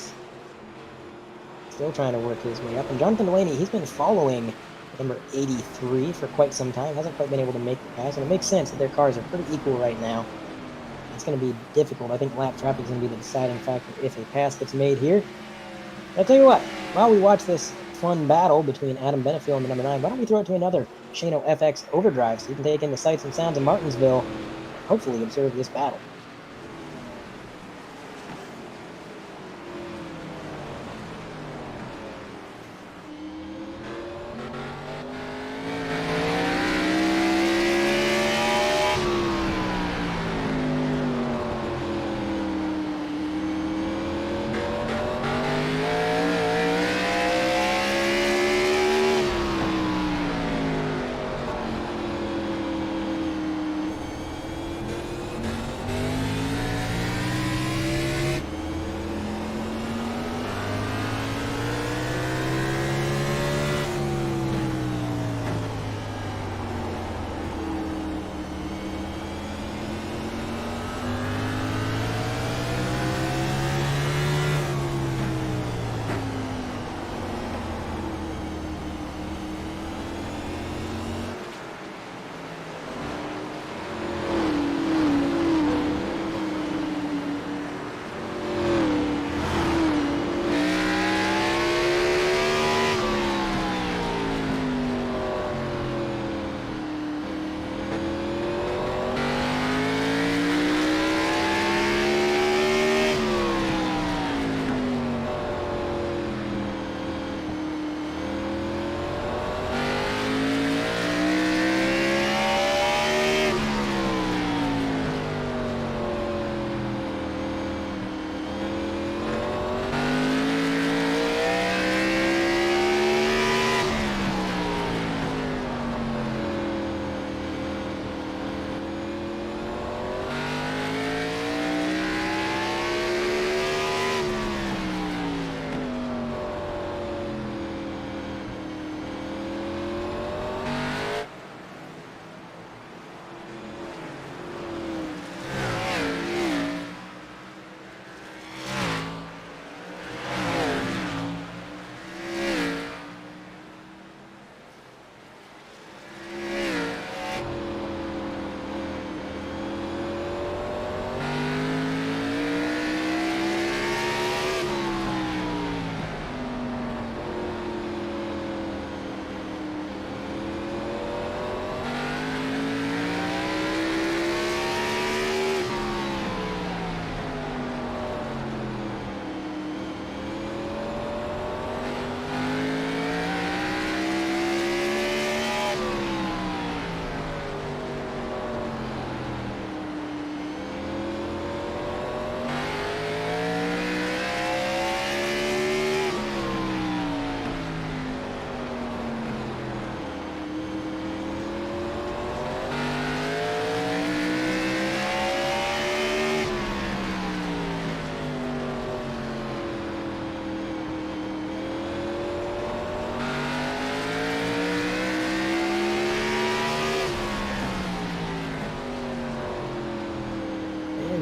Still trying to work his way up. And Jonathan Delaney, he's been following number 83 for quite some time. Hasn't quite been able to make the pass, and it makes sense that their cars are pretty equal right now. It's going to be difficult. I think lap traffic is going to be the deciding factor if a pass gets made here. I'll tell you what, while we watch this fun battle between Adam Benefield and the number 9, why don't we throw it to another Shano FX Overdrive so you can take in the sights and sounds of Martinsville and hopefully observe this battle.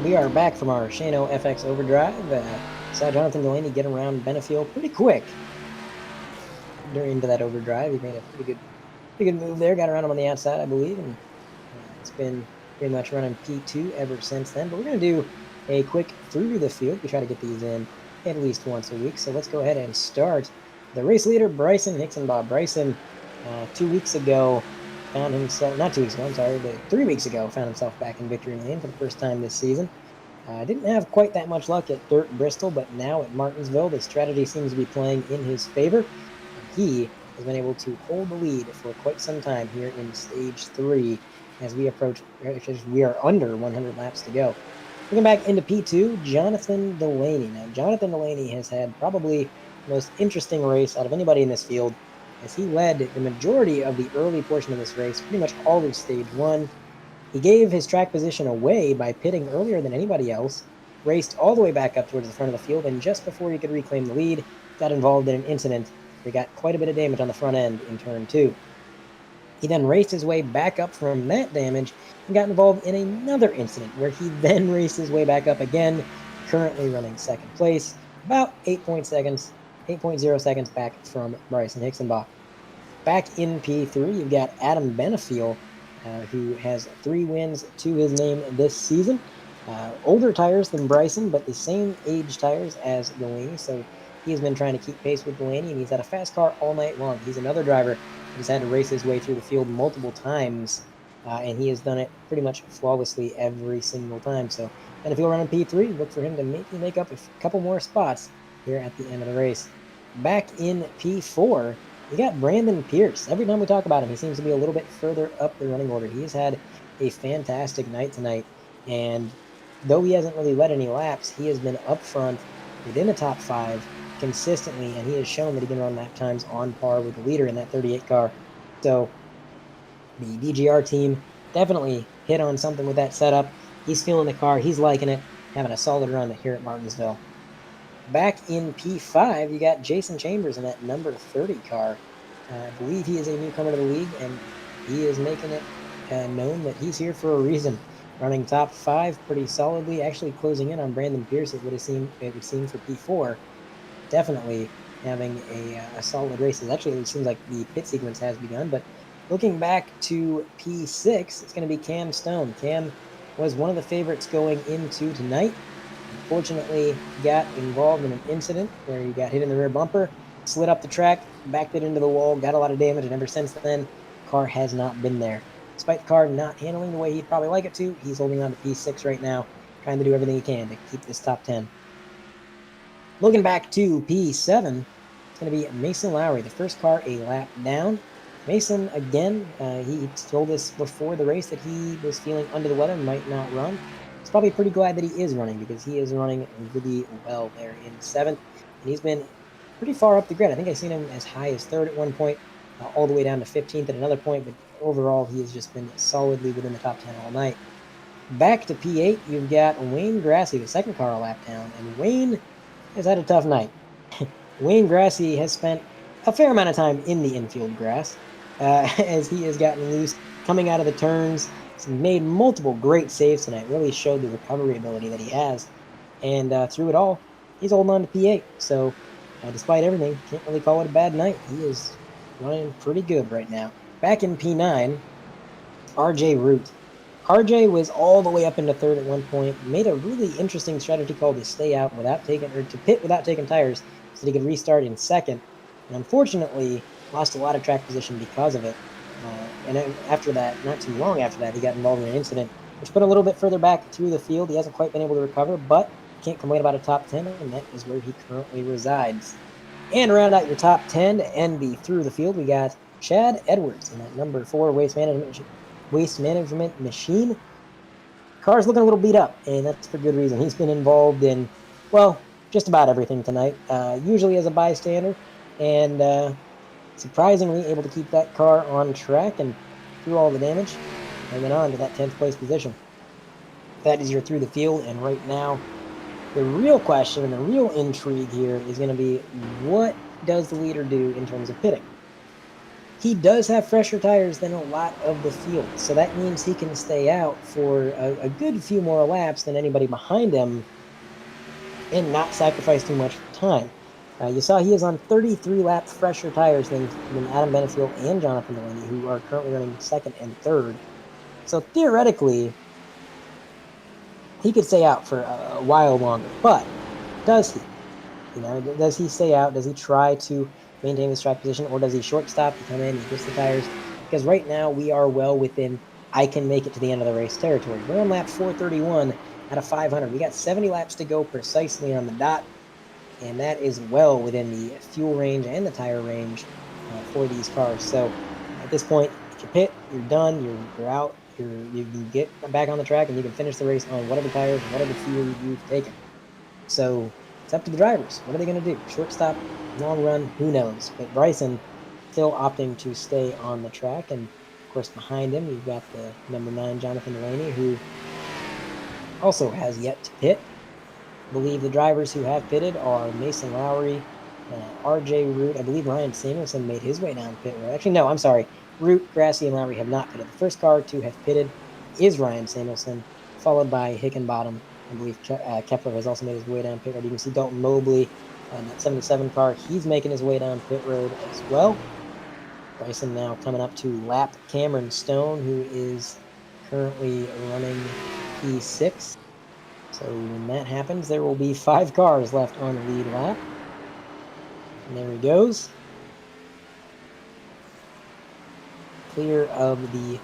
We are back from our Shano FX overdrive. Saw Jonathan Delaney get around Benefield pretty quick during that overdrive. He made a pretty good move there. Got around him on the outside, I believe, and it's been pretty much running P2 ever since then. But we're going to do a quick through the field. We try to get these in at least once a week. So let's go ahead and start. The race leader, Bryson Hickson-Bob. Bryson, 2 weeks ago, found himself, not 2 weeks ago, I'm sorry, but 3 weeks ago, found himself back in victory lane for the first time this season. Didn't have quite that much luck at Dirt Bristol, but now at Martinsville, the strategy seems to be playing in his favor. He has been able to hold the lead for quite some time here in Stage 3 as we approach, we are under 100 laps to go. Looking back into P2, Jonathan Delaney. Now, Jonathan Delaney has had probably the most interesting race out of anybody in this field, as he led the majority of the early portion of this race, pretty much all of Stage 1. He gave his track position away by pitting earlier than anybody else, raced all the way back up towards the front of the field, and just before he could reclaim the lead, got involved in an incident where he got quite a bit of damage on the front end in turn 2. He then raced his way back up from that damage and got involved in another incident where he then raced his way back up again, currently running second place, about 8.0 seconds back from Bryson Hickson-Bach. Back in P3, you've got Adam Benefield, who has 3 wins to his name this season. Older tires than Bryson, but the same age tires as Delaney, so he's been trying to keep pace with Delaney, and he's had a fast car all night long. He's another driver who's had to race his way through the field multiple times, and he has done it pretty much flawlessly every single time. So, and if he'll run in P3, look for him to maybe make up a couple more spots here at the end of the race. Back in P4, you got Brandon Pierce. Every time we talk about him, he seems to be a little bit further up the running order. He has had a fantastic night tonight, and though he hasn't really led any laps, he has been up front within the top 5 consistently, and he has shown that he can run lap times on par with the leader in that 38 car. So the DGR team definitely hit on something with that setup. He's feeling the car, he's liking it, having a solid run here at Martinsville. Back in P5, you got Jason Chambers in that number 30 car. I believe he is a newcomer to the league, and he is making it known that he's here for a reason. Running top 5 pretty solidly, actually closing in on Brandon Pierce, it would seem for P4. Definitely having a solid race. Actually, it seems like the pit sequence has begun, but looking back to P6, it's going to be Cam Stone. Cam was one of the favorites going into tonight. Unfortunately, got involved in an incident where he got hit in the rear bumper, slid up the track, backed it into the wall, got a lot of damage, and ever since then, the car has not been there. Despite the car not handling the way he'd probably like it to, he's holding on to P6 right now, trying to do everything he can to keep this top 10. Looking back to P7, it's going to be Mason Lowry, the first car a lap down. Mason, again, he told us before the race that he was feeling under the weather, might not run. He's probably pretty glad that he is running, because he is running really well there in 7th. And he's been pretty far up the grid. I think I've seen him as high as 3rd at one point, all the way down to 15th at another point, but overall he has just been solidly within the top 10 all night. Back to P8, you've got Wayne Grassi, the second car a lap down, and Wayne has had a tough night. Wayne Grassi has spent a fair amount of time in the infield grass as he has gotten loose coming out of the turns. He's made multiple great saves tonight, really showed the recovery ability that he has, and through it all, he's holding on to P8. So despite everything, can't really call it a bad night. He is running pretty good right now. Back in P9, RJ Root. RJ was all the way up into 3rd at one point, made a really interesting strategy call to stay out without taking, or to pit without taking tires, so he could restart in 2nd. And unfortunately, lost a lot of track position because of it. And after that, not too long after that, he got involved in an incident, which put a little bit further back through the field. He hasn't quite been able to recover, but can't complain about a top 10, and that is where he currently resides. And round out your top 10 to end the through the field, we got Chad Edwards in that number 4 waste management machine. Car's looking a little beat up, and that's for good reason. He's been involved in, well, just about everything tonight, usually as a bystander, and surprisingly able to keep that car on track and through all the damage, and then on to that 10th place position. That is your through the field, and right now, the real question and the real intrigue here is going to be, what does the leader do in terms of pitting? he does have fresher tires than a lot of the field, so that means he can stay out for a good few more laps than anybody behind him and not sacrifice too much time. You saw he is on 33 laps fresher tires than Adam Benefield and Jonathan Delaney, who are currently running second and third. So theoretically, he could stay out for a while longer. But does he? Does he stay out? Does he try to maintain his track position, or does he short stop, he come in, he gets the tires? Because right now we are well within I can make it to the end of the race territory. We're on lap 431 out of 500. We got 70 laps to go precisely on the dot, and that is well within the fuel range and the tire range for these cars. So at this point, if you pit, you're done, you're out, you can get back on the track, and you can finish the race on whatever tires, whatever fuel you've taken. So it's up to the drivers. What are they going to do? Short stop, long run, who knows? But Bryson still opting to stay on the track. And, of course, behind him, you've got the number 9, Jonathan Delaney, who also has yet to pit. I believe the drivers who have pitted are Mason Lowry, RJ Root. I believe Ryan Samuelson made his way down pit road. Actually, no, I'm sorry. Root, Grassi, and Lowry have not pitted. The first car to have pitted is Ryan Samuelson, followed by Hickenbottom. I believe Kepler has also made his way down pit road. You can see Dalton Mobley in that 77 car. He's making his way down pit road as well. Bryson now coming up to lap Cameron Stone, who is currently running P6. So when that happens, there will be 5 cars left on the lead lap. And there he goes. Clear of the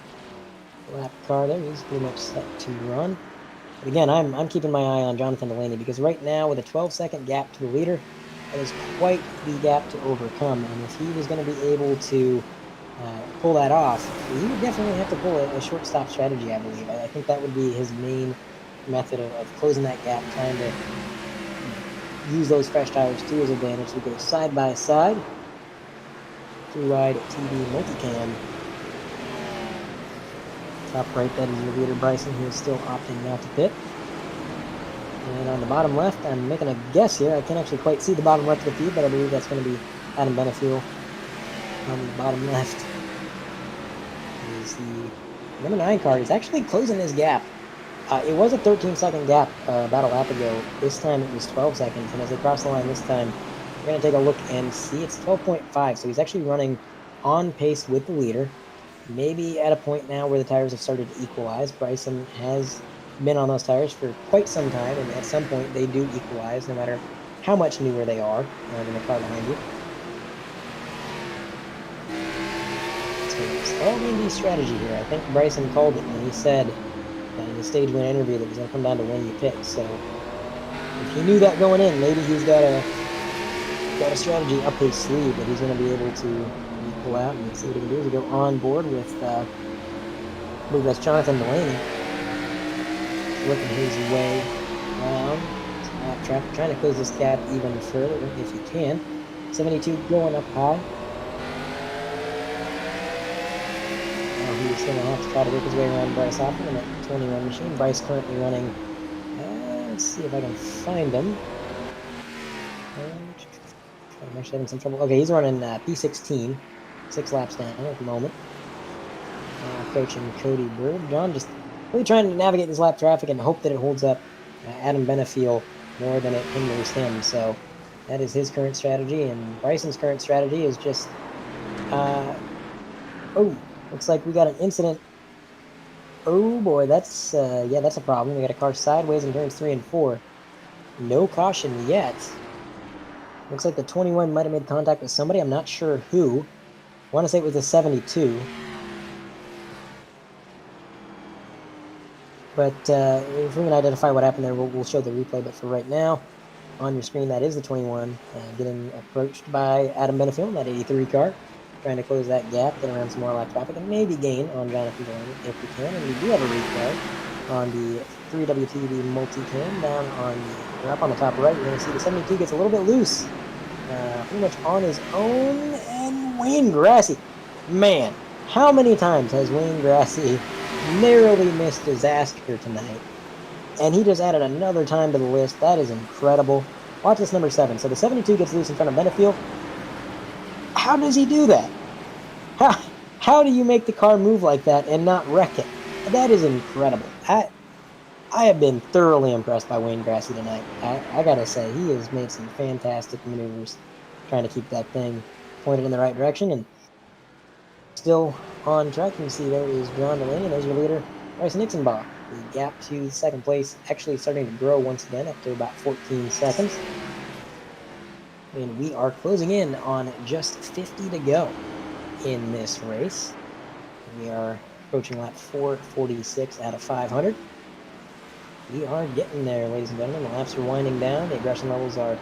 lap car there. He's pretty much set to run. But again, I'm keeping my eye on Jonathan Delaney, because right now with a 12-second gap to the leader, that is quite the gap to overcome. And if he was going to be able to pull that off, he would definitely have to pull a short stop strategy, I believe. I think that would be his main method of closing that gap, trying to use those fresh tires to his advantage. We go side by side. Through-ride TV multicam. Top right, that is your leader, Bryson, who is still opting not to pit. And on the bottom left, I'm making a guess here. I can't actually quite see the bottom left of the feed, but I believe that's going to be Adam Benefield. On the bottom left is the number 9 car. He's actually closing his gap. It was a 13-second gap about a lap ago. This time it was 12 seconds, and as they cross the line this time, we're going to take a look and see. It's 12.5, so he's actually running on pace with the leader. Maybe at a point now where the tires have started to equalize. Bryson has been on those tires for quite some time, and at some point they do equalize, no matter how much newer they are than the car behind you. So it's all going to be strategy here. I think Bryson called it when he said in the stage 1 interview that it was going to come down to when you pit. So if he knew that going in, maybe he's got a strategy up his sleeve that he's going to be able to pull out. And see what he can do is go on board with, I believe that's Jonathan Delaney, working his way around lap traffic, trying to close this gap even further if he can. 72 going up high. Now he's going to have to try to work his way around Bryce Hoffman in that 21 machine. Bryce currently running, let's see if I can find him. I'm actually having some trouble. Okay, he's running P16, 6 laps down at the moment. Coaching Cody Bird. John just really trying to navigate this lap traffic and hope that it holds up Adam Benefield more than it hinders him. So that is his current strategy, and Bryson's current strategy is just, oh, looks like we got an incident. Oh boy, that's a problem. We got a car sideways in turns 3 and 4. No caution yet. Looks like the 21 might have made contact with somebody. I'm not sure who. I want to say it was the 72. But if we can identify what happened there, we'll show the replay. But for right now, on your screen, that is the 21 getting approached by Adam Benefield in that 83 car. Trying to close that gap, get around some more lap traffic, and maybe gain on Jonathan Delaney if we can. And we do have a replay on the 3WTV multicam down on or up on the top right. You're going to see the 72 gets a little bit loose, pretty much on his own. And Wayne Grassi, man, how many times has Wayne Grassi narrowly missed disaster tonight? And he just added another time to the list. That is incredible. Watch this number 7. So the 72 gets loose in front of Benefield. How does he do that? How do you make the car move like that and not wreck it? That is incredible. I have been thoroughly impressed by Wayne Grassy tonight. I gotta say, he has made some fantastic maneuvers trying to keep that thing pointed in the right direction and still on track. You can see there is John Delaney, and there's your leader, Bryce Nixonbaugh. The gap to second place actually starting to grow once again up to about 14 seconds. And we are closing in on just 50 to go in this race. We are approaching lap 446 out of 500. We are getting there, ladies and gentlemen. The laps are winding down. The aggression levels are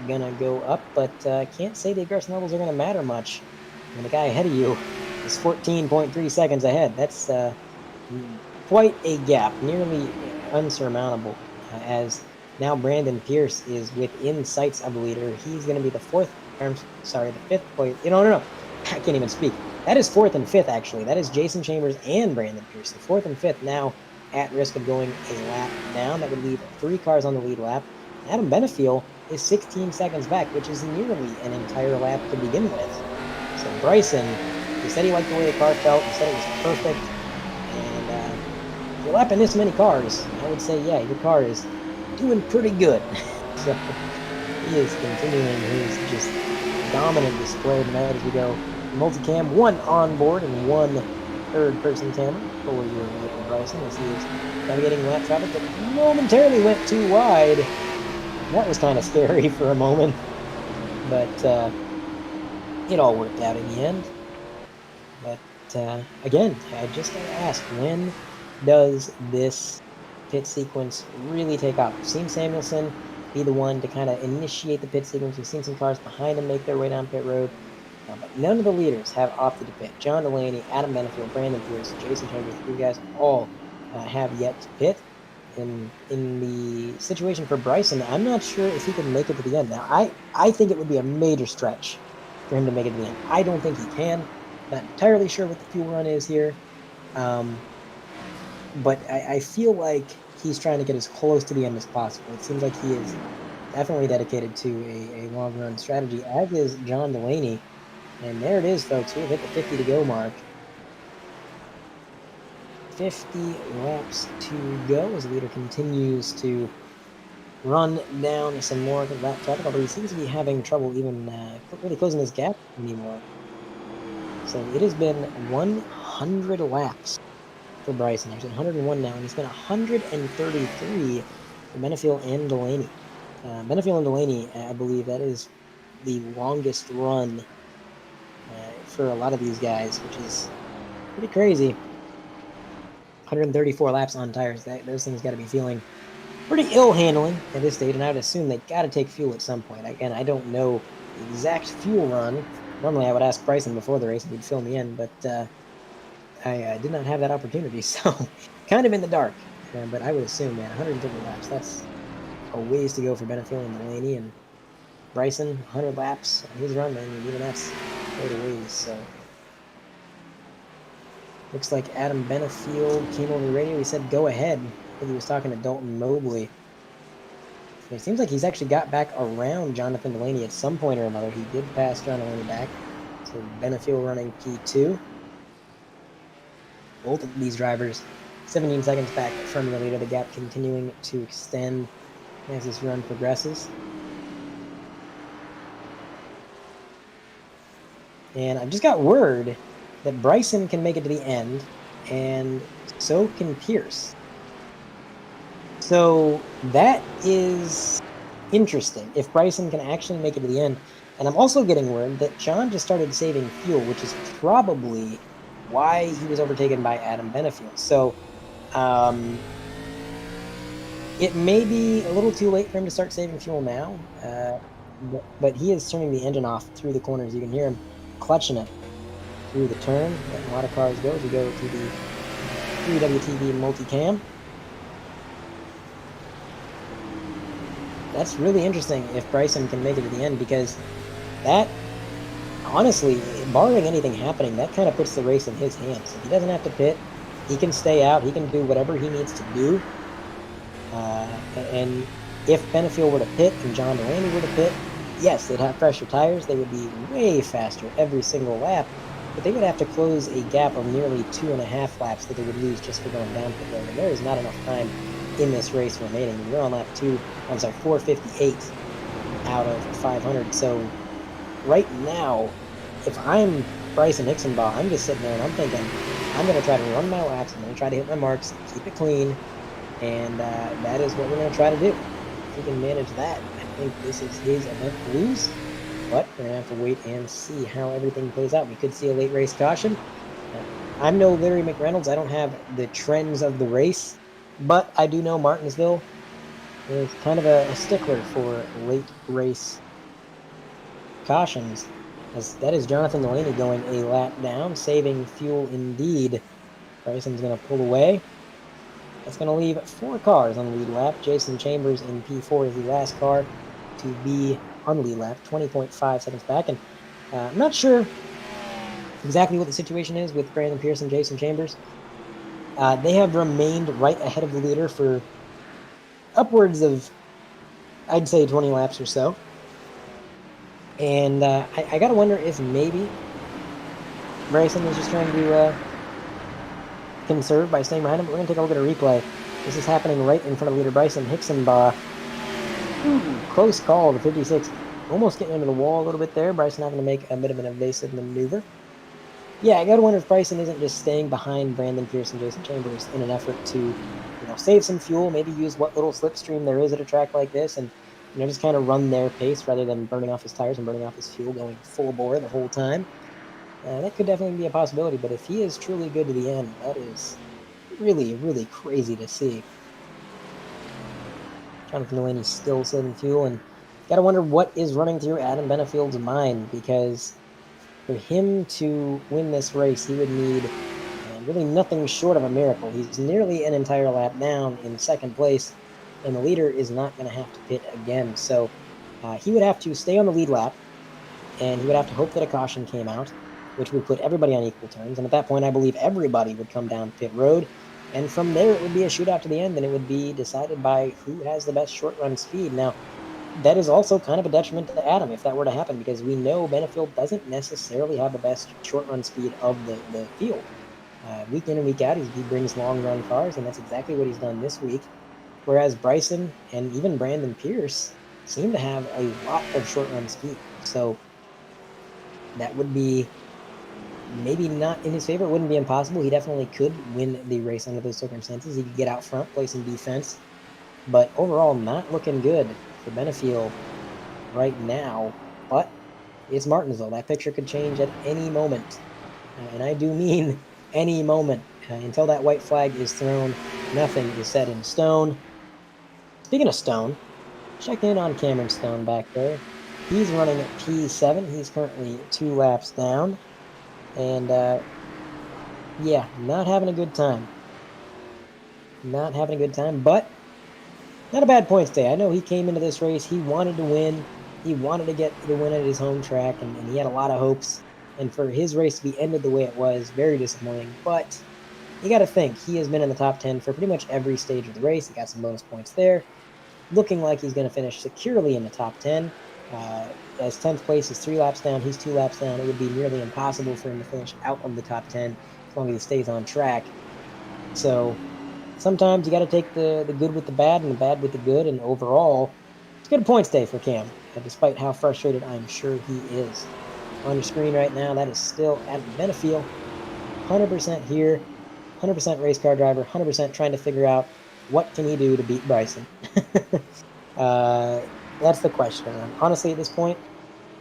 going to go up, but can't say the aggression levels are going to matter much when the guy ahead of you is 14.3 seconds ahead. That's quite a gap, nearly unsurmountable, as now Brandon Pierce is within sights of the leader. He's going to be the fifth place. No. I can't even speak. That is fourth and fifth, actually. That is Jason Chambers and Brandon Pierce. The fourth and fifth now at risk of going a lap down. That would leave 3 cars on the lead lap. Adam Benefiel is 16 seconds back, which is nearly an entire lap to begin with. So Bryson, he said he liked the way the car felt. He said it was perfect. And if you're lapping this many cars, I would say, yeah, your car is doing pretty good. So he is continuing his just dominant display tonight as we go multicam, 1 on board and 1 third-person camera for your vehicle Bryson as he is navigating lap traffic that momentarily went too wide. That was kind of scary for a moment, but it all worked out in the end. But again, I just got to ask, when does this pit sequence really take off? We've seen Samuelson be the one to kind of initiate the pit sequence. We've seen some cars behind him make their way down pit road. But none of the leaders have opted to pit. John Delaney, Adam Benefiel, Brandon Pierce, Jason Chambers, you guys all have yet to pit. In the situation for Bryson, I'm not sure if he can make it to the end. Now, I think it would be a major stretch for him to make it to the end. I don't think he can. Not entirely sure what the fuel run is here. But I feel like he's trying to get as close to the end as possible. It seems like he is definitely dedicated to a long run strategy, as is John Delaney. And there it is, folks. We've hit the 50 to go mark. 50 laps to go as the leader continues to run down some more lap traffic, although he seems to be having trouble even really closing this gap anymore. So it has been 100 laps for Bryson. Actually, 101 now, and it's been 133 for Benefiel and Delaney. Benefiel and Delaney, I believe that is the longest run for a lot of these guys, which is pretty crazy. 134 laps on tires. Those things got to be feeling pretty ill handling at this stage, and I would assume they got to take fuel at some point. Again, I don't know the exact fuel run. Normally, I would ask Bryson before the race if he'd fill me in, but I did not have that opportunity, so kind of in the dark. But I would assume, man, 130 laps. That's a ways to go for Benefiel and Delaney, and Bryson, 100 laps on his run, man. Even that's quite a ways. So looks like Adam Benefiel came over the radio. He said, "Go ahead." I think he was talking to Dalton Mobley. It seems like he's actually got back around Jonathan Delaney at some point or another. He did pass John Delaney back. So Benefiel running P2. Both of these drivers 17 seconds back from the leader. The gap continuing to extend as this run progresses. And I've just got word that Bryson can make it to the end, and so can Pierce. So that is interesting, if Bryson can actually make it to the end. And I'm also getting word that John just started saving fuel, which is probably why he was overtaken by Adam Benefiel. So it may be a little too late for him to start saving fuel now, but he is turning the engine off through the corners. You can hear him clutching it through the turn. Letting a lot of cars go as we go to the 3WTV multicam. That's really interesting if Bryson can make it to the end, because that, honestly, barring anything happening, that kind of puts the race in his hands. If he doesn't have to pit, he can stay out, he can do whatever he needs to do. And if Benefiel were to pit and John Delaney were to pit, yes, they'd have fresher tires, they would be way faster every single lap, but they would have to close a gap of nearly 2.5 laps that they would lose just for going down pit road, and there is not enough time in this race remaining. We're on lap 458 out of 500, so right now, if I'm Bryson Hixenbaugh, I'm just sitting there and I'm thinking, I'm going to try to run my laps, I'm going to try to hit my marks, keep it clean, and that is what we're going to try to do. If he can manage that, I think this is his event to lose, but we're going to have to wait and see how everything plays out. We could see a late race caution. I'm no Larry McReynolds, I don't have the trends of the race, but I do know Martinsville is kind of a stickler for late race cautions, as that is Jonathan Delaney going a lap down, saving fuel indeed. Bryson's going to pull away. That's going to leave 4 cars on the lead lap. Jason Chambers in P4 is the last car to be on the lead lap, 20.5 seconds back. And I'm not sure exactly what the situation is with Brandon Pierce and Jason Chambers. They have remained right ahead of the leader for upwards of, I'd say, 20 laps or so. And I got to wonder if maybe Bryson was just trying to conserve by staying behind him. We're going to take a look at a replay. This is happening right in front of leader Bryson Hixenbaugh. Close call to 56. Almost getting into the wall a little bit there. Bryson having to make a bit of an evasive maneuver. Yeah, I got to wonder if Bryson isn't just staying behind Brandon Pierce and Jason Chambers in an effort to, save some fuel, maybe use what little slipstream there is at a track like this, and just kind of run their pace rather than burning off his tires and burning off his fuel, going full bore the whole time. That could definitely be a possibility, but if he is truly good to the end, that is really, really crazy to see. Jonathan Delaney still saving fuel, and got to wonder what is running through Adam Benefield's mind, because for him to win this race, he would need really nothing short of a miracle. He's nearly an entire lap down in second place, and the leader is not going to have to pit again. So he would have to stay on the lead lap, and he would have to hope that a caution came out, which would put everybody on equal terms. And at that point, I believe everybody would come down pit road. And from there, it would be a shootout to the end, and it would be decided by who has the best short-run speed. Now, that is also kind of a detriment to Adam if that were to happen, because we know Benefield doesn't necessarily have the best short-run speed of the field. Week in and week out, he brings long-run cars, and that's exactly what he's done this week. Whereas Bryson and even Brandon Pierce seem to have a lot of short-run speed. So that would be maybe not in his favor. It wouldn't be impossible. He definitely could win the race under those circumstances. He could get out front, play some defense. But overall, not looking good for Benefield right now. But it's Martinsville. That picture could change at any moment. And I do mean any moment. Until that white flag is thrown, nothing is set in stone. Speaking of Stone, check in on Cameron Stone back there. He's running at P7. He's currently 2 laps down. And, yeah, not having a good time. Not having a good time, but not a bad points day. I know he came into this race, he wanted to win. He wanted to get the win at his home track, and he had a lot of hopes. And for his race to be ended the way it was, very disappointing. But you got to think, he has been in the top 10 for pretty much every stage of the race. He got some bonus points there. Looking like he's going to finish securely in the top 10. As 10th place is 3 laps down, he's 2 laps down. It would be nearly impossible for him to finish out of the top 10 as long as he stays on track. So sometimes you got to take the good with the bad and the bad with the good, and overall, it's a good points day for Cam, despite how frustrated I'm sure he is. On your screen right now, that is still Adam Benefield, 100% here, 100% race car driver, 100% trying to figure out what can he do to beat Bryson. That's the question. Honestly, at this point,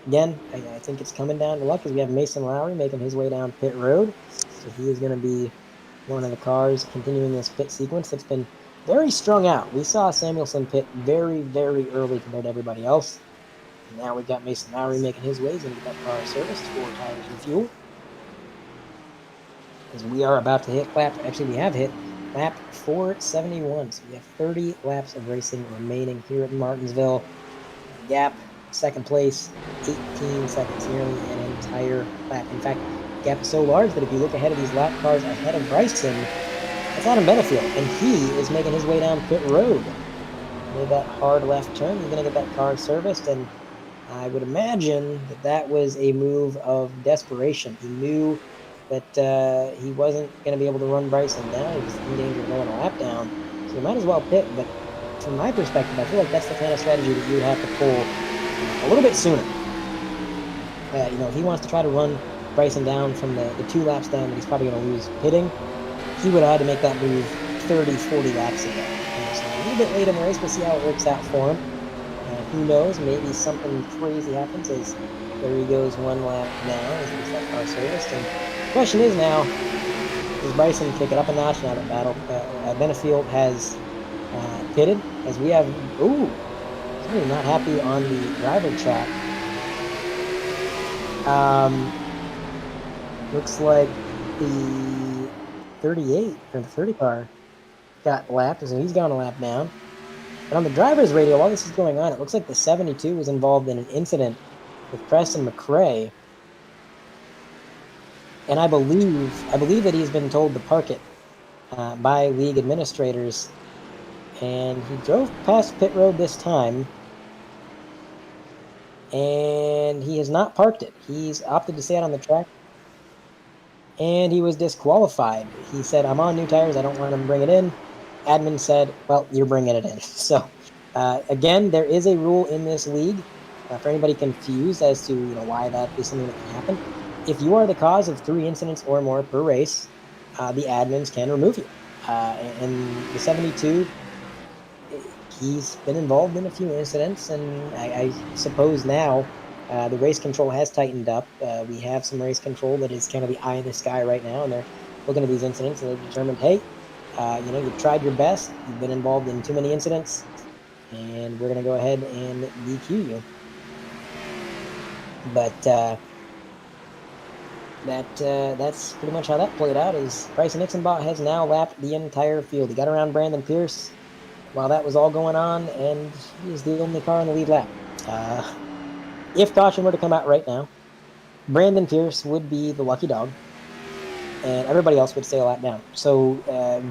again, I think it's coming down to luck, because we have Mason Lowry making his way down pit road. So he is going to be one of the cars continuing this pit sequence that's been very strung out. We saw Samuelson pit very, very early compared to everybody else. And now we've got Mason Lowry making his way. He's going to get that car serviced, 4 tires and fuel. As we are about to hit lap, actually we have hit lap 471. So we have 30 laps of racing remaining here at Martinsville. Gap, second place, 18 seconds, nearly an entire lap. In fact, the gap is so large that if you look ahead of these lap cars ahead of Bryson, it's Adam Benefield, and he is making his way down pit road. Made that hard left turn. He's going to get that car serviced, and I would imagine that that was a move of desperation. He knew that he wasn't going to be able to run Bryson down. He was in danger of going a lap down. So he might as well pit. But from my perspective, I feel like that's the kind of strategy that you would have to pull a little bit sooner. If he wants to try to run Bryson down from the 2 laps down that he's probably going to lose pitting, he would have had to make that move 30, 40 laps ago. So a little bit late in the race, we'll see how it works out for him. Who knows, maybe something crazy happens as there he goes 1 lap down as he gets that car serviced. And the question is now, does Bryson kick it up a notch now that Benefield has pitted? As we have, somebody not happy on the driver track. Looks like the 38 or the 30 car got lapped, so he's gone a lap down. But on the driver's radio, while this is going on, it looks like the 72 was involved in an incident with Preston McRae. And I believe that he's been told to park it by league administrators. And he drove past pit road this time, and he has not parked it. He's opted to stay out on the track, and he was disqualified. He said, I'm on new tires, I don't want him to bring it in. Admin said, well, you're bringing it in. So, again, there is a rule in this league for anybody confused as to why that is something that can happen. If you are the cause of 3 incidents or more per race, the admins can remove you. And the 72, he's been involved in a few incidents, and I suppose now the race control has tightened up. We have some race control that is kind of the eye in the sky right now, and they're looking at these incidents, and they've determined, hey, you've tried your best, you've been involved in too many incidents, and we're going to go ahead and DQ you. But that's pretty much how that played out. Is Bryson Nixonbot has now lapped the entire field. He got around Brandon Pierce while that was all going on, and he is the only car on the lead lap. If caution were to come out right now, Brandon Pierce would be the lucky dog, and everybody else would stay a lap down. So,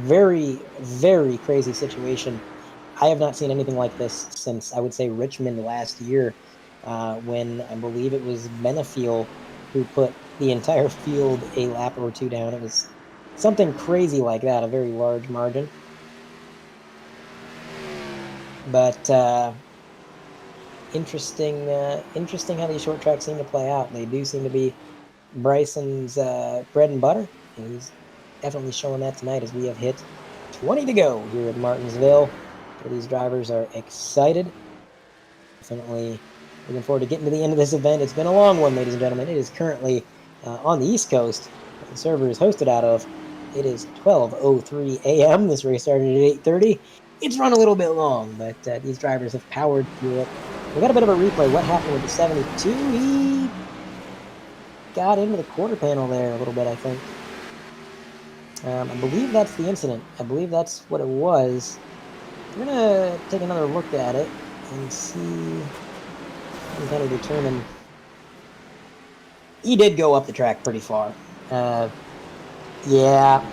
very, very crazy situation. I have not seen anything like this since, I would say, Richmond last year, when I believe it was Benefield who put the entire field a lap or 2 down. It was something crazy like that, a very large margin. But interesting how these short tracks seem to play out. They do seem to be Bryson's bread and butter, and he's definitely showing that tonight as we have hit 20 to go here at Martinsville. These drivers are excited. Definitely looking forward to getting to the end of this event. It's been a long one, ladies and gentlemen. It is currently on the East Coast. The server is hosted out of. It is 12:03 a.m. This race started at 8:30. It's run a little bit long, but these drivers have powered through it. We got a bit of a replay. What happened with the 72? He got into the quarter panel there a little bit, I think. I believe that's the incident. I believe that's what it was. We're going to take another look at it and see and kind of determine. He did go up the track pretty far. Yeah,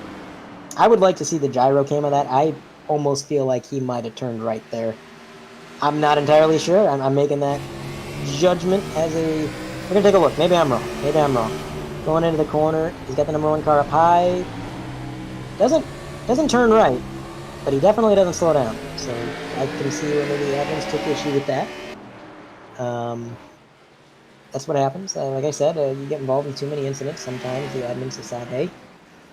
I would like to see the gyro cam of that. I almost feel like he might have turned right there. I'm not entirely sure. I'm making that judgment as a... We're going to take a look. Maybe I'm wrong. Going into the corner. He's got the number 1 car up high. Doesn't turn right, but he definitely doesn't slow down. So I can see where maybe the admins took issue with that. That's what happens. Like I said, you get involved in too many incidents. Sometimes the admins decide, hey,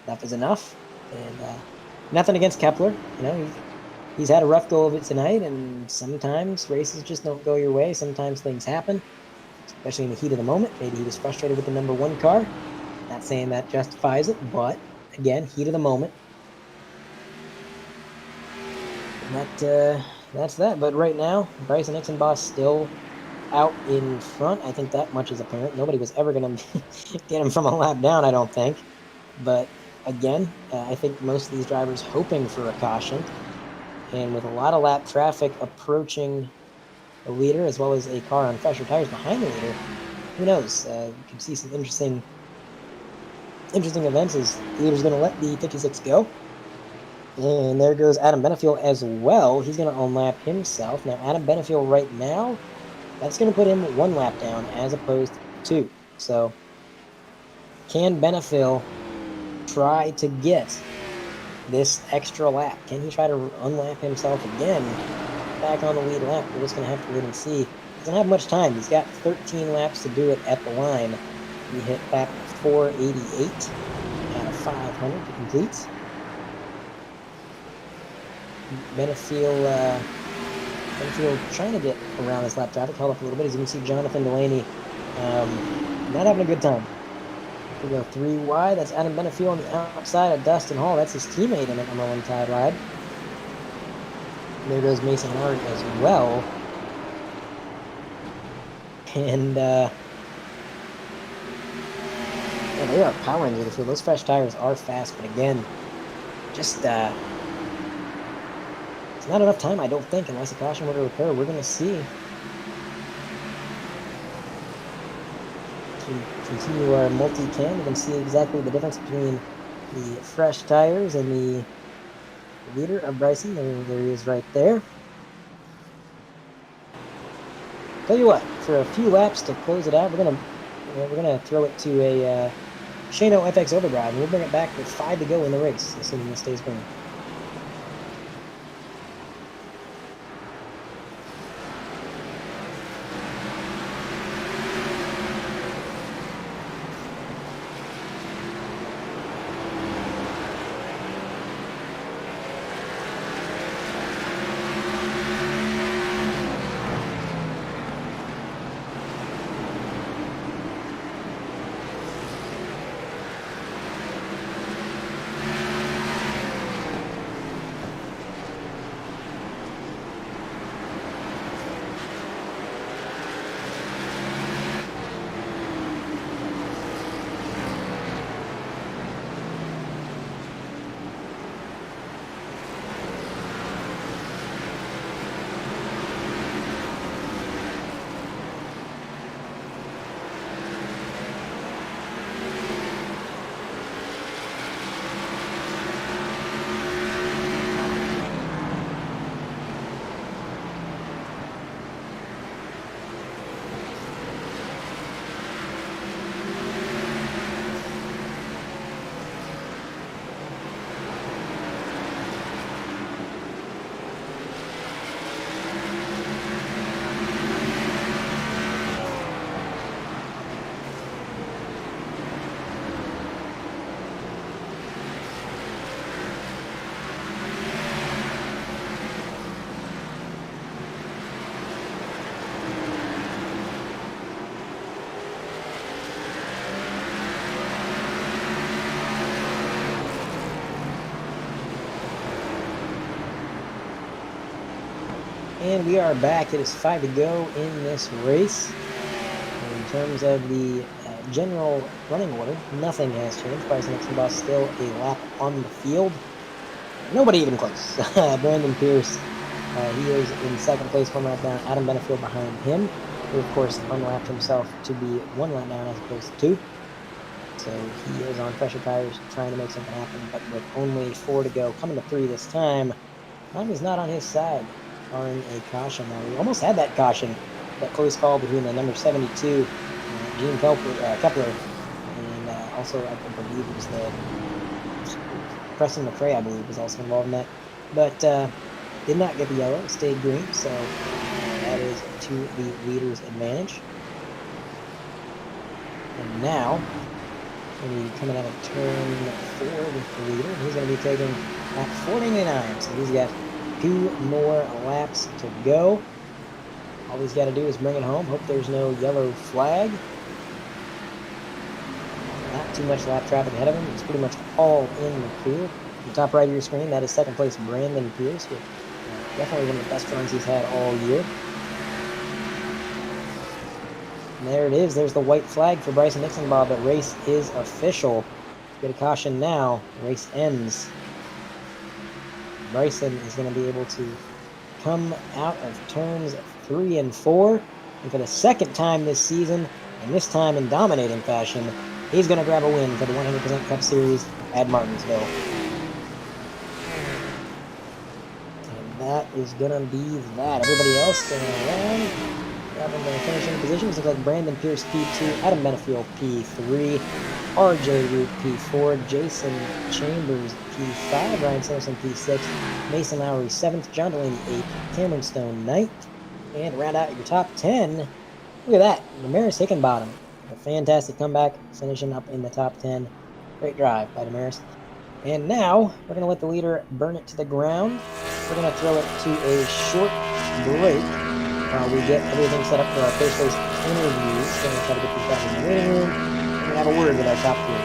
enough is enough. And nothing against Kepler. He's had a rough go of it tonight, and sometimes races just don't go your way. Sometimes things happen, especially in the heat of the moment. Maybe he was frustrated with the number 1 car. Not saying that justifies it, but again, heat of the moment. That's that. But right now, Bryson Nixonbot still out in front. I think that much is apparent. Nobody was ever going to get him from a lap down, I don't think. But again, I think most of these drivers hoping for a caution. And with a lot of lap traffic approaching the leader, as well as a car on fresher tires behind the leader, who knows? You could see some interesting events as the leader's going to let the 56 go. And there goes Adam Benefield as well. He's going to unlap himself. Now, Adam Benefield right now That's going to put him 1 lap down as opposed to 2. So, can Benefiel try to get this extra lap? Can he try to unlap himself again back on the lead lap? We're just going to have to wait and see. He doesn't have much time. He's got 13 laps to do it at the line. He hit lap 488 out of 500 to complete. Benefiel trying to get around this lap traffic, held up a little bit. As you can see, Jonathan Delaney not having a good time. We go 3 wide. That's Adam Benefiel on the outside of Dustin Hall. That's his teammate in the number 1 Tide ride. There goes Mason Hart as well. And yeah, they are powering through the field. Those fresh tires are fast, but again, just it's not enough time, I don't think, unless a caution were to occur. We're going to see. To continue our multi-cam, you can see exactly the difference between the fresh tires and the leader of Bryson. There he is right there. Tell you what, for a few laps to close it out, we're gonna throw it to a Shano FX Overdrive, and we'll bring it back with 5 to go in the race, assuming this stays going. And we are back. It is 5 to go in this race. In terms of the general running order, nothing has changed. Bryson Nixon still a lap on the field. Nobody even close. Brandon Pierce, he is in 2nd place, 1 lap down. Adam Benefiel behind him, who of course unlapped himself to be 1 lap down as opposed to 2. So he is on pressure tires trying to make something happen, but with only 4 to go, coming to 3 this time, time is not on his side. Barring a caution. Now, we almost had that caution, that close call between the number 72, Gene Kepler, and also I believe it was the Preston McRae, I believe, was also involved in that. But did not get the yellow, stayed green, so that is to the leader's advantage. And now, going to be coming out of turn 4 with the leader. He's going to be taking at 489, so he's got 2 more laps to go. All he's got to do is bring it home. Hope there's no yellow flag. Not too much lap traffic ahead of him. It's pretty much all in the field. The top right of your screen, that is 2nd place Brandon Pierce, with definitely one of the best runs he's had all year. And there it is. There's the white flag for Bryson Nixon. The race is official. Get a caution now. The race ends. Bryson is going to be able to come out of turns 3 and 4, and for the 2nd time this season, and this time in dominating fashion, he's going to grab a win for the 100% Cup Series at Martinsville. And that is going to be that. Everybody else staying around. Grabbing the finishing positions look like Brandon Pierce P2, Adam Benefield P3, RJ Root P4, Jason Chambers P5, Ryan Sanderson P6, Mason Lowry 7th, John Delaney 8th, Cameron Stone 9th, and to round out your top 10, look at that, Damaris Hickenbottom. A fantastic comeback, finishing up in the top 10. Great drive by Damaris. And now, we're going to let the leader burn it to the ground. We're going to throw it to a short break while we get everything set up for our post-race interviews. We're going to try to get these guys in the waiting room. We're going to have a word with our top 3.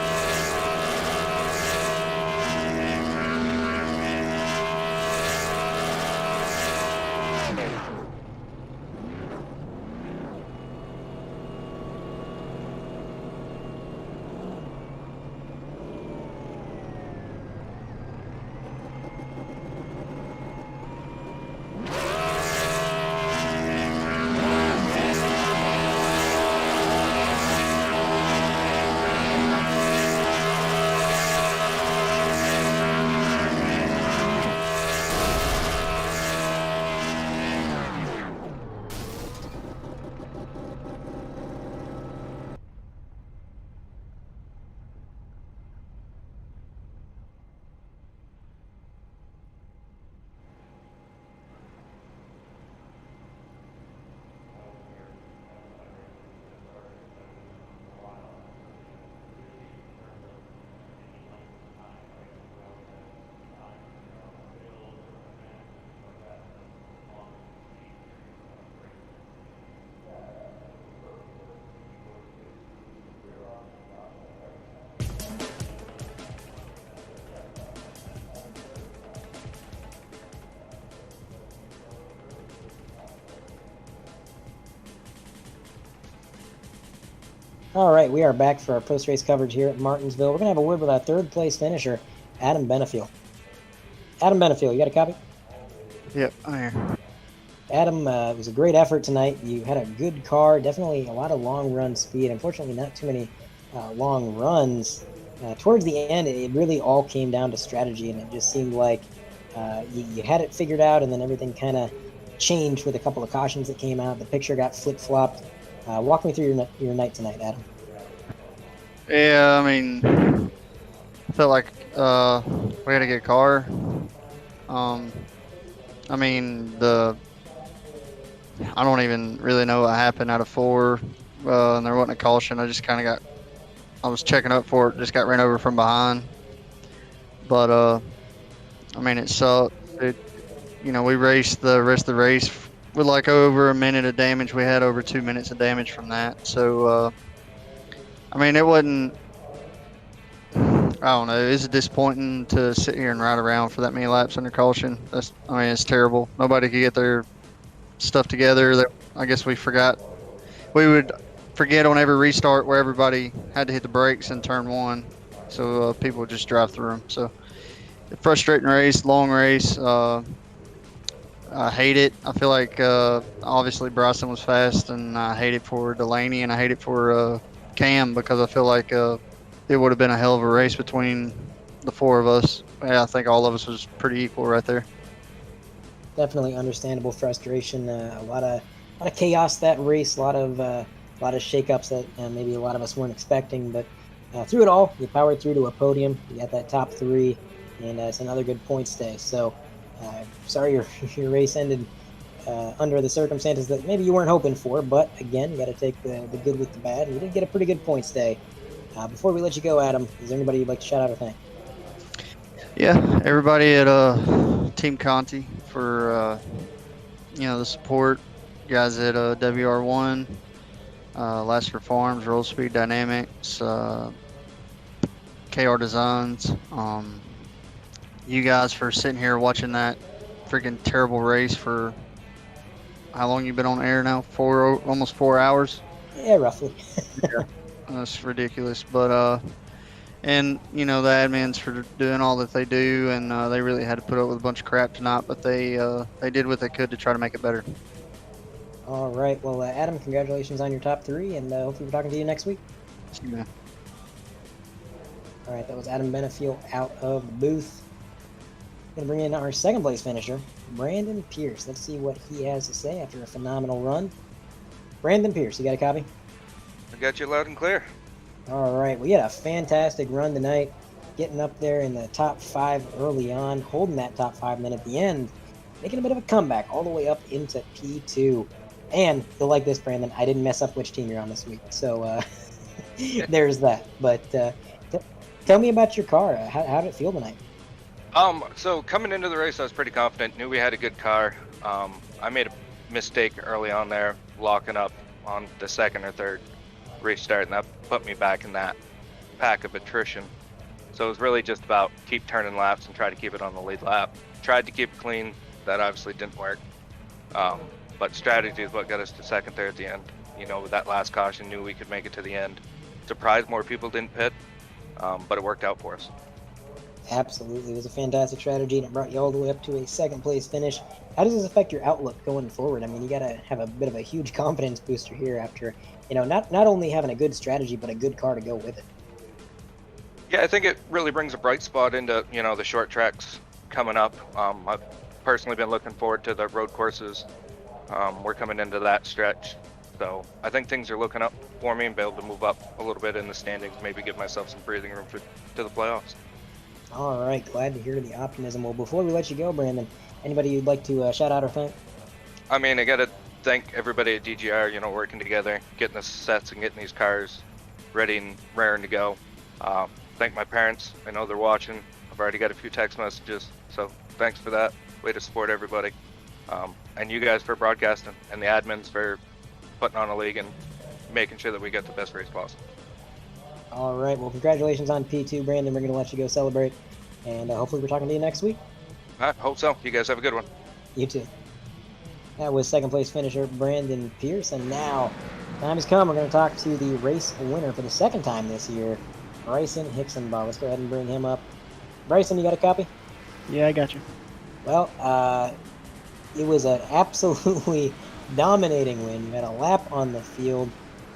All right, we are back for our post-race coverage here at Martinsville. We're going to have a word with our third-place finisher, Adam Benefield. Adam Benefield, you got a copy? Yep, I am. Adam, it was a great effort tonight. You had a good car, definitely a lot of long-run speed. Unfortunately, not too many long runs. Towards the end, it really all came down to strategy, and it just seemed like you had it figured out, and then everything kind of changed with a couple of cautions that came out. The picture got flip-flopped. Walk me through your night tonight, Adam. Yeah, I mean, I felt like we had a good car. I mean, I don't even really know what happened out of 4, and there wasn't a caution. I just kind of I was checking up for it, just got ran over from behind. But, I mean, it sucked. We raced the rest of the race with like over a minute of damage. We had over 2 minutes of damage from that. So, I mean, it wasn't, I don't know. It's disappointing to sit here and ride around for that many laps under caution. It's terrible. Nobody could get their stuff together. I guess we would forget on every restart where everybody had to hit the brakes in turn 1. So people would just drive through them. So frustrating race, long race. I hate it. I feel like obviously Bryson was fast, and I hate it for Delaney, and I hate it for Cam, because I feel like it would have been a hell of a race between the 4 of us. Yeah, I think all of us was pretty equal right there. Definitely understandable frustration. A lot of chaos that race. A lot of shakeups that maybe a lot of us weren't expecting. But through it all, you powered through to a podium. You got that top 3, and it's another good points day. So. Sorry your race ended under the circumstances that maybe you weren't hoping for, but again, you got to take the good with the bad. And you did get a pretty good points day. Before we let you go, Adam, is there anybody you'd like to shout out or thank? Yeah, everybody at Team Conti for the support. Guys at WR1, Lasker Farms, Roll Speed Dynamics, KR Designs. You guys for sitting here watching that freaking terrible race for how long you been on air now? Almost 4 hours? Yeah, roughly. Yeah, that's ridiculous. But and the admins for doing all that they do, and they really had to put up with a bunch of crap tonight, but they did what they could to try to make it better. All right. Well, Adam, congratulations on your top 3, and hopefully we're talking to you next week. See you, man. All right, that was Adam Benefield out of the booth. Going to bring in our second place finisher, Brandon Pierce. Let's see what he has to say after a phenomenal run. Brandon Pierce, you got a copy? I got you loud and clear. All right, we had a fantastic run tonight, getting up there in the top 5 early on, holding that top 5, and then at the end, making a bit of a comeback all the way up into P2. And you'll like this, Brandon, I didn't mess up which team you're on this week, so there's that. But tell me about your car. How did it feel tonight? So coming into the race, I was pretty confident. Knew we had a good car. I made a mistake early on there, locking up on the second or third restart, and that put me back in that pack of attrition. So it was really just about keep turning laps and try to keep it on the lead lap. Tried to keep it clean. That obviously didn't work. But strategy is what got us to second there at the end. You know, with that last caution, knew we could make it to the end. Surprised more people didn't pit, but it worked out for us. Absolutely. It was a fantastic strategy, and it brought you all the way up to a second place finish. How does this affect your outlook going forward? I mean, you got to have a bit of a huge confidence booster here after, you know, not only having a good strategy, but a good car to go with it. Yeah, I think it really brings a bright spot into, you know, the short tracks coming up. I've personally been looking forward to the road courses. We're coming into that stretch. So I think things are looking up for me and be able to move up a little bit in the standings, maybe give myself some breathing room to the playoffs. All right, glad to hear the optimism. Well, before we let you go, Brandon, anybody you'd like to shout out or thank? I mean, I got to thank everybody at DGR, you know, working together, getting the sets and getting these cars ready and raring to go. Thank my parents. I know they're watching. I've already got a few text messages, so thanks for that. Way to support everybody. And you guys for broadcasting, and the admins for putting on a league and making sure that we get the best race possible. All right, well, congratulations on P2, Brandon. We're going to let you go celebrate, and hopefully we're talking to you next week. I hope so. You guys have a good one. You too. That was second place finisher Brandon Pierce, and now time has come. We're going to talk to the race winner for the second time this year, Bryson Hicksonbaugh. Let's go ahead and bring him up. Bryson, you got a copy? Yeah, I got you. Well, it was an absolutely dominating win. You had a lap on the field.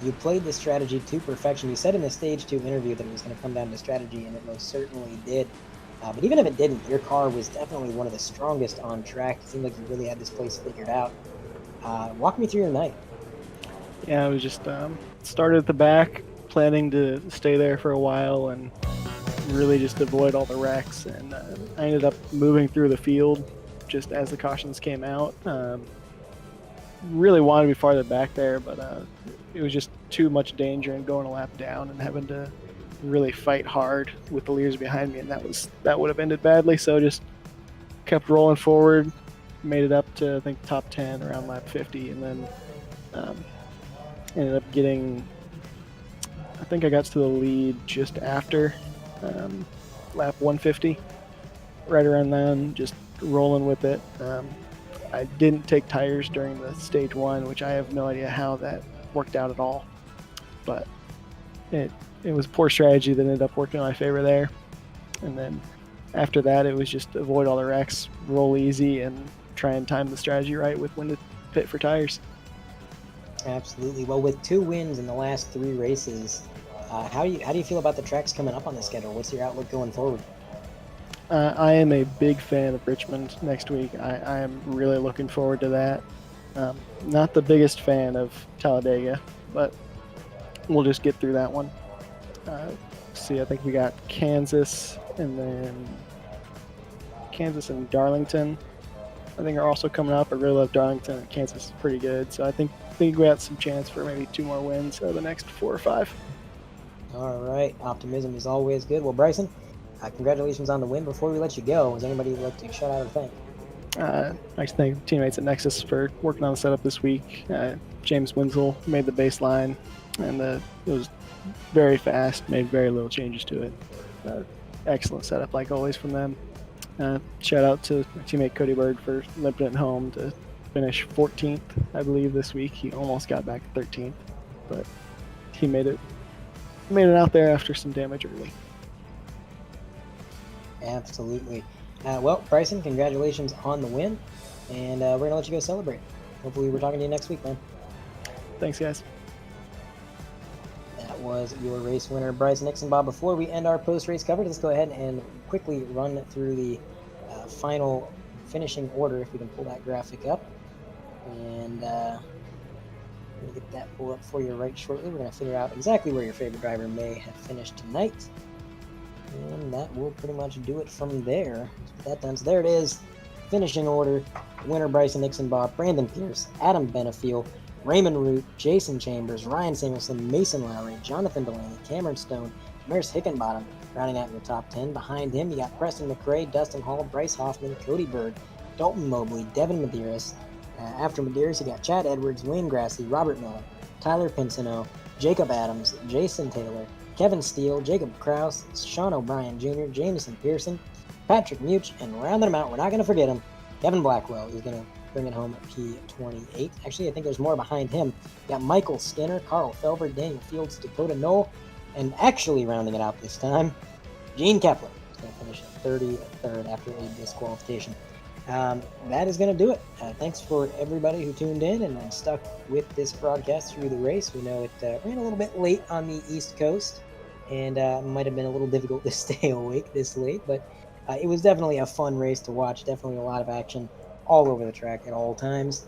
You played the strategy to perfection. You said in the Stage 2 interview that it was going to come down to strategy, and it most certainly did. But even if it didn't, your car was definitely one of the strongest on track. It seemed like you really had this place figured out. Walk me through your night. Yeah, I was just started at the back, planning to stay there for a while and really just avoid all the wrecks. And I ended up moving through the field just as the cautions came out. Really wanted to be farther back there, but it was just too much danger in going a lap down and having to really fight hard with the leaders behind me, and that would have ended badly. So just kept rolling forward, made it up to I think top 10 around lap 50, and then ended up getting, I think I got to the lead just after lap 150, right around then, just rolling with it. I didn't take tires during the Stage 1, which I have no idea how that worked out at all, but it was poor strategy that ended up working in my favor there. And then after that, it was just avoid all the wrecks, roll easy, and try and time the strategy right with when to pit for tires. Absolutely. Well, with 2 wins in the last 3 races, how do you feel about the tracks coming up on the schedule? What's your outlook going forward? I am a big fan of Richmond next week. I am really looking forward to that. Not the biggest fan of Talladega, but we'll just get through that one. See, I think we got Kansas, and then Kansas and Darlington, I think, are also coming up. I really love Darlington, and Kansas is pretty good. So I think we got some chance for maybe 2 more wins out of the next 4 or 5. All right, optimism is always good. Well, Bryson, congratulations on the win. Before we let you go, is anybody you'd like to shout out or thank? I'd like to thank teammates at Nexus for working on the setup this week. James Winslow made the baseline, and it was very fast, made very little changes to it. Excellent setup, like always, from them. Shout out to my teammate Cody Bird for limping it home to finish 14th, I believe, this week. He almost got back to 13th, but he made it out there after some damage early. Absolutely. Well, Bryson, congratulations on the win, and we're going to let you go celebrate. Hopefully we're talking to you next week, man. Thanks, guys. That was your race winner, Bryson Hicksonbaugh. Before we end our post-race coverage, let's go ahead and quickly run through the final finishing order, if we can pull that graphic up. And I'm going to get that pulled up for you right shortly. We're going to figure out exactly where your favorite driver may have finished tonight. And that will pretty much do it from there. Let's get that done. So there it is. Finishing order. Winner Bryson Nixon-Bob, Brandon Pierce, Adam Benefiel, Raymond Root, Jason Chambers, Ryan Samuelson, Mason Lowry, Jonathan Delaney, Cameron Stone, Maris Hickenbottom, rounding out your top 10. Behind him, you got Preston McRae, Dustin Hall, Bryce Hoffman, Cody Bird, Dalton Mobley, Devin Medeiros. After Medeiros, you got Chad Edwards, Wayne Grassy, Robert Miller, Tyler Pincino, Jacob Adams, Jason Taylor, Kevin Steele, Jacob Krause, Sean O'Brien Jr., Jameson Pearson, Patrick Much, and rounding them out, we're not going to forget him, Kevin Blackwell is going to bring it home at P28. Actually, I think there's more behind him. You got Michael Skinner, Carl Felber, Daniel Fields, Dakota Knoll, and actually rounding it out this time, Gene Kepler is going to finish at 33rd after a disqualification. That is going to do it. Thanks for everybody who tuned in and stuck with this broadcast through the race. We know it ran a little bit late on the East Coast, and might have been a little difficult to stay awake this late, but it was definitely a fun race to watch. Definitely a lot of action all over the track at all times.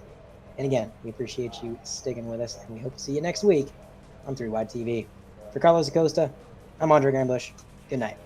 And again, we appreciate you sticking with us, and we hope to see you next week on 3 Wide TV. For Carlos Acosta, I'm Andre Grambush. Good night.